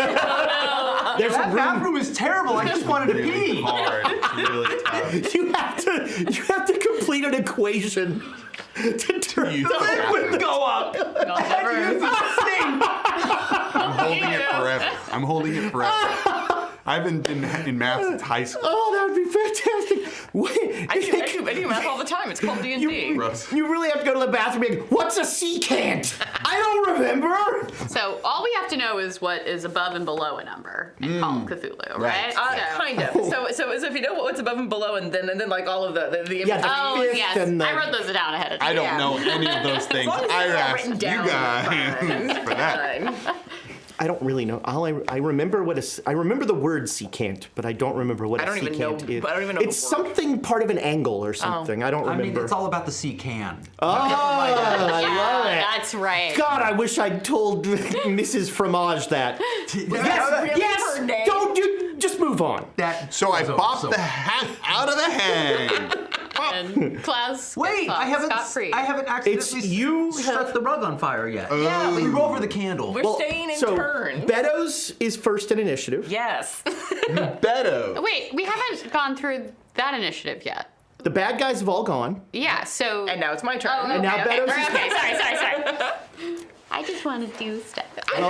That a room. bathroom is terrible. I just wanted to Really pee. hard. It's really tough. You have to complete an equation to turn You the don't. liquid go up. I'm holding it forever. I've been in math since high school. Oh, that would be fantastic. Wait, I do math all the time. It's called D&D. Gross. you really have to go to the bathroom and go, what's a secant? I don't remember. So all we have to know is what is above and below a number in Call of Cthulhu, right? Right. Kind of. So if you know what's above and below, and then like all of the Yeah, the Oh fifth yes, and the... I wrote those down ahead of time. I don't know any of those things. long as I they're all asked written you down, guys for that. Fine. I don't really know. I remember I remember the word secant, but I don't remember what I don't a even secant know- is. I don't even know It's the word. something part of an angle or something. I don't I remember. mean, it's all about the sea can. Oh, I Yeah, love it. that's right. God, I wish I'd told Mrs. Fromage that. Really Yes, her name? don't you just move on. So I popped the hat out of the hang. And Klaus Wait, gets I haven't scot-free. accidentally you struck the rug on fire yet. Yeah, You go over the candle. We're staying in so turn. Beddoes is first in initiative. Yes. Beto. Wait, we haven't gone through that initiative yet. The bad guys have all gone. Yeah, so. And now it's my turn. Oh, And now okay, Beddoes okay. is- Okay, sorry. I just want to do stuff. I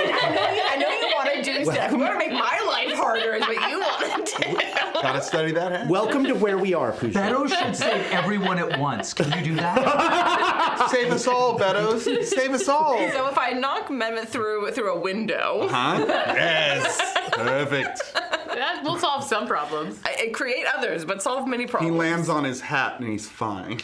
know you want to do stuff. You want to make my life harder is what you want to do. Gotta study that hand. Welcome to where we are, Pooja. Beto should save everyone at once. Can you do that? Save us all, Beddoes. Save us all. So if I knock Mehmet through a window, Huh? Yes. Perfect. That will solve some problems. I create others, but solve many He problems. lands on his hat and he's fine.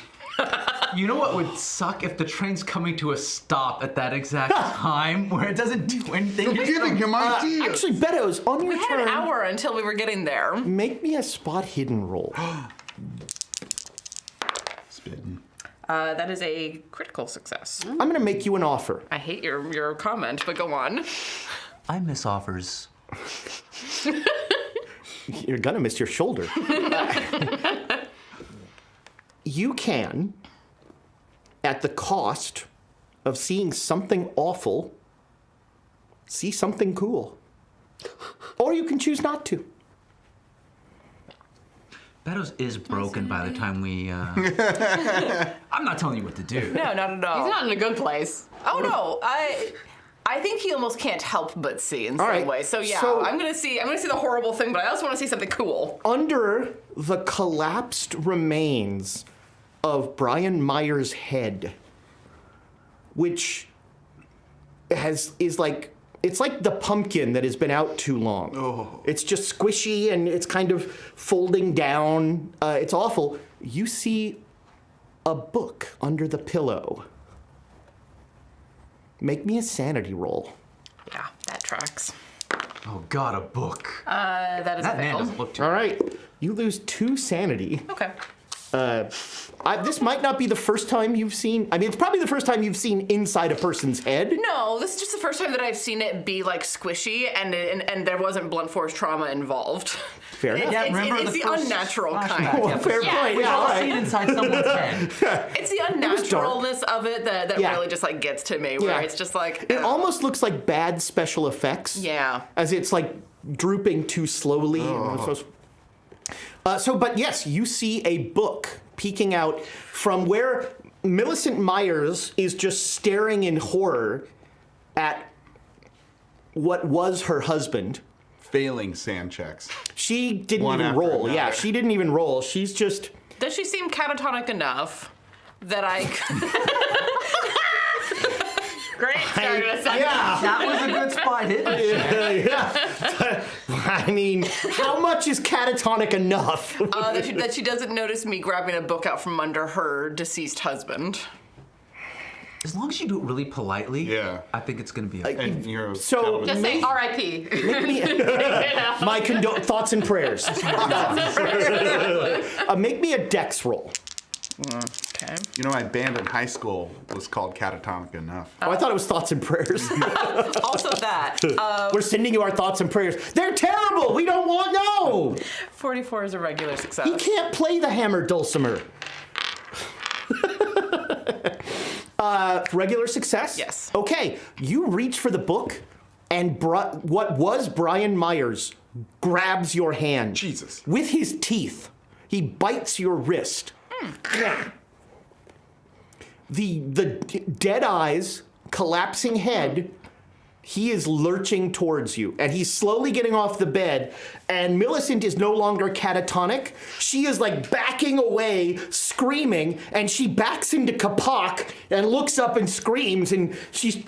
You know what would suck if the train's coming to a stop at that exact time where it doesn't do anything? I'm giving him ideas. Actually, Beddoes, on your We had turn, an hour until we were getting there. make me a spot hidden roll. Spitting. That is a critical success. I'm going to make you an offer. I hate your comment, but go on. I miss offers. You're going to miss your shoulder. You can, at the cost of seeing something awful, see something cool. Or you can choose not to. Betos is broken by the time we. I'm not telling you what to do. No, not at all. He's not in a good place. Oh no, I think he almost can't help but see in some right, way. So yeah, so- I'm gonna see the horrible thing, but I also want to see something cool. Under the collapsed remains of Brian Meyer's head, which is like, it's like the pumpkin that has been out too long. Oh. It's just squishy and it's kind of folding down. It's awful. You see a book under the pillow. Make me a sanity roll. Yeah, that tracks. Oh God, a book. That is That a man fail. doesn't look too. All right. You lose 2 sanity. Okay. This might not be the first time you've seen. I mean, it's probably the first time you've seen inside a person's head. No, this is just the first time that I've seen it be like squishy, and there wasn't blunt force trauma involved. Fair enough. Yeah, It's remember the first unnatural flashback kind. Well, fair episode? point. We've Yeah, all all right. seen inside someone's head. It's the was dark. unnaturalness of it that Yeah. really just like gets to me. Where Yeah. it's just like It almost looks like bad special effects. Yeah. As it's like drooping too slowly. But yes, you see a book peeking out from where Millicent Myers is just staring in horror at what was her husband. Failing sand checks. She didn't One even after roll. another. Yeah, she didn't even roll. She's just. Does she seem catatonic enough that I? Great start to a sentence. Yeah. That was a good spot hidden. Yeah. I mean, how much is catatonic enough? That she doesn't notice me grabbing a book out from under her deceased husband. As long as you do it really politely, Yeah. I think it's gonna be okay. And you're So- Just say R.I.P. My thoughts and prayers. Make me a dex roll. Okay. You know, my band in high school was called Catatonic Enough. Oh, I thought it was thoughts and prayers. Also that. We're sending you our thoughts and prayers. They're terrible. We don't want no. 44 is a regular success. He can't play the hammer dulcimer. Regular success? Yes. Okay, you reach for the book, and what was Brian Myers grabs your hand. Jesus. With his teeth. He bites your wrist. The dead eyes, collapsing head, he is lurching towards you, and he's slowly getting off the bed, and Millicent is no longer catatonic. She is like backing away, screaming, and she backs into Kapak and looks up and screams, and she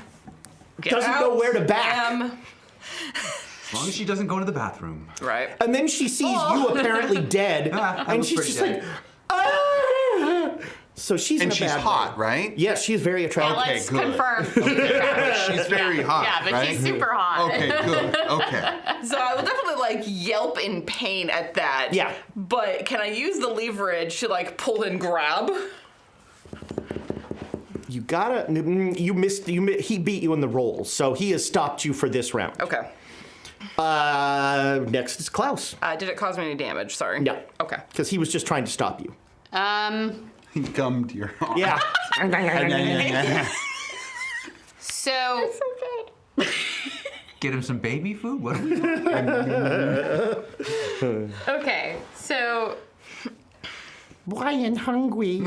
doesn't know where to back. As long as she doesn't go into the bathroom. Right. And then she sees you apparently dead, I and was she's pretty just dead. like, ah! So she's in And a she's bad hot, way. right? Yes, she's very attractive. Let's good. confirm. She's very hot, Yeah, but right? she's super hot. Okay, good. Okay. So I will definitely like yelp in pain at that. Yeah. But can I use the leverage to like pull and grab? You gotta. You missed. He beat you in the roll, so he has stopped you for this round. Okay. Next is Klaus. Did it cause me any damage? Sorry. No. Okay. Because he was just trying to stop you. He gummed your arm. Yeah. So, Get him some baby food? What are we doing? okay, so Brian hungry.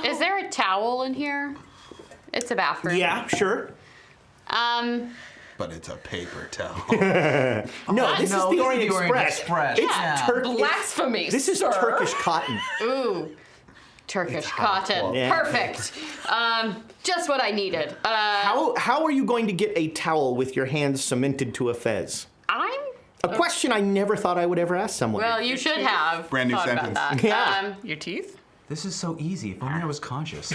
is there a towel in here? It's a bathroom. Yeah, sure. But it's a paper towel. No, this is the Orient Express. Express. It's Yeah. Blasphemy. This is sir. Turkish cotton. Ooh, Turkish cotton. Yeah. Perfect. Just what I needed. How are you going to get a towel with your hands cemented to a fez? A question I never thought I would ever ask someone. Well, you should have Brand new thought sentence. about that. Yeah. Your teeth? This is so easy. If only I was conscious.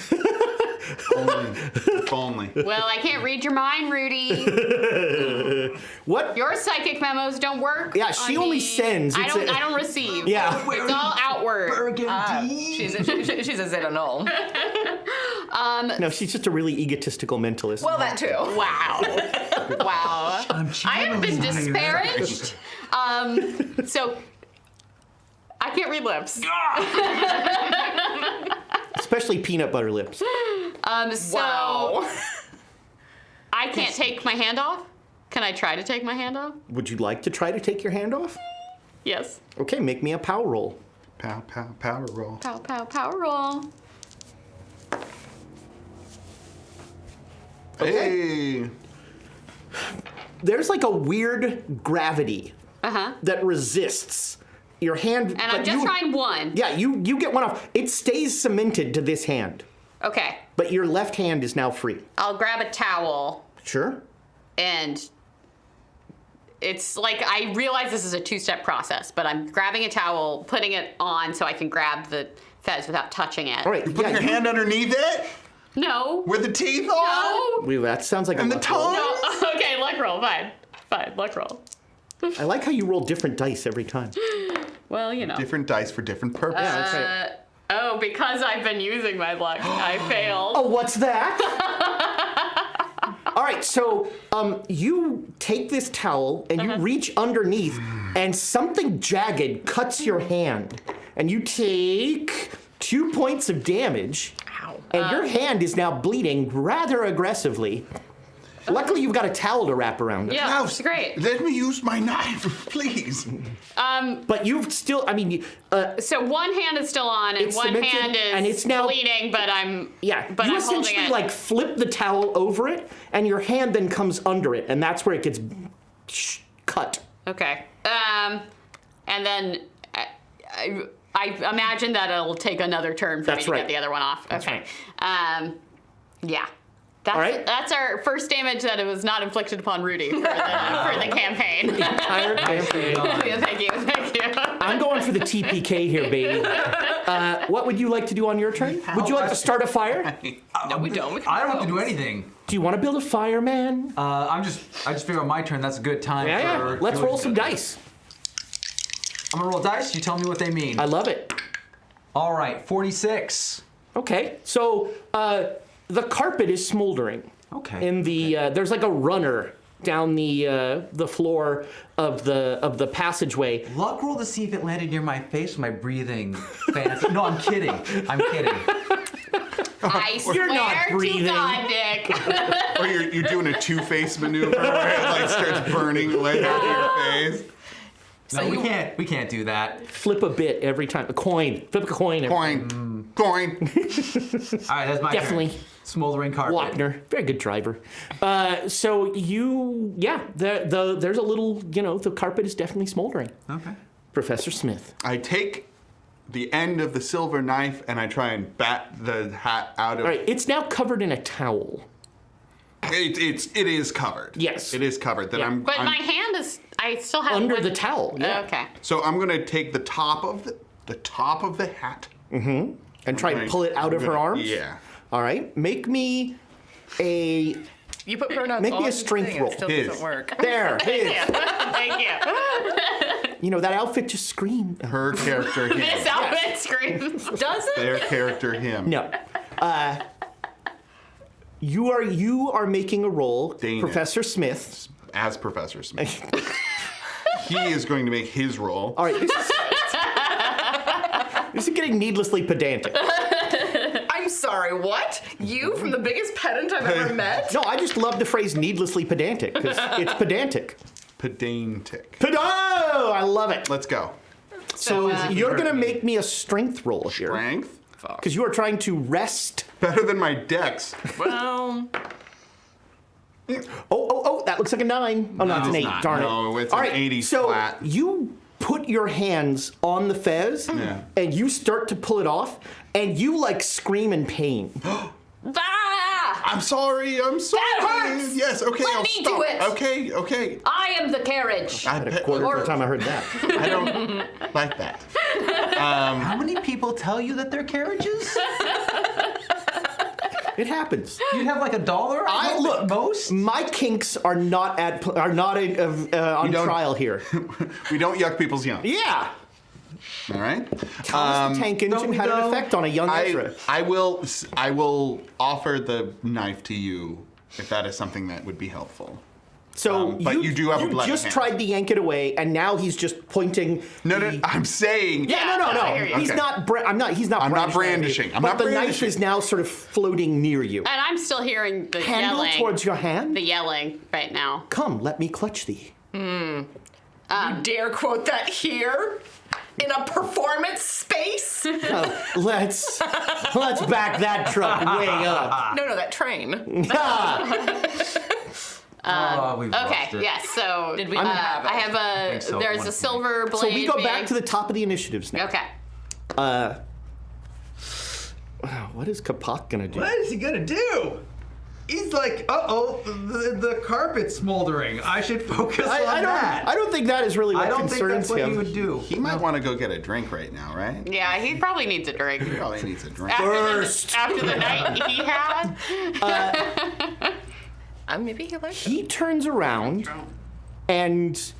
If only. Well, I can't read your mind, Rudy. What? Your psychic memos don't work. Yeah, she on only me. sends. I It's don't. a- I don't receive. Yeah. It's all outward. Burgundy. She's a Zetanol. No, she's just a really egotistical mentalist. Well, that too. Wow. Wow. I have been disparaged. So I can't read lips. Especially peanut butter lips. So Wow. I can't take my hand off. Can I try to take my hand off? Would you like to try to take your hand off? Yes. Okay, make me a power roll. Pow, pow, power roll. Pow, pow, power roll. Hey. There's like a weird gravity that resists your hand. And I'm just trying one. Yeah, you get one off. It stays cemented to this hand, Okay. but your left hand is now free. I'll grab a towel Sure. and it's like I realize this is a two-step process, but I'm grabbing a towel, putting it on so I can grab the fez without touching it. All right. You put your hand underneath it? No. With the teeth on? No. That sounds like And a the luck roll. tongue? No. Okay, luck roll. Fine. Fine, luck roll. I like how you roll different dice every time. Well, you know. Different dice for different purposes. Yeah, that's right. Oh, because I've been using my luck, I failed. Oh, what's that? All right, so you take this towel and you reach underneath, and something jagged cuts your hand, and you take 2 points of damage. Ow. And your hand is now bleeding rather aggressively. Luckily, you've got a towel to wrap around it. Yeah, Klaus, it's great. Let me use my knife, please. But you've still, I mean, So one hand is still on, and It's one cemented, hand is and it's now- bleeding, but I'm yeah, but you I'm holding essentially it. like flip the towel over it, and your hand then comes under it, and that's where it gets cut. Okay. And then I imagine that it'll take another turn for That's me to right. get the other one off. Okay. Yeah. That's, All right. that's our first damage that it was not inflicted upon Rudy for the campaign. Entire campaign. Yeah, thank you. I'm going for the TPK here, baby. What would you like to do on your turn? Would you like to start a fire? No, we don't. I don't have to do anything. Do you want to build a fire, man? I just figure on my turn. That's a good time. Yeah. for Let's doing roll some shit. dice. I'm gonna roll dice. You tell me what they mean. I love it. All right, 46. Okay, so the carpet is smoldering. Okay. In the there's like a runner down the floor of the passageway. Luck roll to see if it landed near my face with my breathing. Fancy. No, I'm kidding. I'm kidding. I swear not breathing. to God, Nick. Or you're doing a two-face maneuver where it like starts burning away out of your face. No, we can't do that. Flip a bit every time. A coin. Flip a coin. Coin. Coin. All right, that's my Definitely. turn. Smoldering carpet. Wapner, very good driver. So there's a little, the carpet is definitely smoldering. Okay. Professor Smith. I take the end of the silver knife and I try and bat the hat out of All right, it's now covered in a towel. It is covered. Yes. It is covered. Then Yeah. But my hand is. I still have Under one- the towel, yeah. Okay. So I'm gonna take the top of the hat. And try and pull it out of her arms? Yeah. All right, make me a... You put pronouns Make me on a the strength thing, roll. It still His. doesn't work. There, his. Thank you. That outfit just screamed. Her character him. This outfit screams. Does it? Their character him. No. You are making a roll, Dana. Professor Smith. As Professor Smith. He is going to make his roll. All right, this is getting needlessly pedantic. I'm sorry, what? You from the biggest pedant I've ever met? No, I just love the phrase needlessly pedantic, because it's pedantic. Pedantic. Oh, I love it. Let's go. So you're going to make me a strength roll here. Strength. Because you are trying to wrest. Better than my dex. Well, Oh, that looks like a 9. Oh, no, it's an 8. not. Darn it. No, it's All an right, 80 so flat. you put your hands on the fez, Yeah. and you start to pull it off, and you, scream in pain. Ah! I'm sorry. I'm sorry. That hurts. Yes. Okay. Let I'll me stop. do it. Okay. I am the carriage. A quarter of the time I heard that. I don't like that. How many people tell you that they're carriages? It happens. You'd have like $1? Look, at most. my kinks are not on don't- trial here. We don't yuck people's yum. Yeah. All right. Thomas the Tank Engine we had an go? effect on a young Ezra. I will offer the knife to you if that is something that would be helpful. So but you do have a you bloody just hand. tried to yank it away, and now he's just pointing. No, the- I'm saying. Yeah, I no. hear you. He's Okay. not. He's not. I'm not brandishing. brandishing. I'm but not the knife brandishing. is now sort of floating near you. And I'm still hearing the Handle yelling. towards your hand. The yelling right now. Come, let me clutch thee. you dare quote that here? In a performance space? Let's back that truck way up. No, that train. We've Okay, lost it. yes. So Did we have it? I have a. think so, There's one a silver blade. So we go back being- to the top of the initiatives now. Okay. What is Kapak gonna do? What is he gonna do? He's like, the carpet's smoldering. I should focus on that. I don't think that is really what I don't think concerns that's what him. he would do. He might want to go get a drink right now, right? Yeah, he probably needs a drink. He probably needs a drink. First. After the night he had. Maybe he likes it. He turns around and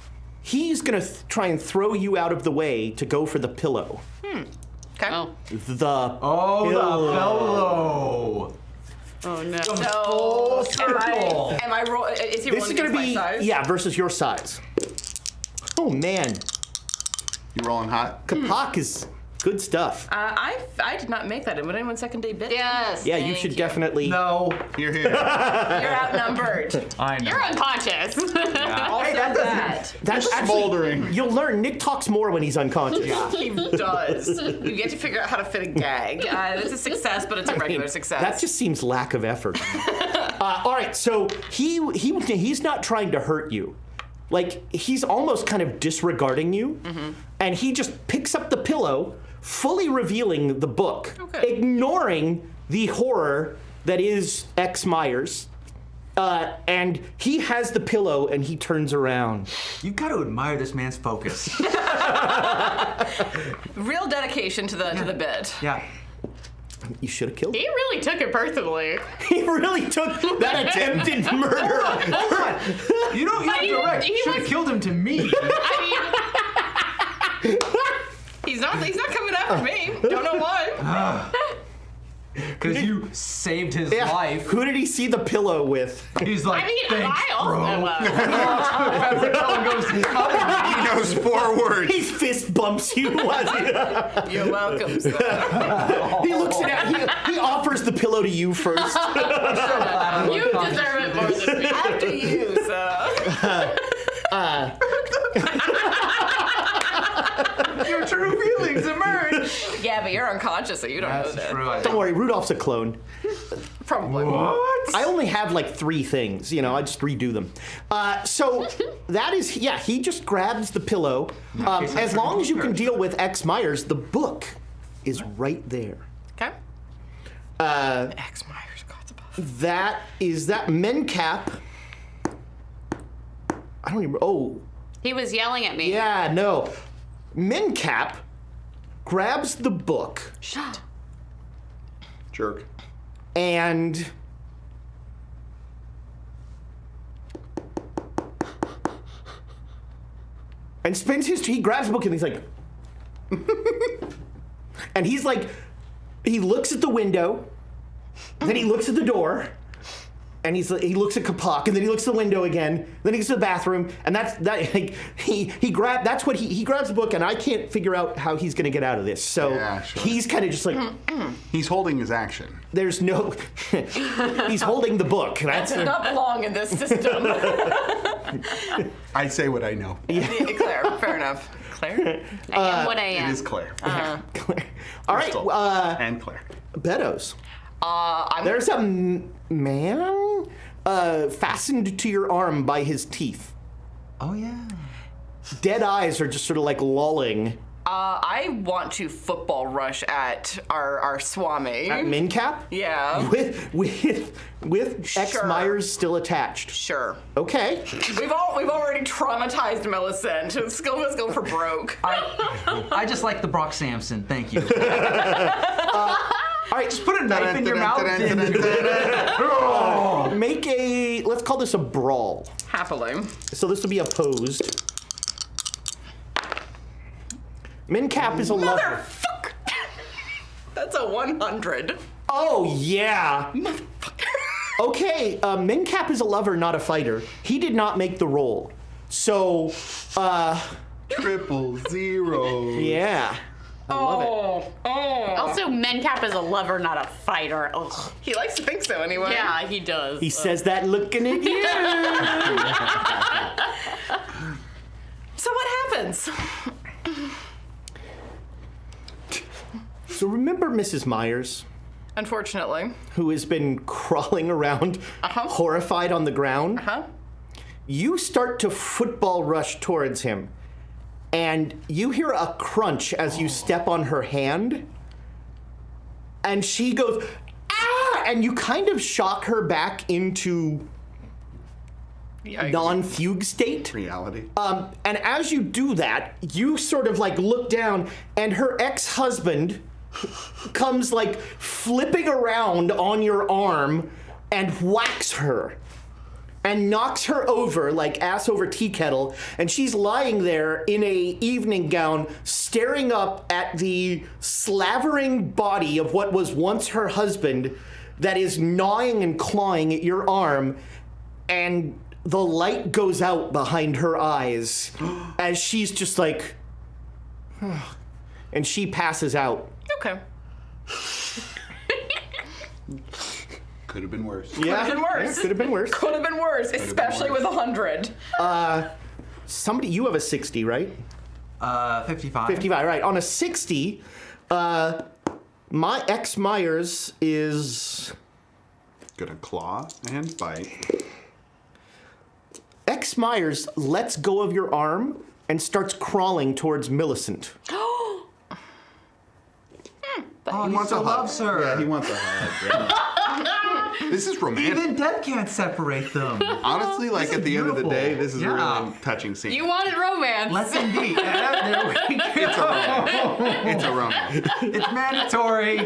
he's gonna try and throw you out of the way to go for the pillow. Okay. Oh. The Oh, pillow. the pillow. Oh no. Full circle. Am I roll? Is he This rolling is gonna against be my size? versus your size. Oh man, You rolling hot? Kapak is good stuff. I did not make that. Would anyone second day bid? Yes. Yeah, you thank should you. definitely. No, Here. You're outnumbered. I know. You're unconscious. Also that. That's actually Smoldering. You'll learn. Nick talks more when he's unconscious. He does. You get to figure out how to fit a gag. It's a success, but it's a regular success. That just seems lack of effort. All right, so he's not trying to hurt you. Like, he's almost kind of disregarding you. And he just picks up the pillow, fully revealing the book, Okay. ignoring the horror that is X Myers. And he has the pillow and he turns around. You've got to admire this man's focus. Real dedication to the bit. Yeah. You should have killed him. He really took it personally. He really took that attempted murder. You know, you're direct. he Should have was- killed him to me. I mean, He's not coming after me. Don't know why. Because you saved his Yeah. life. Who did he see the pillow with? He's like, I mean, thanks, I also. As the fellow goes, He knows 4 words. He fist bumps you. You're welcome, sir. He looks at he offers the pillow to you first. You deserve it more than me. After you, sir. your true feelings emerge. Yeah, but you're unconscious, so you don't know That's that. true. Don't worry, Rudolph's a clone. Probably. What? I only have like 3 things, I just redo them. So that is, he just grabs the pillow. As long as you can deal with X Myers, the book is right there. Okay. X Myers got the buff. That Mencap. I don't even, He was yelling at me. yeah, no. Mencap grabs the book Shut. Jerk. and spins he grabs the book and he's like and he's like he looks at the window, then he looks at the door, and he looks at Kapak, and then he looks at the window again, then he goes to the bathroom, and that's he grabs the book, and I can't figure out how he's gonna get out of this. So Yeah, sure. he's kind of just like He's holding his action. there's no he's holding the book. That's Does not belong in this system. I say what I know. Claire, fair enough. Claire? I am what I It am. is Claire. all right. Crystal and Claire. Beddoes. I'm There's a man fastened to your arm by his teeth. Oh, yeah. Dead eyes are just sort of like lolling. I want to football rush at our Swami. At Mincap? Yeah. With X Sure. Myers still attached. Sure. Okay. We've already traumatized Millicent. Let's go for broke. I just like the Brock Sampson. Thank you. All right, Just put a knife in your mouth. make let's call this a brawl. Happily. So this will be opposed. Mincap is a lover. Motherfucker! That's a 100. Oh, yeah. Okay, Mincap is a lover, not a fighter. He did not make the roll. So, 000. yeah. I love it. Oh. Also, Mencap is a lover, not a fighter. Ugh. He likes to think so anyway. Yeah, he does. He says that looking at you. So what happens? So remember Mrs. Myers, Unfortunately. who has been crawling around horrified on the ground? Huh? You start to football rush towards him, and you hear a crunch as you step on her hand, and she goes, ah! And you kind of shock her back into non-fugue state. Reality. And as you do that, you sort of like look down, and her ex-husband comes like flipping around on your arm and whacks her and knocks her over like ass over tea kettle, and she's lying there in a evening gown staring up at the slavering body of what was once her husband that is gnawing and clawing at your arm, and the light goes out behind her eyes as she's just like and she passes out. Okay. Could have been worse. Yeah, been worse. Could have been worse. Could have been worse, especially with 100. Somebody, you have a 60, right? 55. 55, right. On a 60, my X Myers is... Gonna claw and bite. X Myers lets go of your arm and starts crawling towards Millicent. Oh, He he wants so a hug. loves her. Yeah, he wants a hug. This is romantic. Even death can't separate them. Honestly, like This at is the end of the beautiful. day, this is a Yeah. really touching scene. You wanted romance. Let's indeed. There we go. It's a romance. It's mandatory.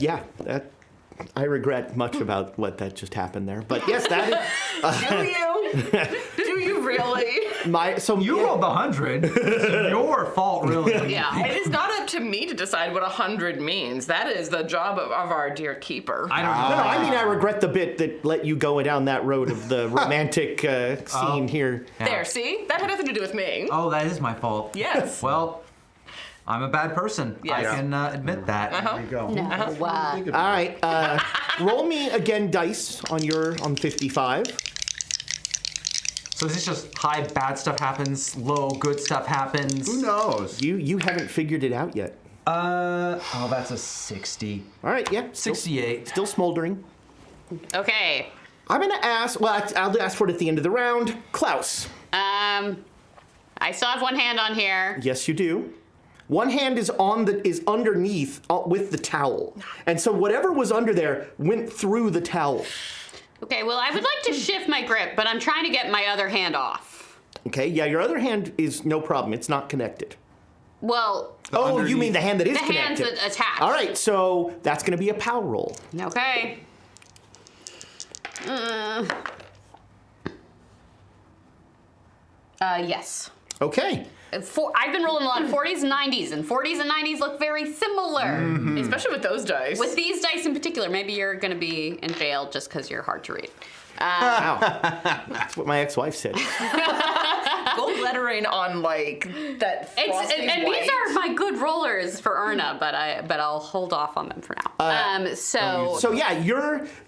Yeah, I regret much about what that just happened there. But yes, that Do you? Do you really? is You rolled the 100. It's your fault, really. Yeah. It is not up to me to decide what 100 means. That is the job of our dear keeper. I don't know. No, I mean, I regret the bit that let you go down that road of the romantic scene here. There, see? That had nothing to do with me. Oh, that is my fault. Yes. Well, I'm a bad person. Yes. I can admit that. There you go. All right, roll me again dice on 55. So is this just high bad stuff happens, low good stuff happens? Who knows? You haven't figured it out yet. Oh, that's a 60. All right, yeah, 68. still smoldering. Okay. I'm gonna ask. Well, I'll ask for it at the end of the round. Klaus. I still have one hand on here. Yes, you do. One hand is underneath with the towel, and so whatever was under there went through the towel. Okay, well, I would like to shift my grip, but I'm trying to get my other hand off. Okay, yeah, your other hand is no problem. It's not connected. Well, Oh, you underneath. mean the hand that is the hand's connected? attached. All right, so that's going to be a power roll. Okay. Yes. Okay. I've been rolling a lot of 40s and 90s, and 40s and 90s look very similar. Especially with those dice. With these dice in particular, maybe you're going to be in jail just because you're hard to read. Wow. That's what my ex-wife said. gold lettering on like that frosty And white. these are my good rollers for Erna, but I'll hold off on them for now. So yeah,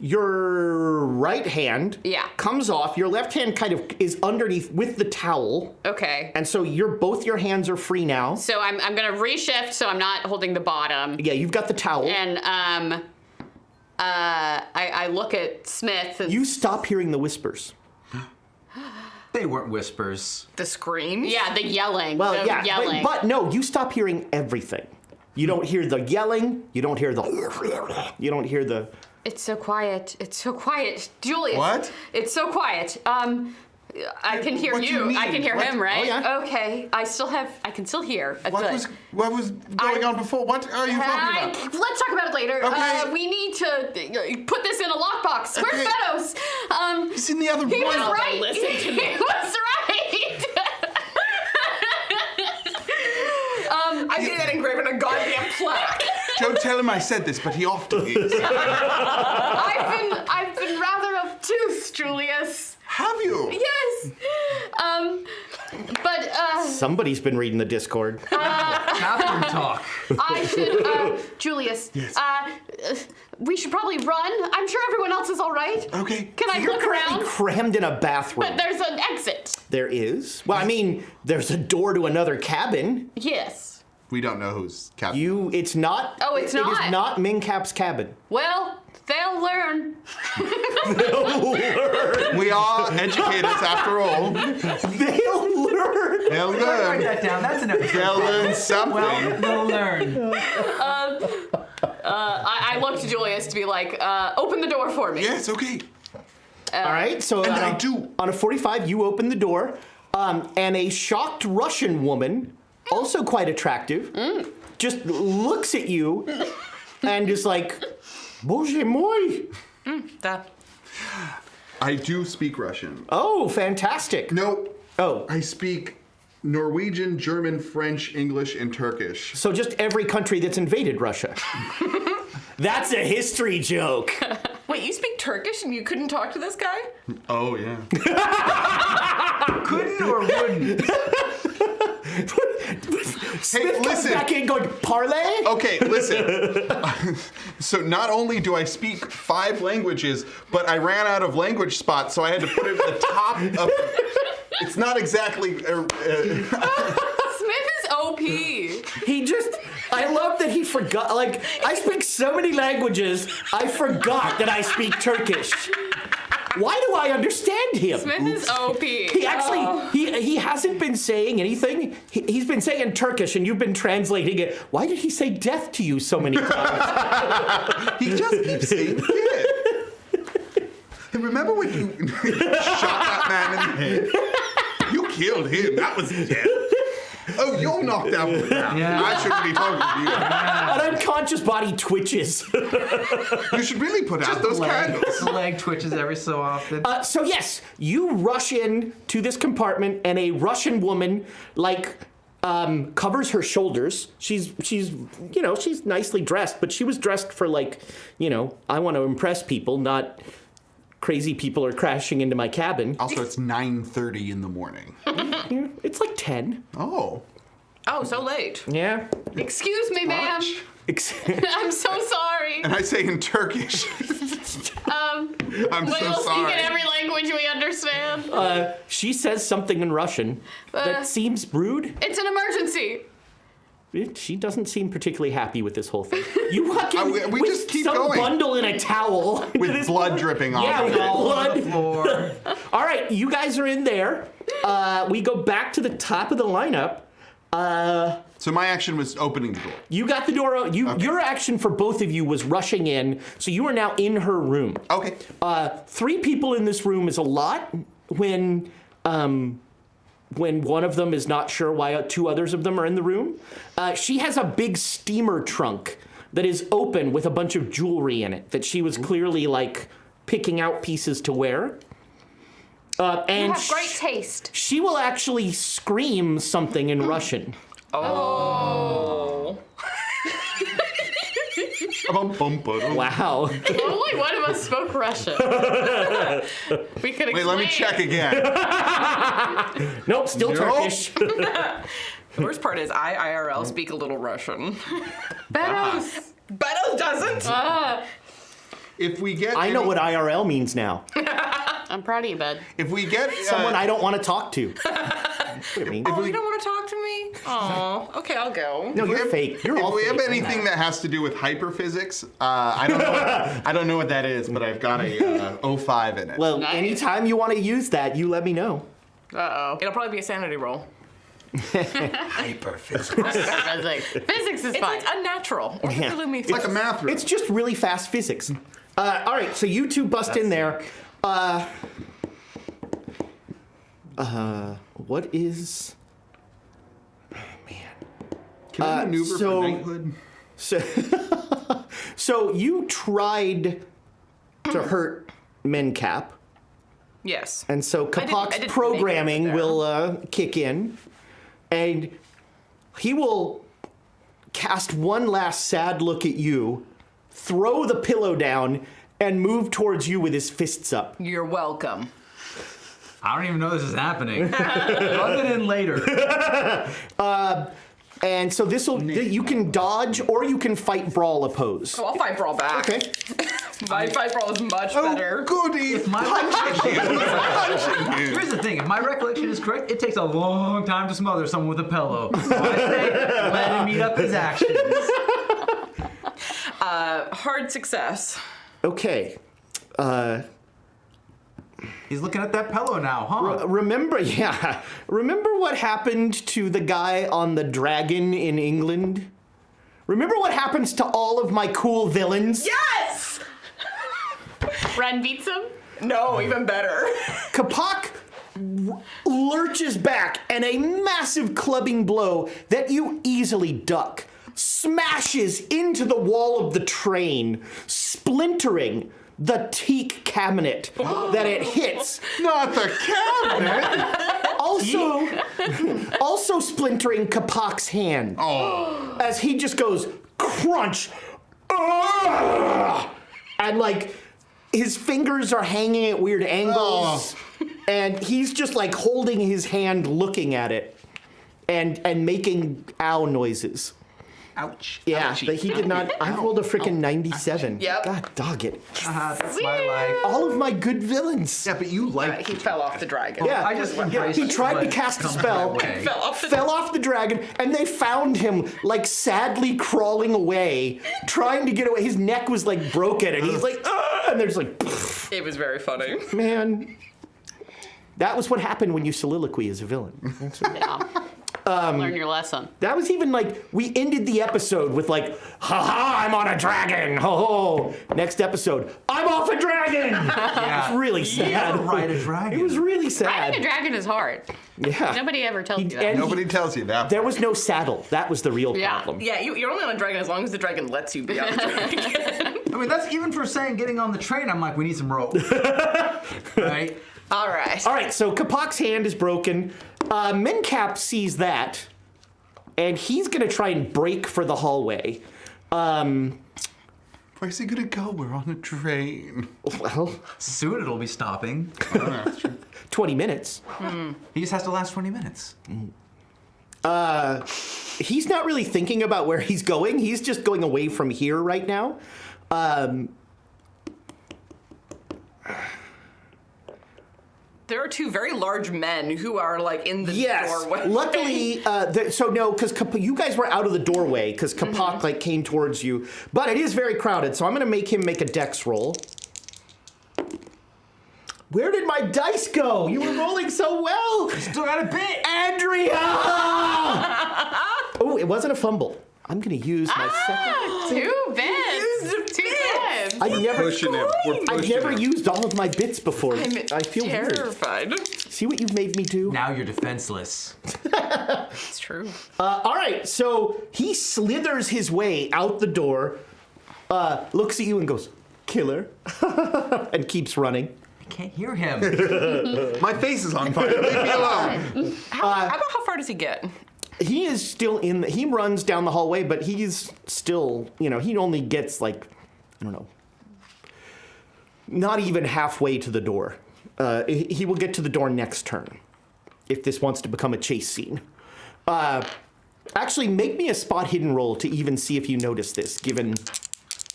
your right hand Yeah. comes off. Your left hand kind of is underneath with the towel, Okay. and so both your hands are free now. So I'm gonna reshift so I'm not holding the bottom. Yeah, you've got the towel. And I look at Smith and You stop hearing the whispers. They weren't whispers. the screams. yeah, the yelling. Well, the yeah, yelling. but no, you stop hearing everything. You don't hear the yelling. You don't hear the. You don't hear the. It's so quiet. It's so quiet. Julius. What? It's so quiet. I can hear What do you. you I can mean? hear What? him, right? Oh, yeah. Okay. I can still hear. What was going on before? What are you talking about? Let's talk about it later. Okay. We need to put this in a lockbox. Where's Okay. Meadows? He's in the other He room. was right. listen to He was right. I need that engraved in a goddamn plaque. Don't tell him I said this, but he often is. I've been rather obtuse, Julius. Have you? Yes. But Somebody's been reading the Discord. Bathroom talk. I should, Julius. Yes. We should probably run. I'm sure everyone else is all right. Okay. Can I You're look currently around? crammed in a bathroom. But there's an exit. There is. Well, I mean, there's a door to another cabin. Yes. We don't know who's Captain. It's not. Oh, it's It not? is not Mingcap's cabin. Well, they'll learn. We are educators after all. They'll learn. They'll Write learn. that down. That's an episode. They'll learn something. Well, they'll learn. I look to Julius to be like, open the door for me. Yes, okay. All right. So And I do. On a 45, you open the door, and a shocked Russian woman, also quite attractive, just looks at you, and is like, "Bože moi." I do speak Russian. Oh, fantastic. No, Oh, I speak Norwegian, German, French, English, and Turkish. so just every country that's invaded Russia. That's a history joke. Wait, you speak Turkish and you couldn't talk to this guy? Oh, yeah. Couldn't or wouldn't? Smith comes listen. back in going, parlay? Okay, listen. So not only do I speak 5 languages, but I ran out of language spots, so I had to put it at the top of... It's not exactly... Smith is OP. I love that he forgot. Like, I speak so many languages, I forgot that I speak Turkish. Why do I understand him? Smith is OP. He actually, he hasn't been saying anything. He's been saying in Turkish, and you've been translating it. Why did he say death to you so many times? He just keeps saying kid. Hey, remember when you shot that man in the head? You killed him. That was death. Oh, you're knocked out. Yeah. I shouldn't be talking to you. An unconscious body twitches. You should really put out those candles. The leg twitches every so often. So yes, you rush in to this compartment, and a Russian woman, covers her shoulders. She's nicely dressed, but she was dressed for I want to impress people, not crazy people are crashing into my cabin. Also, it's 9:30 in the morning. It's like 10. Oh. Oh, so late. Yeah. Excuse me, ma'am. Watch. I'm so sorry. And I say in Turkish. I'm We so will speak sorry. in every language we understand. She says something in Russian that seems rude. It's an emergency. She doesn't seem particularly happy with this whole thing. You walk in we with just keep some going. bundle in a towel. With blood dripping off Yeah, of with it. All on the blood. floor. All right, you guys are in there. We go back to the top of the lineup. So my action was opening the door. You got the door. Your action for both of you was rushing in, so you are now in her room. Okay. 3 people in this room is a lot when one of them is not sure why 2 others of them are in the room. She has a big steamer trunk that is open with a bunch of jewelry in it that she was clearly picking out pieces to wear. And You have great taste. she will actually scream something in Russian. Oh. Wow. Only one of us spoke Russian. We could explain. Wait, let me check again. Nope, still Nope. Turkish. The worst part is I IRL speak a little Russian. Betos. Beto doesn't. If we get I know what IRL means now. I'm proud of you, bud. If we get Someone I don't want to talk to. What do you mean? Oh, you don't want to talk to me? Oh, okay, I'll go. No, you're fake. You're if all we fake. have anything that has to do with hyperphysics, I don't know what that is, but I've got a 05 in it. Well, Nice. anytime you want to use that, you let me know. Uh-oh. It'll probably be a sanity roll. Hyperphysics. Physics is It's fine. like unnatural. Or Yeah. Cthulhu meets it's like a math room. It's just really fast physics. All right, so you 2 bust in there. What is... Oh, man. Can I maneuver so- for knighthood? So you tried to hurt Mencap, Yes. and so I Kapok's didn't programming make it there. will kick in, and he will cast one last sad look at you, throw the pillow down, and move towards you with his fists up. You're welcome. I don't even know this is happening. Plug it in later. And so you can dodge or you can fight brawl oppose. Oh, I'll fight brawl back. Okay. My fight brawl is much Oh, better. goody! If my Punching him! Punching him! Here's the thing, if my recollection is correct, it takes a long time to smother someone with a pillow. So I say, let him meet up his actions. Hard success. Okay. He's looking at that pillow now, huh? Remember what happened to the guy on the dragon in England? Remember what happens to all of my cool villains? Yes! Ren beats him. No, even better. Kapok lurches back, and a massive clubbing blow that you easily duck smashes into the wall of the train, splintering the teak cabinet that it hits. Not the cabinet! Also splintering Kapok's hand. Oh. As he just goes crunch. "Ugh!" And his fingers are hanging at weird angles. And he's just holding his hand looking at it and making ow noises. Ouch. Yeah, Ouchie. but he did not. I rolled a freaking 97. Yep. God dog it. That's my life. All of my good villains. Yeah, but you like He fell off the dragon. Yeah, I just yeah, embrace he tried to what cast a comes spell, my way. Fell off the dragon, and they found him sadly crawling away, trying to get away. His neck was broken, and he's "Ugh!" and there's pfft. It was very funny. Man, that was what happened when you soliloquy as a villain. Yeah. Learn your lesson. That was even like, we ended the episode with like, ha, I'm on a dragon, ho ho. Next episode, I'm off a dragon. Yeah. It was really sad. Ride a dragon. It was really sad. Riding a dragon is hard. Yeah. Nobody ever tells you that. and Nobody tells you that. There was no saddle. That was the real Yeah. problem. Yeah, you're only on a dragon as long as the dragon lets you be on a dragon. I mean, that's even for saying getting on the train. I'm like, we need some rope. Right? All right. All right, so Kapok's hand is broken. Mincap sees that, and he's going to try and break for the hallway. Where's he gonna go? We're on a train. Well, Soon it'll be stopping. 20 minutes. He just has to last 20 minutes. He's not really thinking about where he's going. He's just going away from here right now. There are two very large men who are like in the doorway. Luckily, because you guys were out of the doorway because Kapok like came towards you, but it is very crowded. So I'm gonna make him make a dex roll. Where did my dice go? You were rolling so well, Still got a bit. Andrea. Oh, it wasn't a fumble. I'm gonna use my second. 2 bits. 2 bits. I never, Pushing him. We're I've pushing never him. used all of my bits before. I feel weird. terrified. See what you've made me do? Now you're defenseless. It's true. All right, so he slithers his way out the door, looks at you and goes, "Killer," and keeps running. I can't hear him. My face is on fire. Leave me alone. How about how far does he get? He is still he runs down the hallway, but he's still, he only gets like, I don't know, not even halfway to the door. He will get to the door next turn, if this wants to become a chase scene. Actually, make me a spot hidden roll to even see if you notice this, given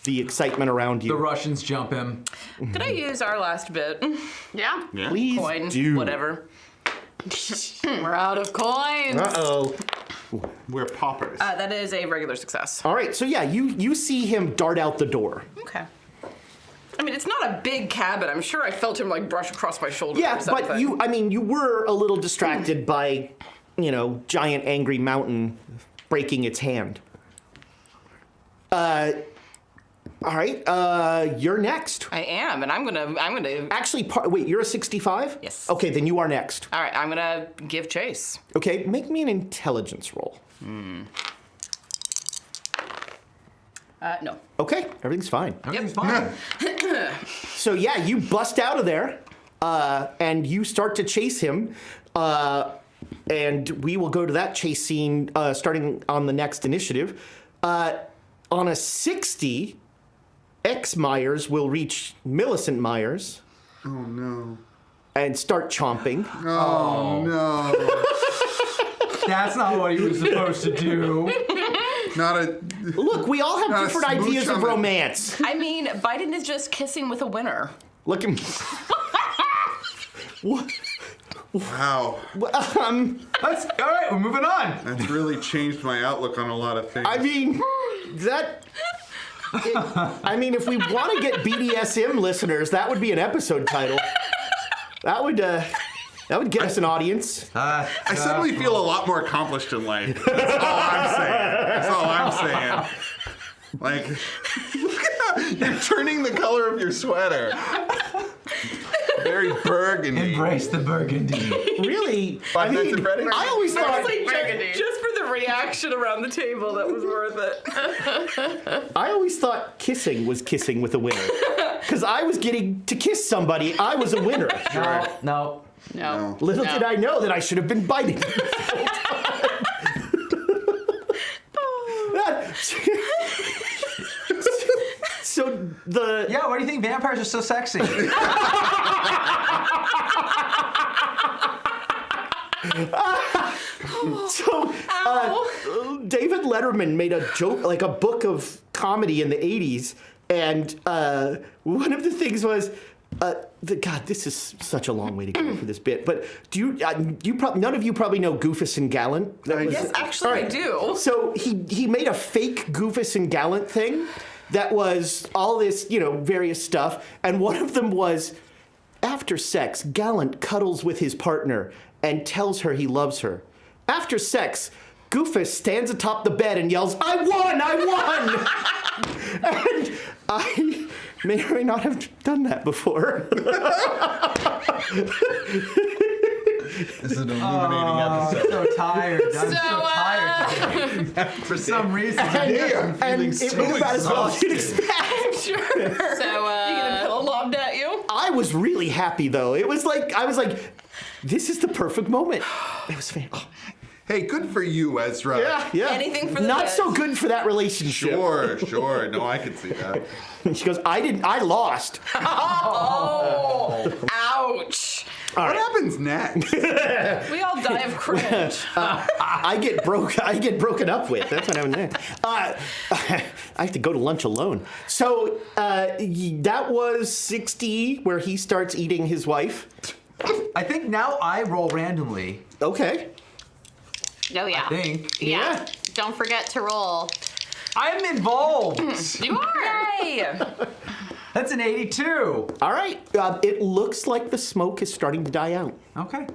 the excitement around you. The Russians jump him. Could I use our last bit? Yeah. Yeah. Please Coin, do. whatever. We're out of coins. Uh-oh. We're paupers. That is a regular success. All right, so yeah, you see him dart out the door. Okay. I mean, it's not a big cabin. I'm sure I felt him like brush across my shoulder. Yeah, or something. but you were a little distracted by, giant angry mountain breaking its hand. All right, you're next. I am, and I'm gonna. Actually, wait, you're a 65? Yes. Okay, then you are next. All right, I'm gonna give chase. Okay, make me an intelligence roll. No. Okay, everything's fine. Everything's fine. So yeah, you bust out of there, and you start to chase him, and we will go to that chase scene starting on the next initiative. On a 60, X Myers will reach Millicent Myers Oh no. and start chomping. Oh no. That's not what he was supposed to do. Not a. Look, we all have Not a different smooch ideas of on the- romance. I mean, Biden is just kissing with a winner. Look at me. What? Wow. All right, we're moving on. That's really changed my outlook on a lot of things. I mean, if we want to get BDSM listeners, that would be an episode title. That would get us an audience. I suddenly feel a lot more accomplished in life. That's all I'm saying. Like, look at how you're turning the color of your sweater. Very burgundy. Embrace the burgundy. Really? Five Nights at Freddy's? I always thought Just for the reaction around the table, that was worth it. kissing was kissing with a winner. Because I was getting to kiss somebody, I was a winner. No. No. Little No. did I know that I should have been biting. So the Yeah, why do you think vampires are so sexy? David Letterman made a joke, like a book of comedy in the 80s, and one of the things was, God, this is such a long way to go for this bit, but do none of you probably know Goofus and Gallant? Yes, actually, I do. So he made a fake Goofus and Gallant thing, that was all this, various stuff. And one of them was, after sex, Gallant cuddles with his partner and tells her he loves her. After sex, Goofus stands atop the bed and yells, "I won! I won!" And I may or may not have done that before. This is an illuminating episode. I'm so tired. I'm so tired today. For some reason. Hey, I'm feeling it so went about as well as you'd exhausted. expect. Sure. So, You get a pillow lobbed at you? I was really happy though. It was like, I was like, this is the perfect moment. It was fantastic. Hey, good for you, Ezra. Yeah. Anything for the Not best. so good for that relationship. Sure. No, I can see that. She goes, I lost. Oh, ouch. What happens next? We all die of cringe. I get broken up with. That's what I'm there. I have to go to lunch alone. So that was 60, where he starts eating his wife. I think now I roll randomly. Okay. oh yeah. I think. Yeah. Don't forget to roll. I'm involved. You are. Hey. That's an 82. All right. It looks like the smoke is starting to die out. Okay.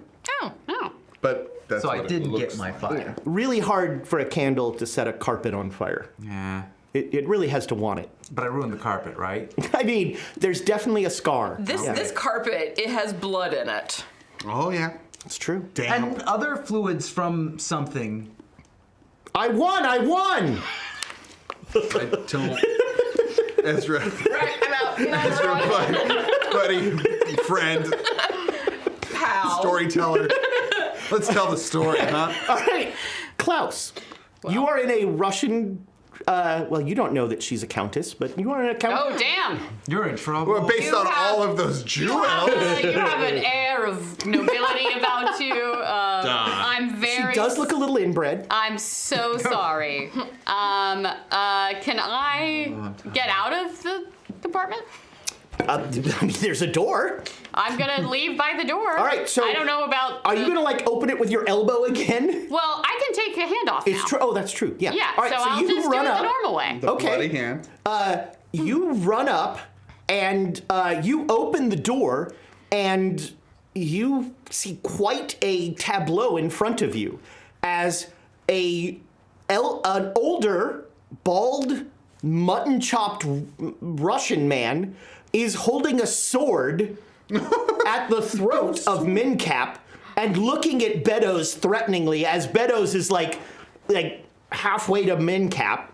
Oh. Oh. But that's So what I it didn't looks get my like. fire. Really hard for a candle to set a carpet on fire. Yeah. It really has to want it. But I ruined the carpet, right? I mean, there's definitely a scar. This carpet, it has blood in it. Oh, yeah. It's true. Damn. And other fluids from something. I won! I don't. Ezra. Right, I'm out. Ezra, buddy, friend, Pal. storyteller. Let's tell the story, huh? All right, Klaus, you are in a Russian. Well, you don't know that she's a countess, but you are an countess. Oh damn. You're in trouble. Well, based You on have- all of those jewels. You have an air of nobility about you. I'm very. She does look a little inbred. I'm so sorry. Can I get out of the department? I mean, there's a door. I'm gonna leave by the door. All right, so I don't know about. Are you gonna like open it with your elbow again? Well, I can take a handoff It's now. true. Oh, that's true. Yeah. Yeah. All right, so I'll you just do it run the up. normal way. The Okay. bloody hand. You run up and you open the door and you see quite a tableau in front of you as an older, bald, mutton-chopped Russian man is holding a sword at the throat of Mincap and looking at Beddoes threateningly as Beddoes is like halfway to Mincap,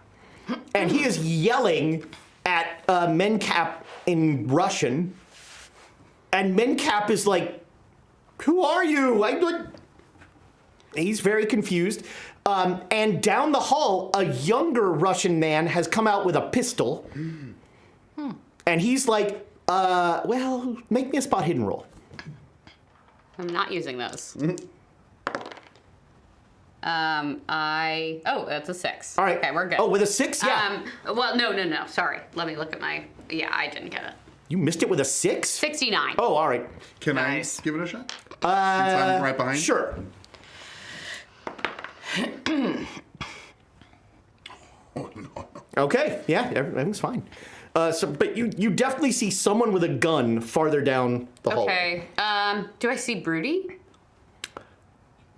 and he is yelling at Mincap in Russian, and Mincap is like, "Who are you?" He's very confused. And down the hall, a younger Russian man has come out with a pistol. And he's like, well, make me a spot hidden roll. I'm not using those. Oh, that's a 6. All right. Okay, we're good. Oh, with a 6? Yeah. Well, no. Sorry. Let me look at my. Yeah, I didn't get it. You missed it with a 6? 69. Oh, all right. Can Nice. I give it a shot? Since I'm right behind you? Sure. Oh, no. Okay. Yeah, everything's fine. But you definitely see someone with a gun farther down the hall. Okay. Do I see Broody?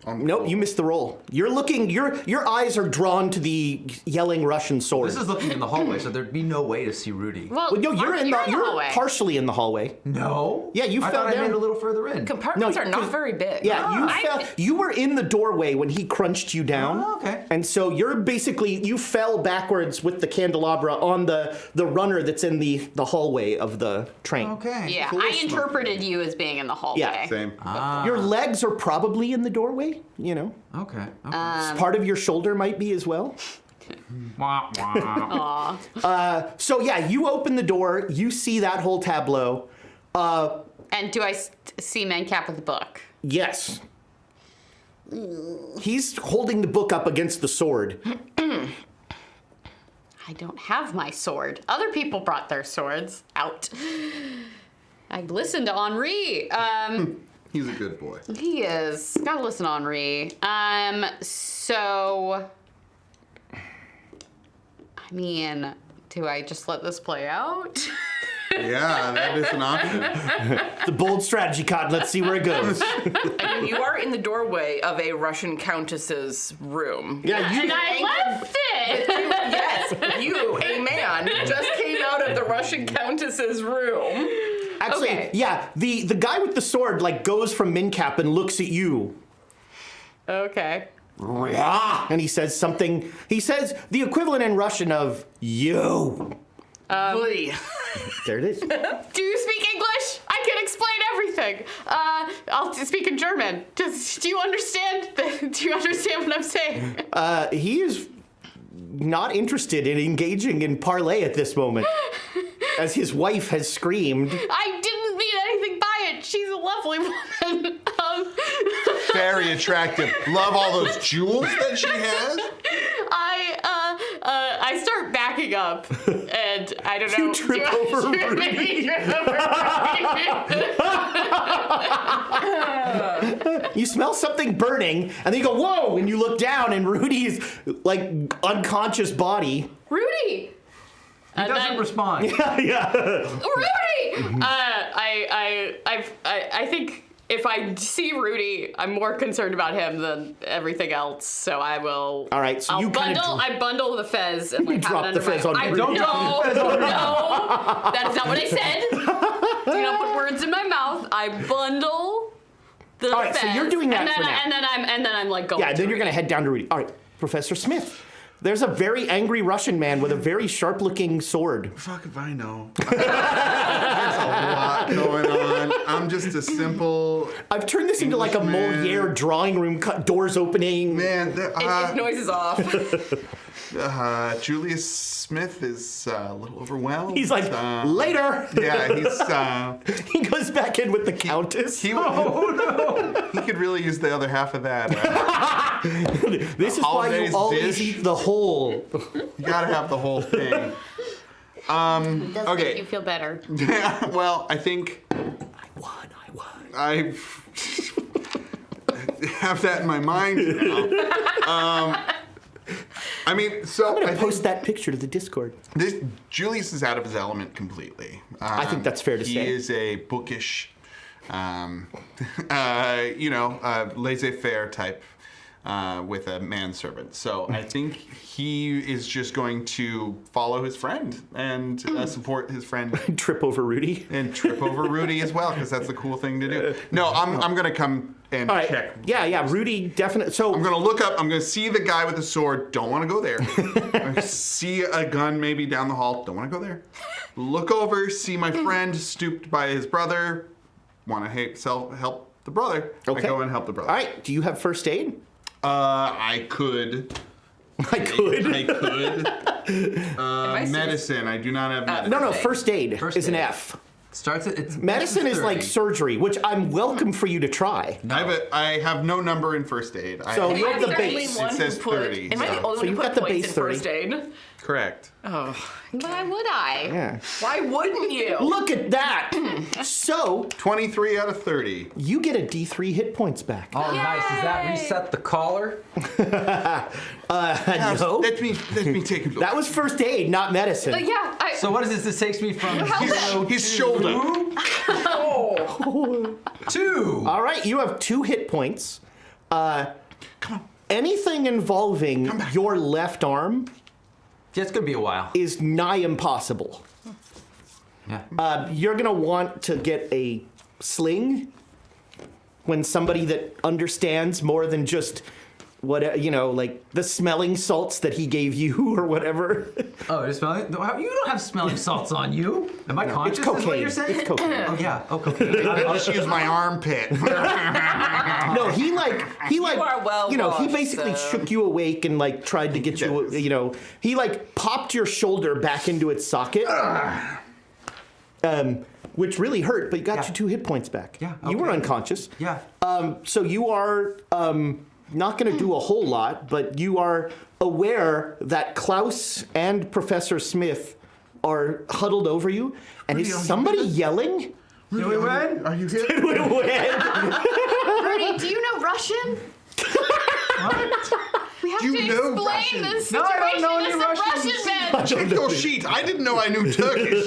Nope, you missed the roll. You're looking. Your eyes are drawn to the yelling Russian sword. This is looking in the hallway, so there'd be no way to see Rudy. Well, Well, no, you're in the hallway. partially in the hallway. No. Yeah, you I fell thought I down. made it a little further in. Compartments No, are not very big. Yeah, you I- fell. You were in the doorway when he crunched you down. Oh, okay. And so you fell backwards with the candelabra on the runner that's in the hallway of the train. Okay. Yeah, Cool I smoke. interpreted you as being in the hallway. Yeah, Same. Your legs are probably in the doorway. Okay. Part of your shoulder might be as well. Wah, wah. So yeah, you open the door. You see that whole tableau. And do I see Mencap with the book? Yes. He's holding the book up against the sword. I don't have my sword. Other people brought their swords out. I listened to Henri. He's a good boy. He is. Gotta listen to Henri. So, I mean, Do I just let this play out? Yeah, that is an option. It's a bold strategy, Cotton. Let's see where it goes. And you are in the doorway of a Russian countess's room. Yeah, And I left it! Yes, you, a man, just came out of the Russian countess's room. actually, Okay. yeah. The guy with the sword like goes from Mincap and looks at you. Okay. And he says something. He says the equivalent in Russian of you. Oy. There it is. Do you speak English? I can explain everything. I'll speak in German. Do you understand? Do you understand what I'm saying? He is not interested in engaging in parley at this moment, as his wife has screamed. I didn't mean anything by it. She's a lovely woman. Very attractive. Love all those jewels that she has. I start backing up, and I don't know. You trip over Rudy. You smell something burning, and then you go, whoa, and you look down, and Rudy's like unconscious body. Rudy. He doesn't respond. Yeah. Rudy. I think if I see Rudy, I'm more concerned about him than everything else. So I will. All right, so I'll you kinda bundle. I bundle the fez and like drop have the it under fez my. on I Rudy. don't. Drop the fez on Rudy. No, that is not what I said. Do not put words in my mouth. I bundle the All right, so fez. you're doing that and then for now. And then I'm like going. Yeah, and then to you're going to head down to Rudy. All right, Professor Smith. There's a very angry Russian man with a very sharp-looking sword. Fuck if I know. There's a lot going on. I'm just a simple I've turned this into like a Englishman. Moliere drawing room, doors opening. man. His noise is off. Julius Smith is a little overwhelmed. He's like, later. Yeah, he's He goes back in with the Countess. he could really use the other half of that. This is why you Hollandaise always dish. eat the whole. You gotta have the whole thing. It does Okay. make you feel better. Well, I think I won. I have that in my mind now. I mean, so I'm I going to think post that picture to the Discord. this Julius is out of his element completely. I think that's fair to say. He is a bookish, laissez-faire type with a manservant. So I think he is just going to follow his friend and support his friend. Trip over Rudy. And trip over Rudy as well, because that's the cool thing to do. No, I'm gonna come and All right. check. Yeah. Rudy definitely. So I'm gonna look up. I'm gonna see the guy with the sword. Don't want to go there. I see a gun maybe down the hall. Don't want to go there. Look over. See my friend stooped by his brother. Want to help the brother. Okay. I go and help the brother. all right. Do you have first aid? I could. I could. Medicine. I do not have medicine. No. First aid First is an aid. F. Starts at it's Medicine is like 30. surgery, which I'm welcome for you to try. I have no number in first aid. So I you have the Am I the only base. one It says who put- 30, Am I the so- only So one you've who got put the points base in first 30. aid? Correct. Why would I? Yeah. Why wouldn't you? Look at that. So 23 out of 30. you get a D3 hit points back. Oh, nice. Does that reset the collar? No. Let me take a look. That was first aid, not medicine. Yeah. So what is this? This takes me from his shoulder. 2. All right, you have 2 hit points. Come on. Anything involving your left arm Yeah, it's gonna be a while. is nigh impossible. Yeah. You're gonna want to get a sling when somebody that understands more than just what like the smelling salts that he gave you or whatever. Oh, you're smelling? You don't have smelling salts on you. Am I conscious? It's Is what cocaine. you're saying? It's cocaine. Oh yeah. Oh, cocaine. I'll just use my armpit. No, he are well he washed, basically so- shook you awake and like tried to get you, he like popped your shoulder back into its socket. Which really hurt, but you got Yeah. you 2 hit points back. Yeah, You were okay. unconscious. Yeah. So you are not going to do a whole lot, but you are aware that Klaus and Professor Smith are huddled over you, and Rudy, is are you somebody good? yelling? Did we win? Are you here? Rudy, do you know Russian? We have You to know explain Russian. this No, situation. I don't know any It's a Russians. Russian man. Check your sheet. I didn't know I knew Turkish.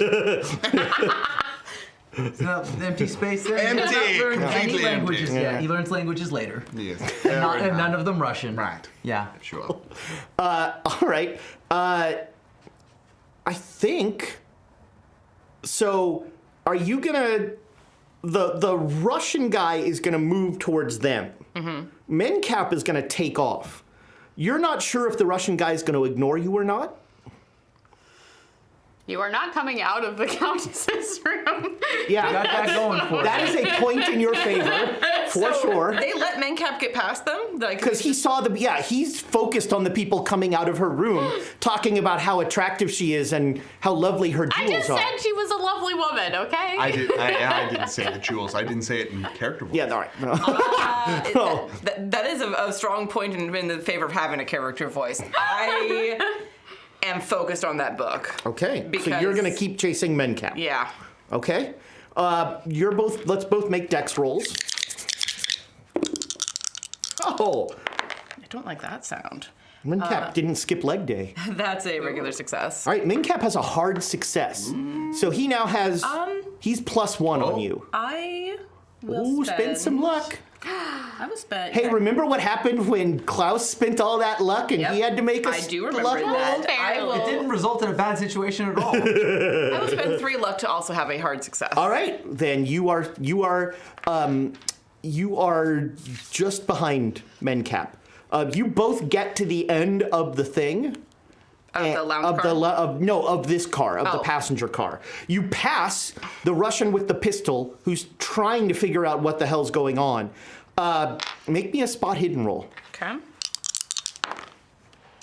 It's not empty space there. Empty, He hasn't learned any completely empty. languages Yeah. yet. He learns languages later. Yes. And none of them Russian. Right. Yeah. Sure. All right. I think. So, are you gonna? The Russian guy is gonna move towards them. Mencap is gonna take off. You're not sure if the Russian guy is gonna ignore you or not. You are not coming out of the Countess's room. Yeah, Got that going for that you. is a point in your favor for So sure. They let Mencap get past them? Because he saw he's focused on the people coming out of her room, talking about how attractive she is and how lovely her I jewels just are. said she was a lovely woman, okay? I didn't say the jewels. I didn't say it in character voice. Yeah, all right. No. That is a strong point in the favor of having a character voice. I am focused on that book. Okay, so Because- you're gonna keep chasing Mencap. Yeah. Okay. Let's both make dex rolls. Oh, I don't like that sound. Mencap didn't skip leg day. That's a regular success. All right, Mencap has a hard success. So he now has, he's +1 on you. I will Ooh, spend some luck. I will spend. Hey, remember what happened when Klaus spent all that luck and he had to make us I do remember luck roll? that. Fair. I will, It didn't result in a bad situation at all. I will spend 3 luck to also have a hard success. All right, then you are just behind Mencap. You both get to the end of the thing. Of the lounge car? Of this car, of the Oh. passenger car. You pass the Russian with the pistol who's trying to figure out what the hell's going on. Make me a spot hidden roll. Okay.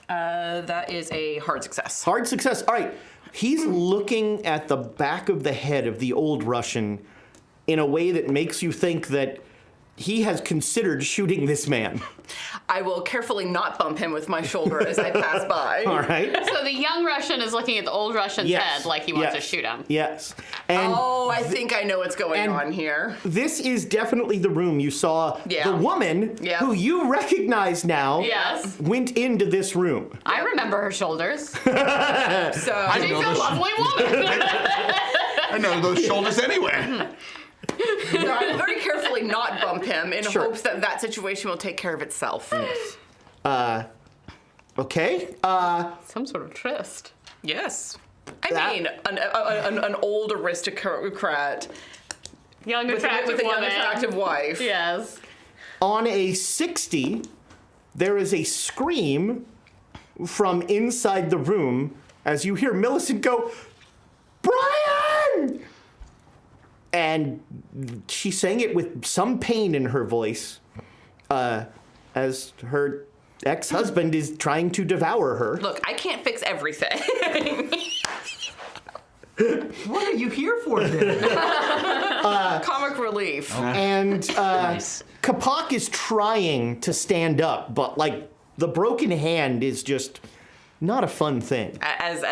That is a hard success. Hard success. All right. He's looking at the back of the head of the old Russian in a way that makes you think that he has considered shooting this man. I will carefully not bump him with my shoulder as I pass by. All right. So the young Russian is looking at the old Russian's Yes. head like he wants to Yes. shoot him. Yes. And Oh, I think I know what's going and- on here. this is definitely the room you saw. Yeah. The woman Yeah. who you recognize now Yes. went into this room. I remember her shoulders. So She's a lovely woman. I know those shoulders anywhere. so I will very carefully not bump him in Sure. hopes that that situation will take care of itself. Okay. Some sort of tryst. Yes. I That- mean, an old aristocrat Young with attractive a young woman. attractive wife. Yes. On a 60, there is a scream from inside the room as you hear Millicent go, "Brian!" And she's saying it with some pain in her voice as her ex-husband is trying to devour her. Look, I can't fix everything. What are you here for then? Comic relief. And Nice. Kapak is trying to stand up, but like the broken hand is just not a fun thing. As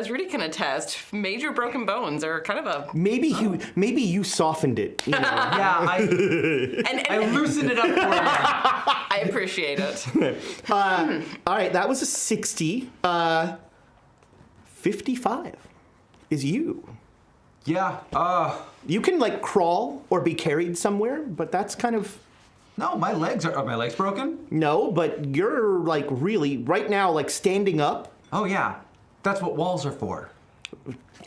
Rudy can attest, major broken bones are kind of a Maybe you softened it. You know? Yeah, I and loosened it up for you. I appreciate it. All right, that was a 60. 55 is you. Yeah, You can like crawl or be carried somewhere, but that's kind of no, my legs are my legs broken? no. But you're like really right now, like standing up. Oh yeah. That's what walls are for.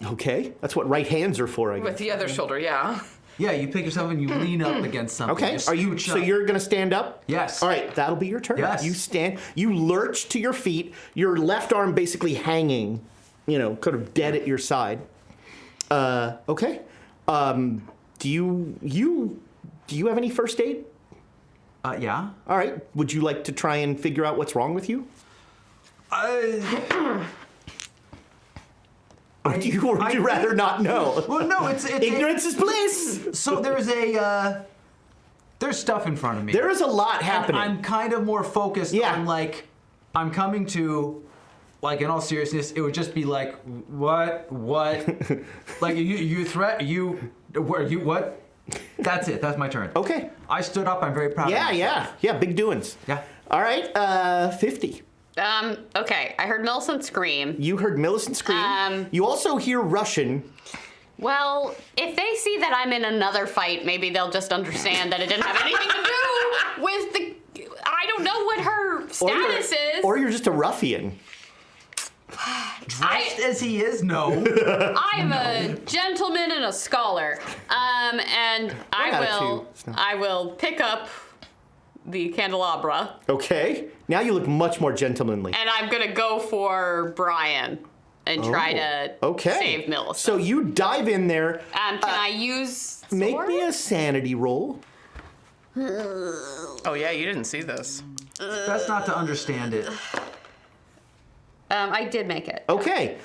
Okay, that's what right hands are for, I guess. With the other shoulder, yeah. Yeah, you pick yourself and you lean up against something. Okay, are you? scooch So up. you're gonna stand up? Yes. All right, that'll be your turn. Yes. You stand. You lurch to your feet. Your left arm basically hanging, kind of dead at your side. Okay. Do you have any first aid? Yeah. All right. Would you like to try and figure out what's wrong with you? Or would you rather not know? Well, no, it's Ignorance is bliss. So there's stuff in front of me. There is a lot happening. I'm kind of more focused Yeah. on I'm coming to, in all seriousness, it would just be like, what, like you what? That's it. That's my turn. Okay. I stood up. I'm very proud. Yeah, of myself. yeah, big doings. Yeah. All right, 50. Okay, I heard Millicent scream. You heard Millicent scream. You also hear Russian. Well, if they see that I'm in another fight, maybe they'll just understand that it didn't have anything to do with the... I don't know what her status is. Or you're just a ruffian. Dressed as he is, no. I'm a gentleman and a scholar. And I will pick up the candelabra. Okay. Now you look much more gentlemanly. And I'm gonna go for Brian and try to save Millicent. So you dive in there. Can I use sword? Make me a sanity roll. Oh yeah, you didn't see this. Best not to understand it. I did make it. Okay.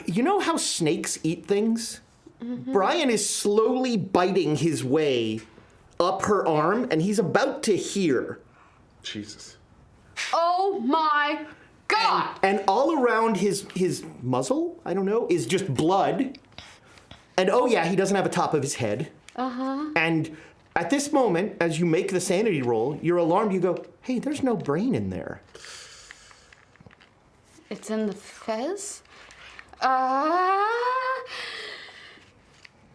You know how snakes eat things? Brian is slowly biting his way up her arm, and he's about to hear. Jesus. Oh my God! And all around his muzzle, I don't know, is just blood. And oh yeah, he doesn't have a top of his head. And at this moment, as you make the sanity roll, you're alarmed. You go, hey, there's no brain in there. It's in the fez?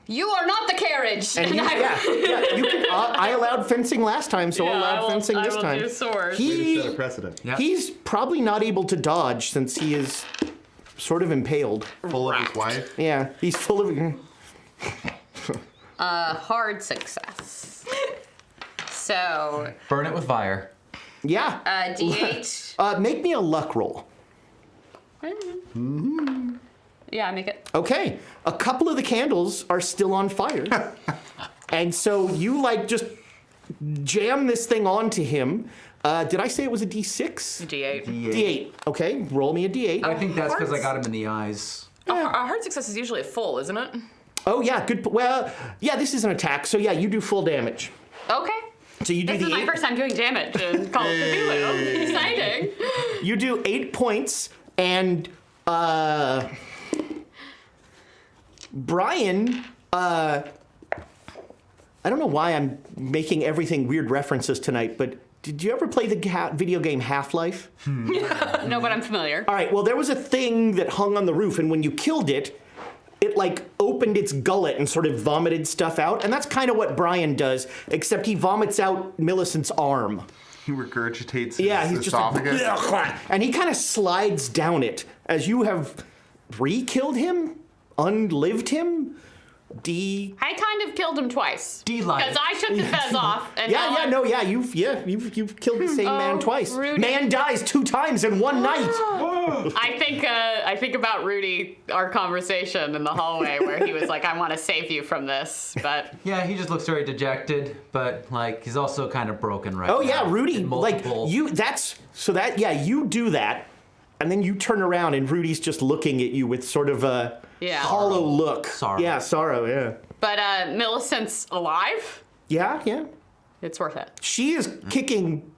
You are not the carriage! And you can, I allowed fencing last time, so I'll allow fencing this time. I will do sword. Set a precedent. Yeah. He's probably not able to dodge since he is sort of impaled. Full of his wife. Yeah, he's full of... Hard success. So, Burn it with fire. Yeah. D8. Make me a luck roll. Yeah, I make it. Okay. A couple of the candles are still on fire. And so you just jam this thing onto him. Did I say it was a D6? D8. D8. Okay, roll me a D8. I think that's because I got him in the eyes. A hard success is usually a full, isn't it? Oh yeah, good. Well, yeah, this is an attack, so yeah, you do full damage. Okay. So you do This the is my 8. first time doing damage in Call of Cthulhu. Exciting. You do 8 points, and Brian, I don't know why I'm making everything weird references tonight, but did you ever play the video game Half-Life? No, but I'm familiar. All right, well, there was a thing that hung on the roof, and when you killed it, it opened its gullet and sort of vomited stuff out, and that's kind of what Brian does, except he vomits out Millicent's arm. He regurgitates his Yeah, he's just esophagus. and he kind of slides down it as you have re-killed him, unlived him, I kind of killed him twice. D-life. Because I took the fez off. And you've killed the same man twice. Rudy. Man dies 2 times in one night. I think about Rudy, our conversation in the hallway where he was like, I want to save you from this, but... Yeah, he just looks very dejected, but he's also kind of broken right now. Oh yeah, Rudy, In multiple- you do that, and then you turn around and Rudy's just looking at you with sort of a hollow look. Sorrow. Yeah, sorrow, yeah. But Millicent's alive? Yeah, yeah. It's worth it. She is kicking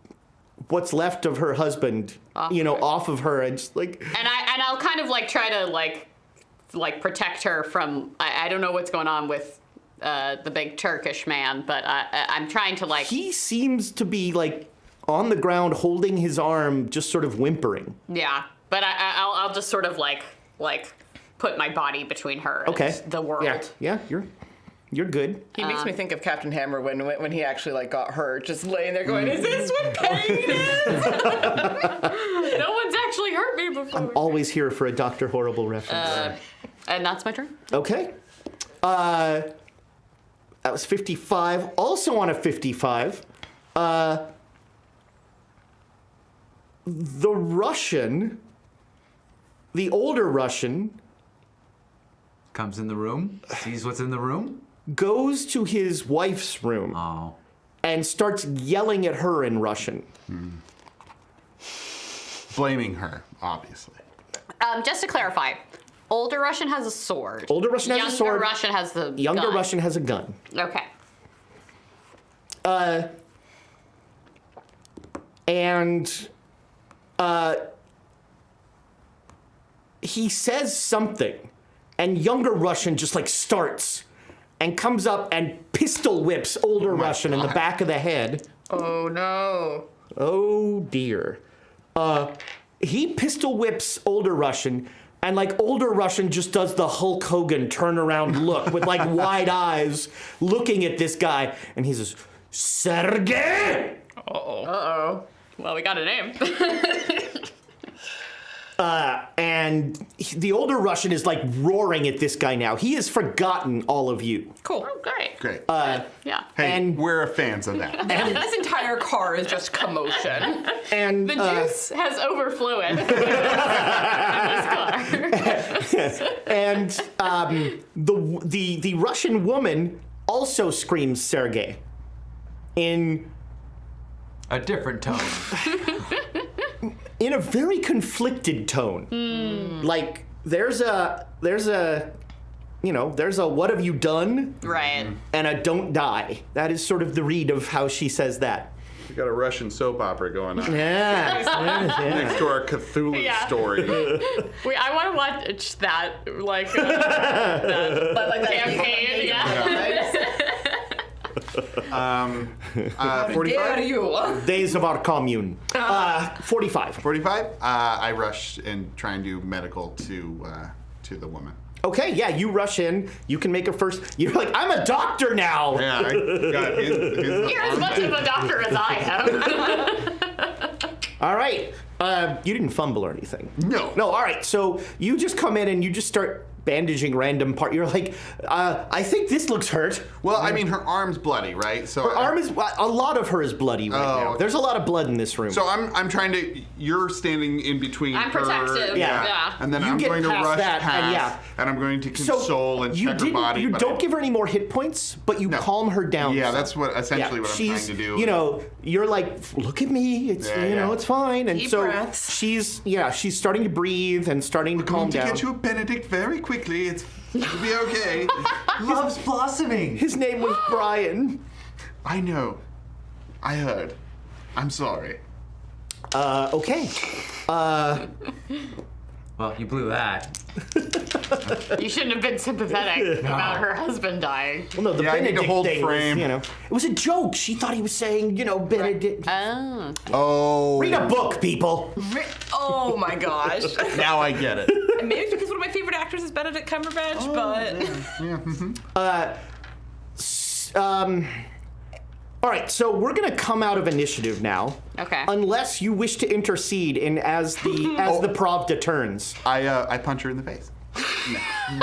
what's left of her husband, off of her, and just And I'll kind of try to protect her from, I don't know what's going on with the big Turkish man, but I'm trying to He seems to be on the ground holding his arm, just sort of whimpering. Yeah, but I'll just sort of put my body between her and the world. Yeah, you're good. He makes me think of Captain Hammer when he actually got hurt, just laying there going, "Is this what pain is?" No one's actually hurt me before. I'm always here for a Dr. Horrible reference. And that's my turn. Okay. That was 55. Also on a 55, the older Russian, comes in the room, sees what's in the room. goes to his wife's room Oh. and starts yelling at her in Russian. Blaming her, obviously. Just to clarify, older Russian has a sword. Older Russian has a sword. Younger Russian has the Younger gun. Russian has a gun. Okay. And he says something, and younger Russian just starts, and comes up and pistol whips older Russian in the back of the head. Oh no. Oh dear. He pistol whips older Russian, and like older Russian just does the Hulk Hogan turnaround look with like wide eyes looking at this guy, and he says, Sergey! Uh-oh. Well, we got a name. And the older Russian is like roaring at this guy now. He has forgotten all of you. Cool. Oh, great. Great. Yeah. Hey, and- we're fans of that. This entire car is just commotion. And The juice has overfluid in this car. and the Russian woman also screams Sergey in A different tone. a very conflicted tone. Like there's a what have you done Right. and a don't die. That is sort of the read of how she says that. We got a Russian soap opera going on. Yeah. Next to our Cthulhu Yeah. story. I want to watch that, like, that campaign. Yeah. 45? you? Days of our commune. 45. 45? I rush and try and do medical to the woman. Okay, yeah, you rush in. You can make a first. You're like, I'm a doctor now. Yeah, I got his You're as much of a doctor as I am. All right. You didn't fumble or anything. No. No, all right. So you just come in and you just start bandaging random part. You're like, I think this looks hurt. Well, I mean, her arm's bloody, right? So Her arm is, a lot of her is bloody right Oh. now. There's a lot of blood in this room. So I'm trying to. You're standing in between. I'm her, protective, yeah. And then You I'm get going to past rush that, past, and yeah. and I'm going to So console and check her body. You but don't give her any more hit points, but you No. calm her down. Yeah, some. that's what essentially what I'm trying she's, to do. You know, you're like, look at me. It's Yeah. it's fine. And Deep so breaths. she's starting to breathe and starting to I'm going calm to down. get you a Benedict very quickly. It'll be okay. Love's blossoming. His name was Brian. I know. I heard. I'm sorry. Okay. Well, you blew that. You shouldn't have been sympathetic about her husband dying. Well, no, the Yeah, I need to Benedict hold thing frame. was, it was a joke. She thought he was saying, Benedict. Oh. Oh. Read a book, people. Oh my gosh. Now I get it. Maybe it's because one of my favorite actors is Benedict Cumberbatch, but All right, so we're gonna come out of initiative now. Okay. Unless you wish to intercede in as the Pravda turns. I punch her in the face. I'm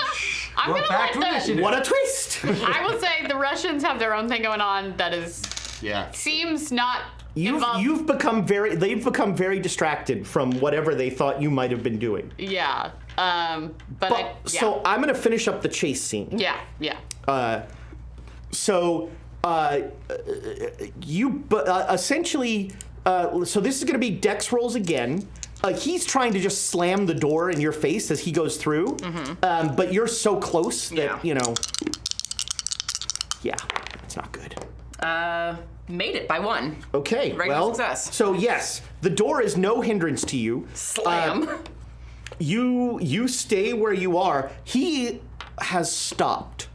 We're gonna back to let initiative. What a twist! I will say the Russians have their own thing going on that Yeah. seems not involved. They've become very distracted from whatever they thought you might have been doing. Yeah. So I'm gonna finish up the chase scene. Yeah. Essentially, so this is going to be Dex rolls again. He's trying to just slam the door in your face as he goes through, but you're so close that it's not good. made it by 1. Okay, Regular well, success. so yes, the door is no hindrance to you. Slam. You stay where you are. He has stopped.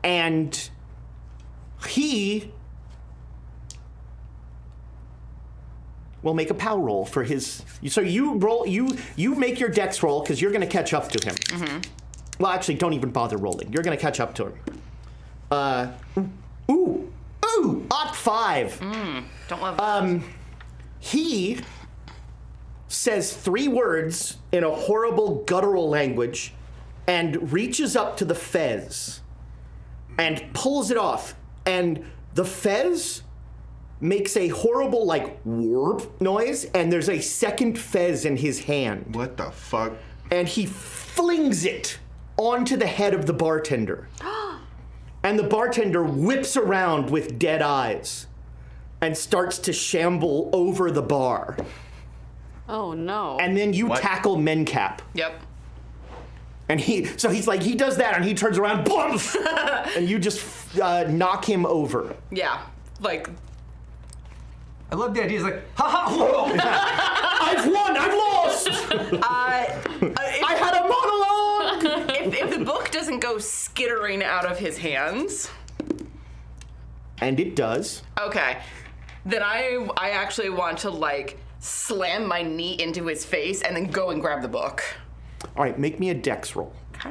And he will make a power roll for his. So you roll. You make your dex roll because you're going to catch up to him. Mm-hmm. Well, actually, don't even bother rolling. You're going to catch up to him. Odd 5. Don't love that. He says 3 words in a horrible guttural language and reaches up to the fez and pulls it off. And the fez makes a horrible, like, warp noise, and there's a second fez in his hand. What the fuck? And he flings it onto the head of the bartender. And the bartender whips around with dead eyes and starts to shamble over the bar. Oh no. And then you tackle Mencap. Yep. And he does that and he turns around, boom! And you just knock him over. Yeah. Like, I love the idea. It's like, ha ha, whoa! I've won, I've lost! I had a monologue! if the book doesn't doesn't go skittering out of his hands. And it does. Okay. Then I actually want to, like, slam my knee into his face and then go and grab the book. All right, make me a dex roll. Okay.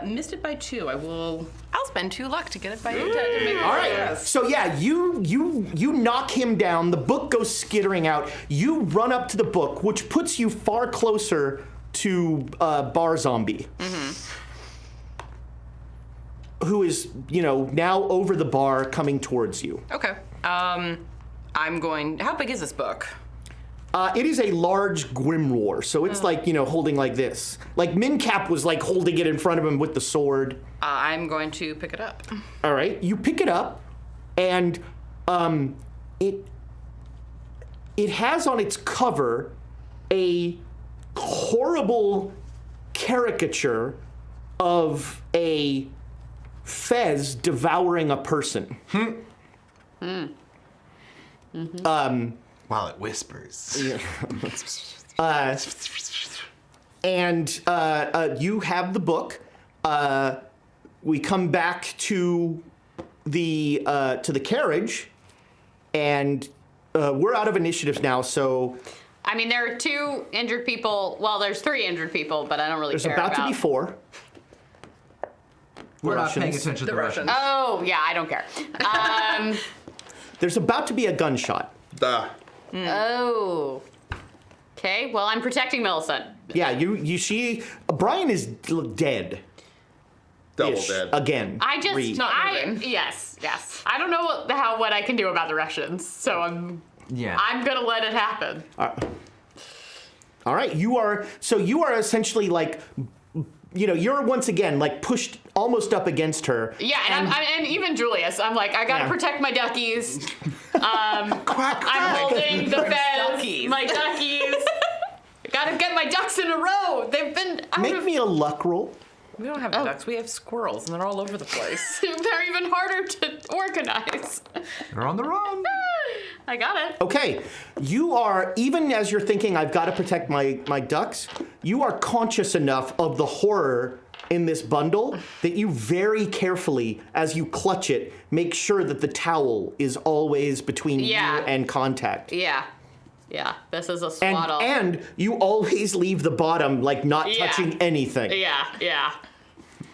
Missed it by 2. I'll spend 2 luck to get it by 8 to make it. All right. So yeah, you knock him down. The book goes skittering out. You run up to the book, which puts you far closer to Bar Zombie, who is now over the bar, coming towards you. Okay. I'm going. How big is this book? It is a large grimoire, so it's like holding like this. Like Mincap was like holding it in front of him with the sword. I'm going to pick it up. All right, you pick it up, and it has on its cover a horrible caricature of a fez devouring a person. While it whispers. And you have the book. We come back to the carriage, and we're out of initiatives now. So I mean, there are 2 injured people. Well, there's 3 injured people, but I don't really there's care about to be 4. We're not paying Russians. attention to The the Russians. Russians. Oh yeah, I don't care. There's about to be a gunshot. Duh. Oh. Okay. Well, I'm protecting Millicent. Yeah, you see, Brian is dead. Double dead. Again. I just, Reed. yes. I don't know what I can do about the Russians, so I'm gonna let it happen. All right, you are essentially like, you're once again like pushed almost up against her. Yeah, and even Julius, I'm like, I gotta protect my duckies. Quack, quack. I'm holding the fez, duckies. my duckies. Gotta get my ducks in a row. They've been out Make of... me a luck roll. We don't have ducks. We have squirrels, and they're all over the place. They're even harder to organize. They're on the run. I got it. Okay, you are, even as you're thinking, I've got to protect my ducks, you are conscious enough of the horror in this bundle that you very carefully, as you clutch it, make sure that the towel is always between you and contact. Yeah, this is a swaddle. And you always leave the bottom, like not touching anything. Yeah.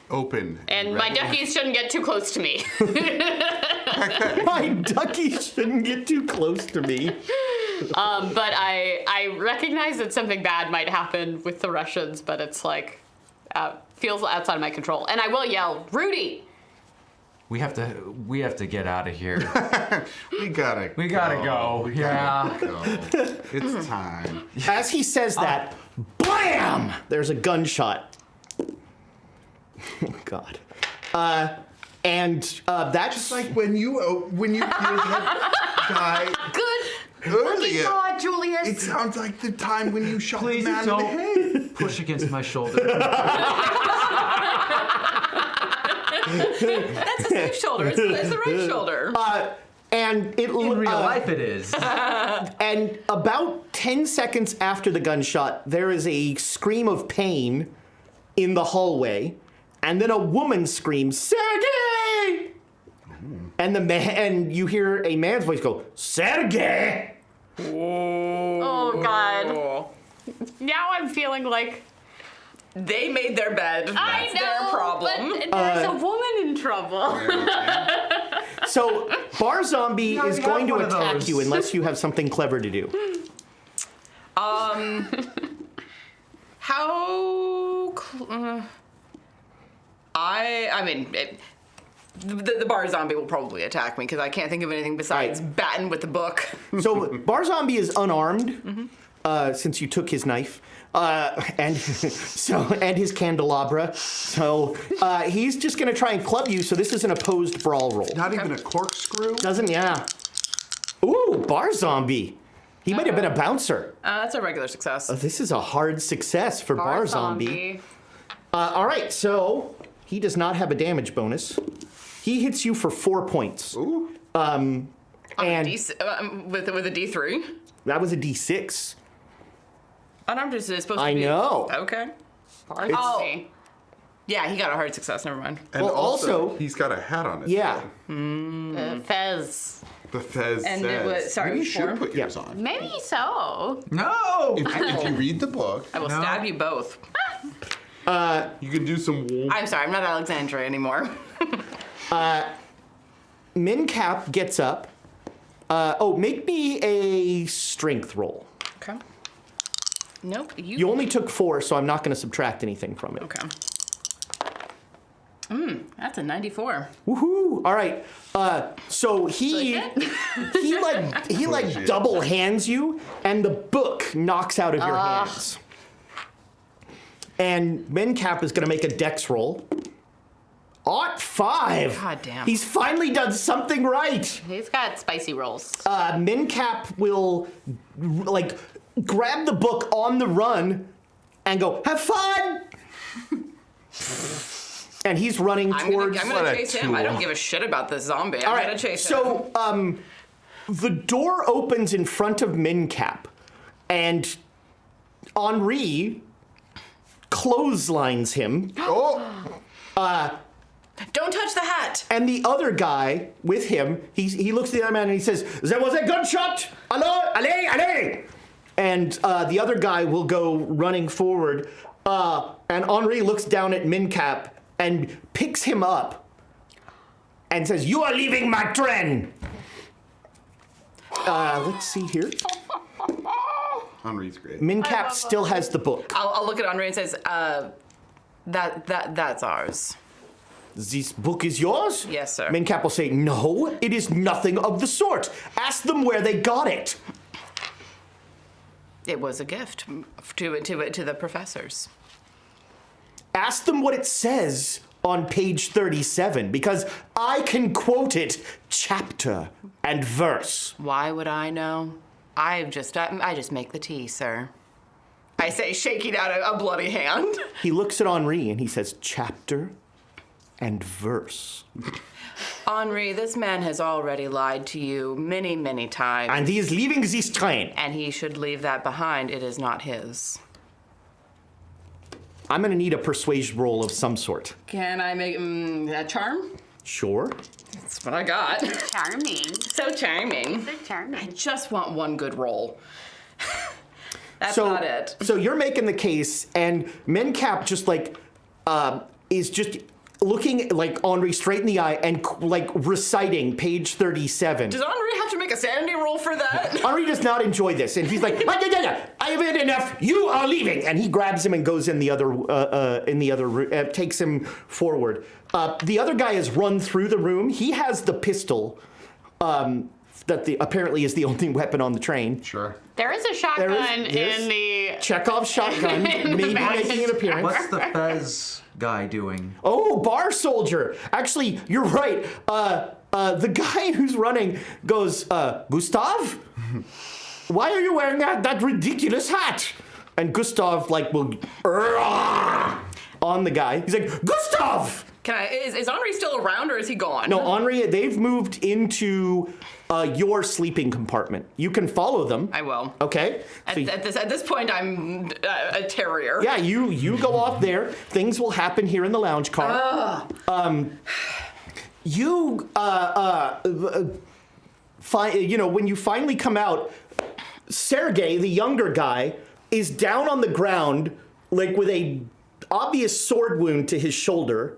Open. And my ready. duckies shouldn't get too close to me. My duckies shouldn't get too close to me. But I recognize that something bad might happen with the Russians, but it's like, feels outside of my control. And I will yell, Rudy! We have to get out of here. We gotta go. We Yeah. gotta go. It's time. As he says that, blam! There's a gunshot. Oh, God. And that's Just like when you killed that guy Good earlier. God, Julius! It sounds like the time when you shot Please the man in the don't head. push against my shoulder. That's the safe shoulder. It's the right shoulder. and it In real life, it is. And about 10 seconds after the gunshot, there is a scream of pain in the hallway, and then a woman screams, "Sergey!" And you hear a man's voice go, "Sergey!" Oh, God. Now I'm feeling like... They made their bed. That's I know, their problem. but there's a woman in trouble. So Bar Zombie is we going have to one of attack those. you unless you have something clever to do. The bar zombie will probably attack me because I can't think of anything besides batting with the book. So Bar Zombie is unarmed since you took his knife and his candelabra. So he's just going to try and club you. So this is an opposed brawl roll. Not even a corkscrew? Doesn't Ooh, Bar Zombie. He might have been a bouncer. That's a regular success. This is a hard success for Bar Zombie. All right, so he does not have a damage bonus. He hits you for 4 points. Ooh. And with a D3. that was a D6. Unarmed is supposed to be. I know. Okay. Hard to Oh. see. Yeah, he got a hard success. Never mind. And Well, also- he's got a hat on his Yeah. head. Fez. The Fez And says. it was- sorry, Maybe you before? should put yours on. Maybe so. No! If you read the book, I will No. stab you both. you can do some. I'm sorry, I'm not Alexandra anymore. Mincap gets up. Make me a strength roll. Okay. Nope. You only took 4, so I'm not going to subtract anything from it. Okay. That's a 94. Woohoo! All right. So he Bullshit. double hands you, and the book knocks out of your hands. And Mencap is going to make a dex roll. Ought 5. God damn. He's finally done something right. He's got spicy rolls. Mincap will like grab the book on the run and go, "Have fun!" And he's running I'm towards. gonna What a chase him. I don't tool. give a shit about this zombie. All I'm right. gonna chase him. So the door opens in front of Mincap, and Henri clotheslines him. Oh, Don't touch the hat. And the other guy with him, he looks at the other man and he says, "There was a gunshot! Allez, allez, allez!" And the other guy will go running forward, and Henri looks down at Mincap and picks him up and says, "You are leaving my train!" Let's see here. Henri's great. Mincap still has the book. I'll look at Andre and says, that's ours. This book is yours? Yes, sir. Mincap will say, "No, it is nothing of the sort. Ask them where they got it." It was a gift to the professors. Ask them what it says on page 37, because I can quote it chapter and verse. Why would I know? I just make the tea, sir. I say, shaking out a bloody hand. He looks at Henri and he says, "Chapter and verse." Henri, this man has already lied to you many, many times. And he is leaving this train. And he should leave that behind. It is not his. I'm going to need a persuasion roll of some sort. Can I make a charm? Sure. That's what I got. Charming. So charming. So charming. I just want one good roll. That's not it. So you're making the case, and Mencap just is just looking like Henri straight in the eye and like reciting page 37. Does Henri have to make a sanity roll for that? Henri does not enjoy this, and he's like, I have had enough. You are leaving, and he grabs him and goes in the other room, takes him forward. The other guy has run through the room. He has the pistol that apparently is the only weapon on the train. Sure. There is a shotgun in the. Chekhov's shotgun, maybe making an appearance. What's the Fez guy doing? Oh, bar soldier. Actually, you're right. The guy who's running goes, Gustav? Why are you wearing that ridiculous hat? And Gustav will on the guy. He's like, "Gustav!" Is Henri still around or is he gone? No, Henri, they've moved into your sleeping compartment. You can follow them. I will. Okay? So At this point, I'm a terrier. yeah, you go off there. Things will happen here in the lounge car. When you finally come out, Sergey, the younger guy, is down on the ground, with a obvious sword wound to his shoulder.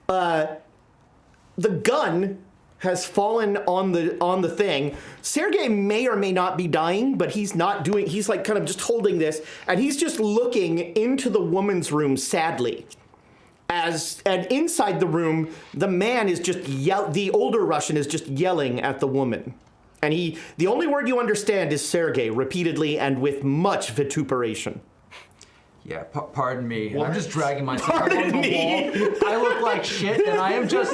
The gun has fallen on the thing. Sergey may or may not be dying, but he's not doing. He's kind of just holding this, and he's just looking into the woman's room sadly. And inside the room, the man is just the older Russian is just yelling at the woman. And the only word you understand is Sergey, repeatedly and with much vituperation. Yeah, pardon me. I'm just dragging myself Pardon along the me. wall. I look like shit, and I am just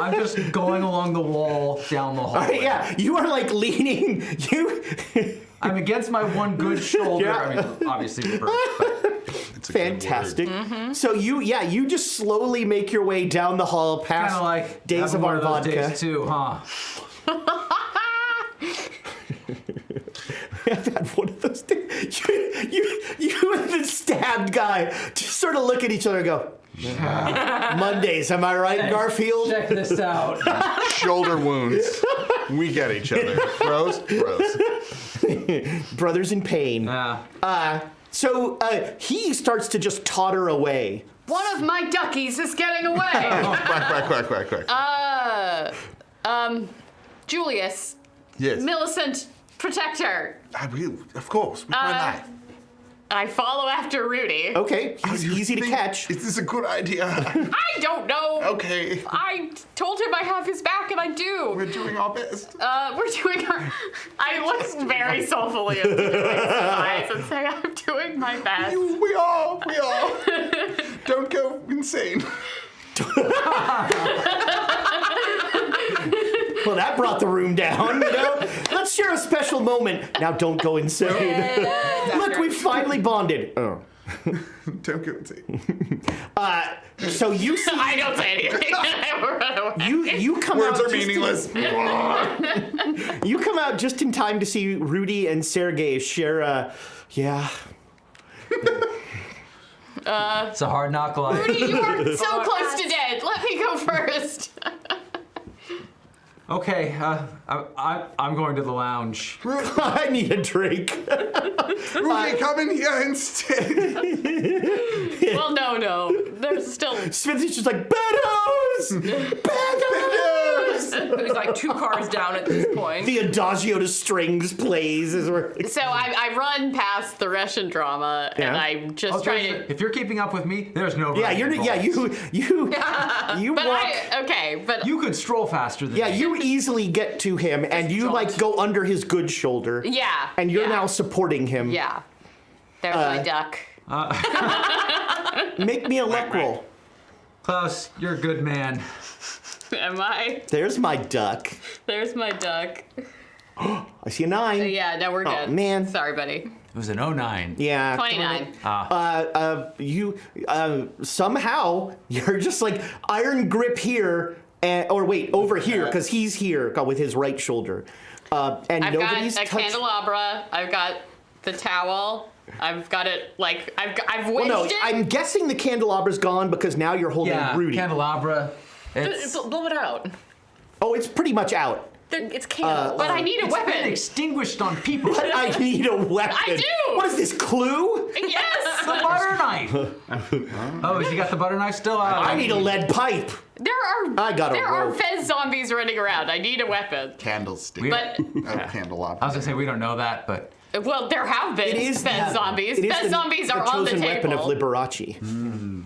I'm just going along the wall down the hallway. Yeah, you are leaning. I'm against my one good shoulder. Yeah. I mean, obviously reversed, but It's a good Fantastic. word. So you just slowly make your way down the hall kind past of like Days having of one Our of those Vodka. days too, huh? I've had one of those days. You and the stabbed guy just sort of look at each other and go, Mondays, am I right, Garfield? Check this out. Shoulder wounds. We get each other. Bros. Brothers in pain. Uh, So he starts to just totter away. One of my duckies is getting away. Quack. Julius, Yes. Millicent, protect her. Of course. Why not? I follow after Rudy. Okay, he's You easy to think- catch. Is this a good idea? I don't know. Okay. I told him I have his back, and I do. We're doing our best. We're doing our. I look very soulfully into Julius' eyes and say, I'm doing my best. We are. Don't go insane. Well, that brought the room down, you know? Let's share a special moment. Now, don't go insane. Look, we finally bonded. Oh. Don't go insane. So you see, I don't say anything. I run away. you come Words out are just meaningless. you come out just in time to see Rudy and Sergei share yeah. it's a hard knock life. Rudy, you are so close to dead. Let me go first. Okay, I'm going to the lounge. I need a drink. Rudy, come in here instead. Well, no. There's still. Smithy's just like, Betos! Betos! Who's like 2 cars down at this point. The Adagio to Strings plays as we're... So I run past the Russian drama, and Yeah. I'm just trying to. If you're keeping up with me, there's no. Yeah, you But walk... but You could stroll faster than Yeah, me. you easily get to him, and you like go under his good shoulder. yeah. And you're yeah, now supporting him. Yeah. There's my duck. Make me a luck roll. Klaus, you're a good man. Am I? There's my duck. There's my duck. I see a 9. Yeah, no, we're good. Oh, man. Sorry, buddy. It was an 09. Yeah. 29. You somehow you're just like iron grip here, or wait, over here because he's here with his right shoulder, and I've got nobody's a touched. candelabra. I've got the towel. I've got it like I've wedged Well, no, it. I'm guessing the candelabra's gone because now you're holding Yeah, Rudy. candelabra. It's Blow it out. Oh, it's pretty much out. It's candle. but I need a been weapon. extinguished on people. But I need a weapon. I do! What is this, Clue? Yes. The butter knife. Oh, you got the butter knife still? I need a lead pipe. There I got a There are rope. Fez zombies running around. I need a weapon. Candlestick. But Candelabra. I was gonna say we don't know that, but well, there have been It is Fez zombies. It is Fez zombies are on the chosen table. weapon of Liberace.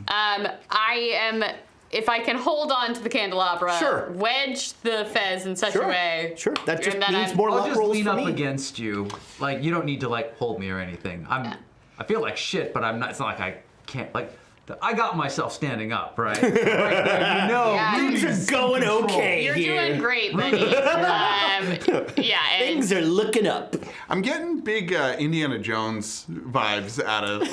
I am. If I can hold on to the candelabra, Sure. wedge the Fez in such Sure. a way. Sure. That just and then means I'm- more I'll luck just rolls lean for up me. against you. Like you don't need to like hold me or anything. I feel like shit, but I'm not. It's not like I can't like. I got myself standing up, right? Right there, you know, Yeah. Things Rudy's are going in control. okay You're here. doing great, buddy. Yeah, and Things are looking up. I'm getting big Indiana Jones vibes out of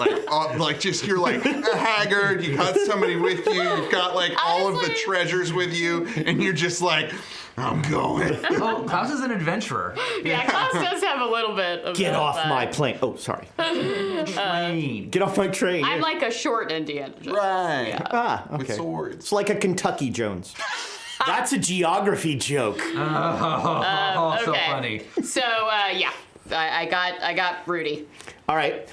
like just you're like haggard. You got somebody with you. You've got like all of the Honestly- treasures with you, and you're just like, I'm going. Oh, Klaus is an adventurer. yeah, Klaus does have a little bit of Get that, off but my plane. Oh, sorry. Train. Get off my train. I'm like a short Indiana Jones. Right. Ah, With okay. swords. It's like a Kentucky Jones. That's a geography joke. Oh, so okay. funny. So yeah, I got Rudy. All right.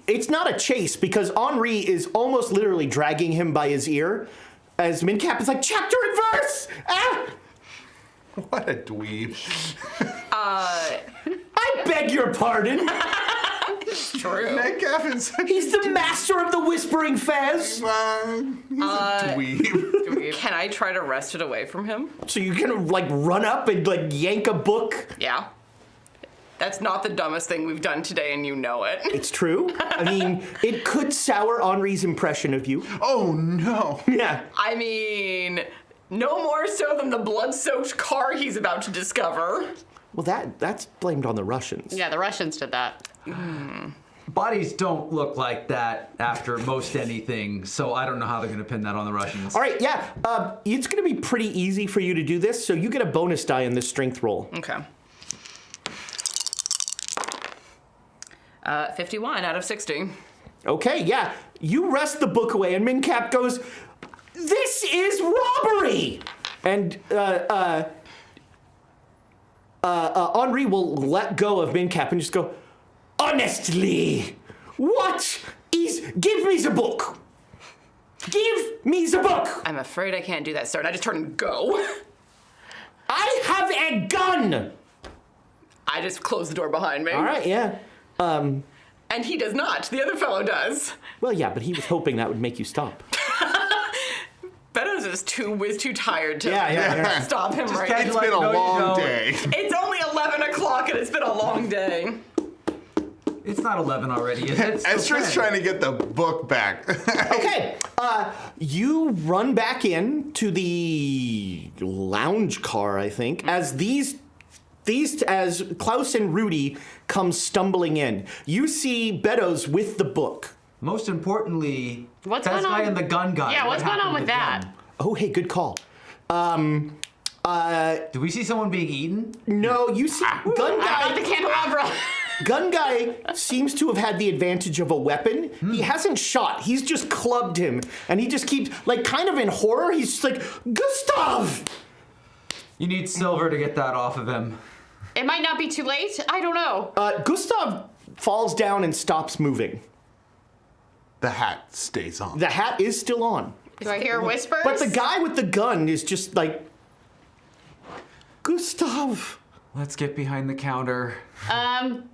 It's not a chase because Henri is almost literally dragging him by his ear as Mincap is like, chapter and verse! Ah! What a dweeb. I beg your pardon. True. Metcalf is such He's the master of the Whispering Fez. he's a dweeb. Can I try to wrest it away from him? So you're gonna like run up and like yank a book? Yeah. That's not the dumbest thing we've done today, and you know it. It's true. I mean, it could sour Henri's impression of you. Oh no. Yeah. I mean, no more so than the blood-soaked car he's about to discover. Well, that's blamed on the Russians. Yeah, the Russians did that. Bodies don't look like that after most anything, so I don't know how they're gonna pin that on the Russians. All right, yeah. It's gonna be pretty easy for you to do this, so you get a bonus die in this strength roll. Okay. 51 out of 60. Okay, yeah. You wrest the book away, and Mincap goes, "This is robbery!" And Henri will let go of Mincap and just go, "Honestly, what is... Give me the book! Give me the book! I'm afraid I can't do that, sir. And I just turn and go. I have a gun!" I just close the door behind me. All right, yeah. And he does not. The other fellow does. Well, yeah, but he was hoping that would make you stop. Beddoes is too tired to Yeah. stop him right It's now. been a no, you long don't. day. It's only 11 o'clock and it's been a long day. It's not 11 already, is it? It's still Ezra's 10. trying to get the book back. Okay, you run back in to the lounge car, I think, as as Klaus and Rudy come stumbling in. You see Beddoes with the book. Most importantly, What's that going guy on? and the gun guy. Yeah, What what's going happened on with that? them? Oh, hey, good call. Do we see someone being eaten? No, you see, I got the candelabra. Gun guy seems to have had the advantage of a weapon. He hasn't shot. He's just clubbed him, and he just keeps, like, kind of in horror. He's just like, "Gustav!" You need silver to get that off of him. It might not be too late. I don't know. Gustav falls down and stops moving. The hat stays on. The hat is still on. Do I hear whispers? But the guy with the gun is just like, "Gustav." Let's get behind the counter. And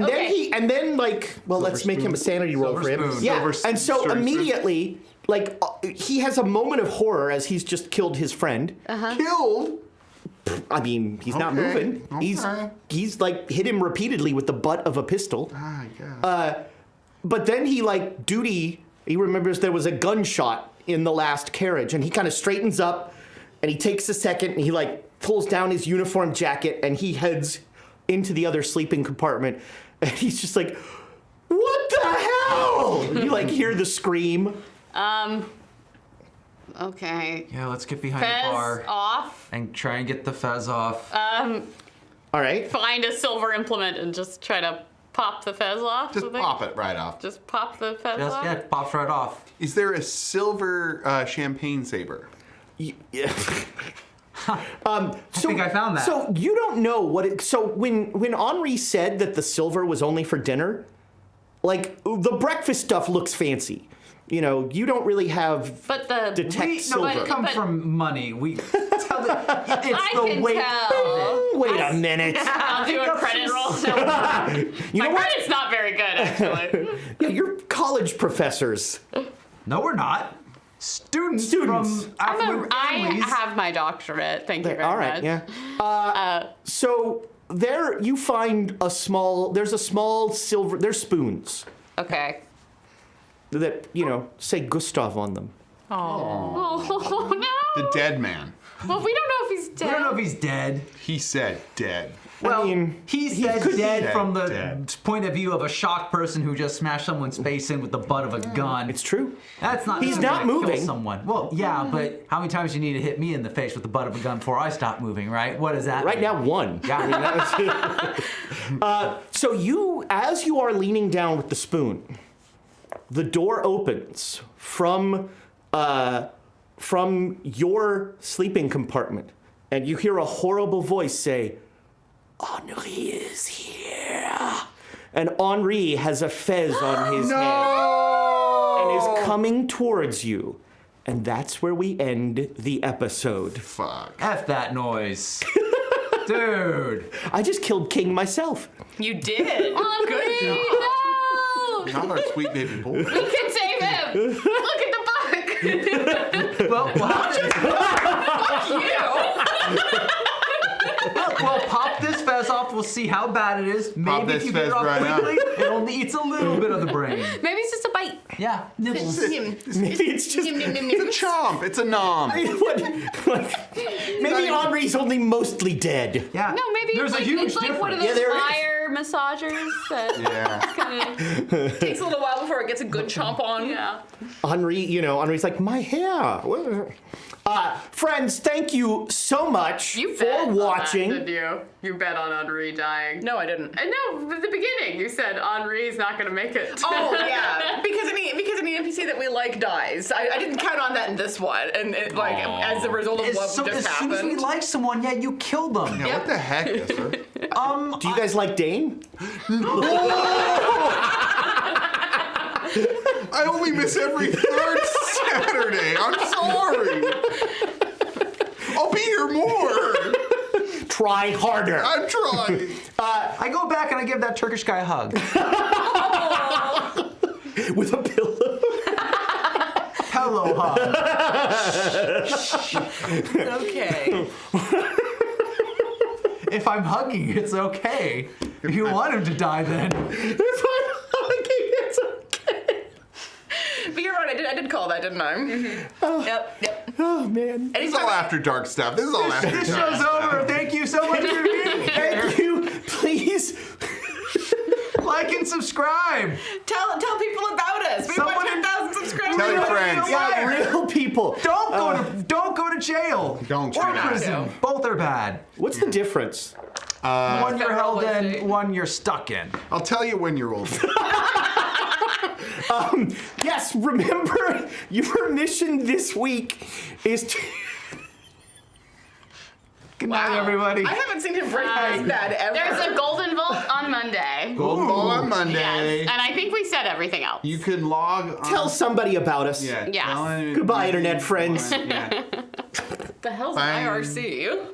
Okay. then like, well, let's make him a sanity roll Silver for him. spoon. Yeah. Silver And so spoon. immediately, like, he has a moment of horror as he's just killed his friend. Killed? I mean, he's not Okay, moving. okay. He's like hit him repeatedly with the butt of a pistol. Ah, yeah. But then he remembers there was a gunshot in the last carriage, and he kind of straightens up, and he takes a second, and he like pulls down his uniform jacket, and he heads into the other sleeping compartment, and he's just like, "What the hell?" You like hear the scream. Okay. Yeah, let's get behind the Fez bar off. and try and get the fez off. All right. Find a silver implement and just try to pop the fez off. Just I think. pop it right off. Just pop the fez Just, off. yeah, it pops right off. Is there a silver champagne saber? Yeah. I think I found that. So you don't know what it. So when Henri said that the silver was only for dinner, like the breakfast stuff looks fancy. You know, you don't really have But the detect silver. It comes but- from money. We tell it, it's I the can weight. tell. Wait a minute. I'll do a credit roll. No, You know my what? credit's not very good, actually. Yeah, you're college professors. No, we're not. Students. Students. From affluent I families. have my doctorate. Thank you very All right, much. yeah. So there you find there's a small silver, there's spoons Okay. that, say Gustav on them. Oh, no. The dead man. Well, we don't know if he's dead. We don't know if he's dead. He said dead. Well, mean, he he said could be dead dead, from the dead. point of view of a shocked person who just smashed someone's face in with the butt of a gun. It's true. That's not. He's gonna not kill moving. Someone. Well, yeah, but how many times do you need to hit me in the face with the butt of a gun before I stop moving? Right? What does that? Right mean? now, one. Yeah. I mean, that was so as you are leaning down with the spoon, the door opens from your sleeping compartment, and you hear a horrible voice say, "Henri is here," and Henri has a fez on his head and is coming towards you, and that's where we end the episode. Fuck. F that noise, dude. I just killed King myself. You did. Henri, Good. no! Not our sweet baby boy. We can save him! Look at the book! Well, well, pop this fez off. We'll see how bad it is. Maybe this if you get fez it off right now. quickly, it only eats a little bit of the brain. Maybe it's just a bite. Yeah, nibbles. Maybe it's just It's a chomp. It's a nom. maybe Henri's only mostly dead. Yeah. No, maybe there's it's a huge like difference. one of Yeah, those there is. fire ear massagers that Yeah. kind of, Takes a little while before it gets a good chomp on. yeah. Henri's like, my hair. Friends, thank you so much You for bet watching. on that, didn't you? You bet on Henri dying. No, I didn't. I know, at the beginning you said Henri's not going to make it. Oh yeah, because any NPC that we like dies. I didn't count on that in this one, and it, like as a result of what As soon just as happened. we like someone, yeah, you kill them. Yeah, what the heck, Esther? Do you guys like Dane? I only miss every third Saturday. I'm sorry. I'll be here more. Try harder. I'm trying. I go back and I give that Turkish guy a hug. With a pillow. Hello hug. Okay. If I'm hugging, it's okay. If you want him to die, then. If I'm hugging, it's okay. But you're right. I did call that, didn't I? Mm-hmm. Yep. Oh, man. This is all after dark stuff. This is all after This dark show's stuff. over. Thank you so much for being here. Thank you. Please. Like and subscribe. Tell people about us. We have Someone- 10,000 subscribers. Tell your friends. Yeah, real people. Don't go to jail. Don't Or try. prison. Both are bad. What's the difference? One you're federal held in, state. one you're stuck in. I'll tell you when you're old. Yes, remember, your mission this week is to... Good night, everybody. I haven't seen him break this bad ever. There's a golden vault on Monday. Golden Ball on Monday. Yes, and I think we said everything else. You can log on. Tell somebody about us. Yeah. Yes. tell him- Goodbye, internet friends. Yeah. the hell's Bye. an IRC?